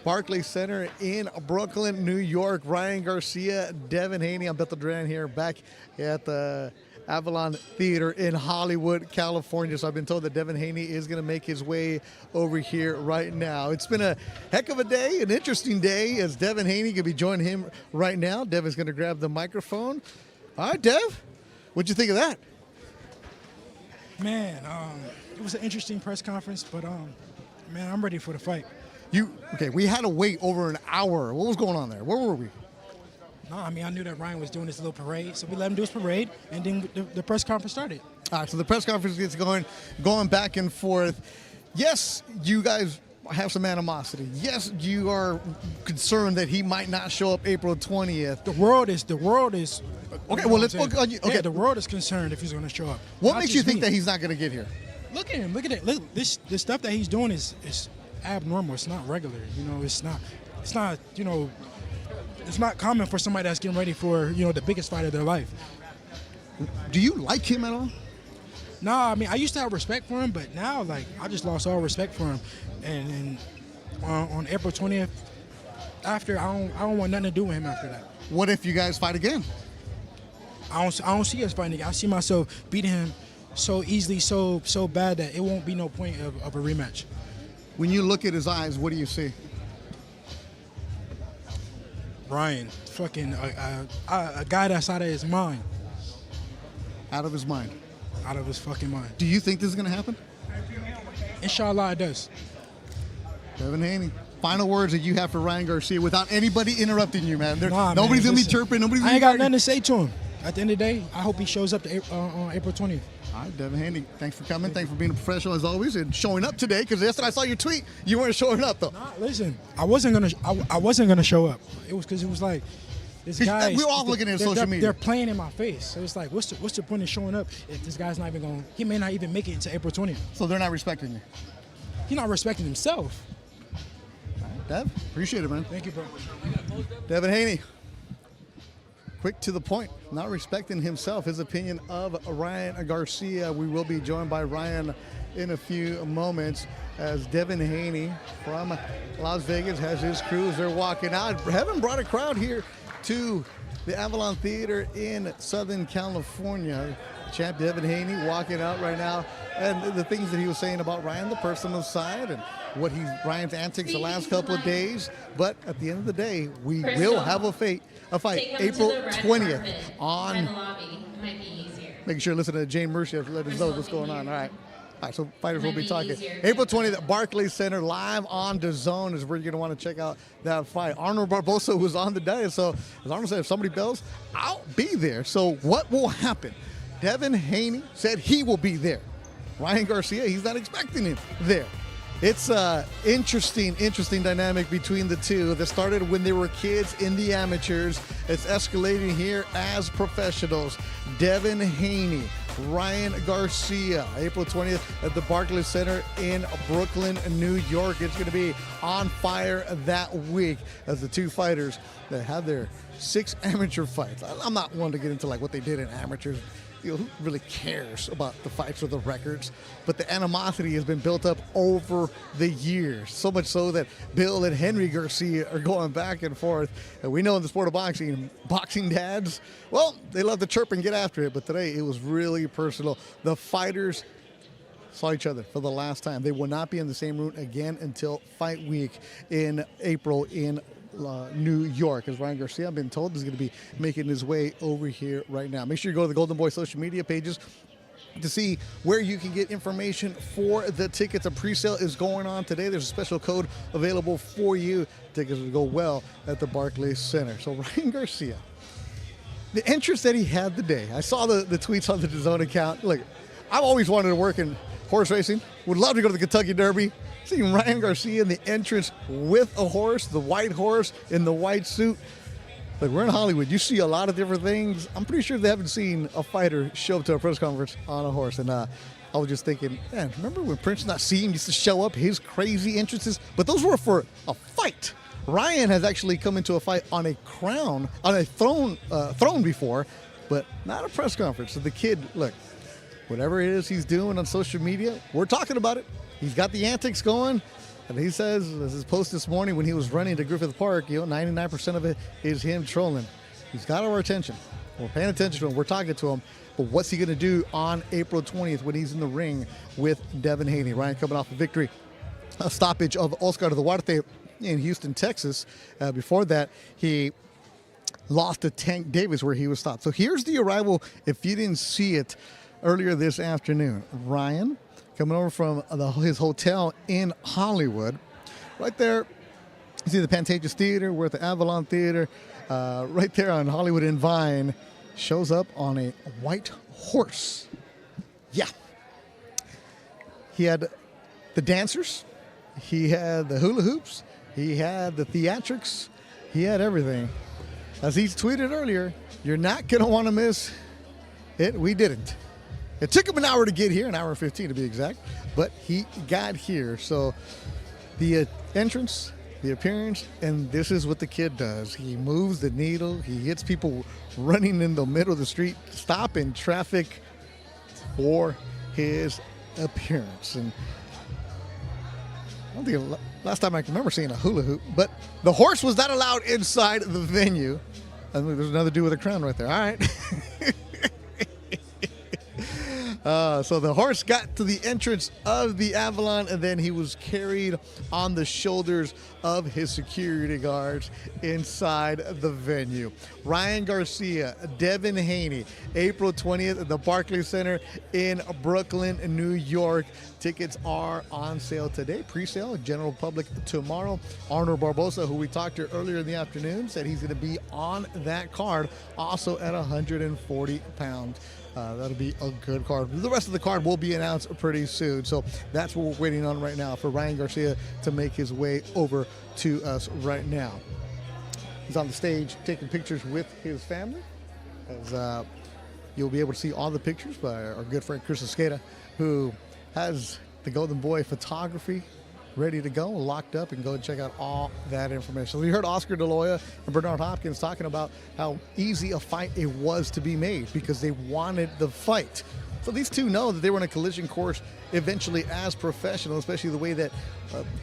Barclays Center in Brooklyn, New York. Ryan Garcia, Devin Haney. I'm Bethel Duran here back at the Avalon Theater in Hollywood, California. So I've been told that Devin Haney is going to make his way over here right now. It's been a heck of a day, an interesting day, as Devin Haney could be joining him right now. Devin's going to grab the microphone. All right, Dev, what'd you think of that? Man, it was an interesting press conference, but man, I'm ready for the fight. Okay, we had to wait over an hour. What was going on there? Where were we? No, I mean, I knew that Ryan was doing this little parade, so we let him do his parade, and then the press conference started. All right, so the press conference gets going back and forth. Yes, you guys have some animosity. Yes, you are concerned that he might not show up April 20th. The world is. Okay, well, let's look. Okay, yeah, the world is concerned if he's going to show up. What makes you think that he's not going to get here? Look at him. Look at it. Look, the stuff that he's doing is abnormal. It's not regular. You know, it's not. You know, it's not common for somebody that's getting ready for the biggest fight of their life. Do you like him at all? No, I mean, I used to have respect for him, but now, like, I just lost all respect for him. And on April 20th, after, I don't want nothing to do with him after that. What if you guys fight again? I don't see us fighting again. I see myself beating him so easily, so bad that it won't be no point of a rematch. When you look at his eyes, what do you see? Ryan, fucking a guy that's out of his mind. Out of his mind? Out of his fucking mind. Do you think this is going to happen? Inshallah, it does. Devin Haney, final words that you have for Ryan Garcia without anybody interrupting you, man. Nobody's going to be chirping. I ain't got nothing to say to him. At the end of the day, I hope he shows up on April 20th. All right, Devin Haney, thanks for coming. Thanks for being a professional as always and showing up today. Because yesterday I saw your tweet, you weren't showing up though. Nah, listen, I wasn't gonna show up. It was because it was like this guy. We're all looking at social media. They're playing in my face, so it's like, what's the point of showing up if this guy's not even going? He may not even make it into April 20th. So they're not respecting you. He's not respecting himself. All right, Dev, appreciate it, man. Thank you, bro. Devin Haney. Quick to the point, not respecting himself, his opinion of Ryan Garcia. We will be joined by Ryan in a few moments as Devin Haney from Las Vegas has his crews. They're walking out. Haven't brought a crowd here to the Avalon Theater in Southern California. Champ Devin Haney walking out right now. And the things that he was saying about Ryan, the personal side, and what Ryan's antics the last couple of days. But at the end of the day, we will have a fight April 20th on. Making sure to listen to Jane Mercier to let us know what's going on. All right. All right, so fighters will be talking. April 20th at Barclays Center, live on DAZN is where you're going to want to check out that fight. Arnold Barbosa was on the day, so as Arnold said, if somebody bells, I'll be there. So what will happen? Devin Haney said he will be there. Ryan Garcia, he's not expecting him there. It's an interesting dynamic between the two that started when they were kids in the amateurs. It's escalating here as professionals. Devin Haney, Ryan Garcia, April 20th at the Barclays Center in Brooklyn, New York. It's going to be on fire that week as the two fighters that have their 6 amateur fights. I'm not one to get into like what they did in amateurs. Who really cares about the fights or the records? But the animosity has been built up over the years. So much so that Bill and Henry Garcia are going back and forth. And we know in the sport of boxing, boxing dads, well, they love to chirp and get after it. But today it was really personal. The fighters saw each other for the last time. They will not be in the same room again until fight week in April in New York, as Ryan Garcia, I've been told, is going to be making his way over here right now. Make sure you go to the Golden Boy social media pages to see where you can get information for the tickets. A pre-sale is going on today. There's a special code available for you. Tickets will go well at the Barclays Center. So Ryan Garcia, the interest that he had today, I saw the tweets on the DAZN account. Look, I've always wanted to work in horse racing. Would love to go to the Kentucky Derby. Seeing Ryan Garcia in the entrance with a horse, the white horse in the white suit. Look, we're in Hollywood. You see a lot of different things. I'm pretty sure they haven't seen a fighter show up to a press conference on a horse. And I was just thinking, man, remember when Prince Nassim used to show up, his crazy entrances? But those were for a fight. Ryan has actually come into a fight on a crown, on a throne before, but not a press conference. So the kid, look, whatever it is he's doing on social media, we're talking about it. He's got the antics going, and he says, as his post this morning when he was running to Griffith Park, 99% of it is him trolling. He's got our attention. We're paying attention to him. We're talking to him. But what's he going to do on April 20th when he's in the ring with Devin Haney? Ryan coming off a victory, a stoppage of Oscar Duarte in Houston, Texas. Before that, he lost to Tank Davis where he was stopped. So here's the arrival if you didn't see it earlier this afternoon. Ryan coming over from his hotel in Hollywood. Right there, you see the Pantages Theater. We're at the Avalon Theater. Right there on Hollywood and Vine. Shows up on a white horse. Yeah. He had the dancers. He had the hula hoops. He had the theatrics. He had everything. As he tweeted earlier, you're not going to want to miss it. We didn't. It took him an hour to get here, an hour and 15 to be exact, but he got here. So the entrance, the appearance, and this is what the kid does. He moves the needle. He hits people running in the middle of the street, stopping traffic for his appearance. And I don't think last time I can remember seeing a hula hoop, but the horse was not allowed inside the venue. I mean, there's another dude with a crown right there. All right. So the horse got to the entrance of the Avalon, and then he was carried on the shoulders of his security guards inside the venue. Ryan Garcia, Devin Haney, April 20th at the Barclays Center in Brooklyn, New York. Tickets are on sale today, pre-sale, general public tomorrow. Arnold Barbosa, who we talked to earlier in the afternoon, said he's going to be on that card, also at 140 pounds. That'll be a good card. The rest of the card will be announced pretty soon. So that's what we're waiting on right now for Ryan Garcia to make his way over to us right now. He's on the stage taking pictures with his family. As you'll be able to see all the pictures by our good friend Chris Esqueda, who has the Golden Boy photography ready to go, locked up, and go and check out all that information. So we heard Oscar De La Hoya and Bernard Hopkins talking about how easy a fight it was to be made because they wanted the fight. So these two know that they were in a collision course eventually as professionals, especially the way that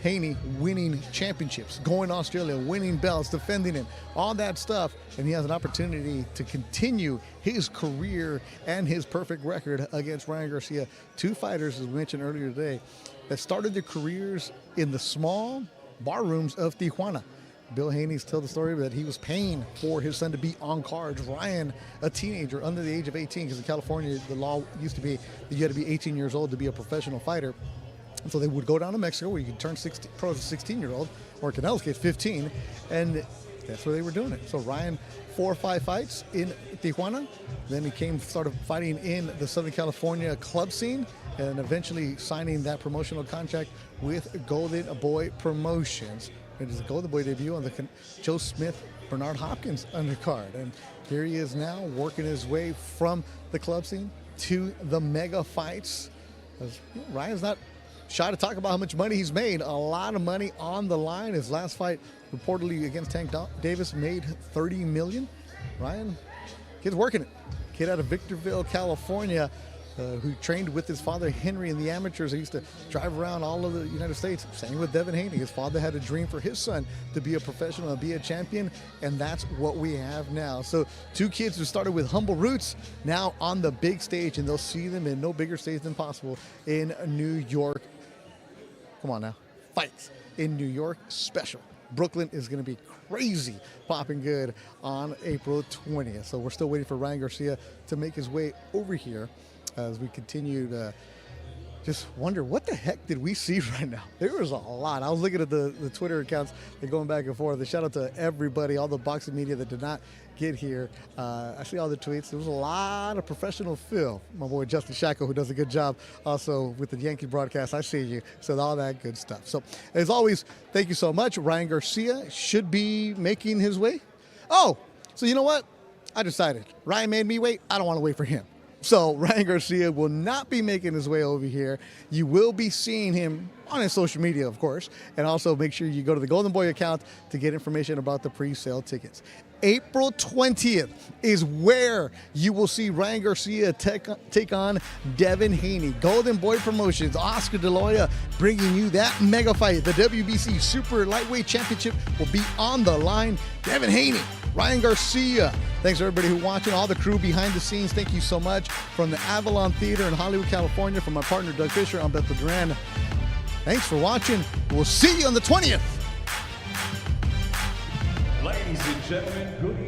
Haney winning championships, going to Australia, winning belts, defending it, all that stuff. And he has an opportunity to continue his career and his perfect record against Ryan Garcia. Two fighters, as we mentioned earlier today, that started their careers in the small bar rooms of Tijuana. Bill Haney's told the story that he was paying for his son to be on cards. Ryan, a teenager under the age of 18, because in California the law used to be that you had to be 18 years old to be a professional fighter. And so they would go down to Mexico where you could turn pro as a 16-year-old, or in Canel's case, 15, and that's where they were doing it. So Ryan, 4 or 5 fights in Tijuana. Then he started fighting in the Southern California club scene, and eventually signing that promotional contract with Golden Boy Promotions. It is a Golden Boy debut on the Joe Smith, Bernard Hopkins undercard. And here he is now working his way from the club scene to the mega fights. Ryan's not shy to talk about how much money he's made. A lot of money on the line. His last fight reportedly against Tank Davis made $30 million. Ryan, kid's working it. Kid out of Victorville, California, who trained with his father Henry in the amateurs. He used to drive around all over the United States. Same with Devin Haney. His father had a dream for his son to be a professional and be a champion, and that's what we have now. So two kids who started with humble roots, now on the big stage, and they'll see them in no bigger stage than possible in New York. Come on now. Fights in New York special. Brooklyn is going to be crazy, popping good on April 20th. So we're still waiting for Ryan Garcia to make his way over here as we continue to just wonder, what the heck did we see right now? There was a lot. I was looking at the Twitter accounts and going back and forth. A shout out to everybody, all the boxing media that did not get here. I see all the tweets. There was a lot of professional feel. My boy Justin Shackle, who does a good job also with the Yankee broadcast. I see you. So all that good stuff. So as always, thank you so much. Ryan Garcia should be making his way. Oh, so you know what? I decided. Ryan made me wait. I don't want to wait for him. So Ryan Garcia will not be making his way over here. You will be seeing him on his social media, of course. And also make sure you go to the Golden Boy account to get information about the pre-sale tickets. April 20th is where you will see Ryan Garcia take on Devin Haney. Golden Boy Promotions, Oscar De La Hoya bringing you that mega fight. The WBC Super Lightweight Championship will be on the line. Devin Haney Ryan Garcia. Thanks everybody who's watching, all the crew behind the scenes. Thank you so much. From the Avalon Theater in Hollywood, California, from my partner Doug Fisher, I'm Bethel Duran. Thanks for watching. We'll see you on the 20th. Ladies and gentlemen, good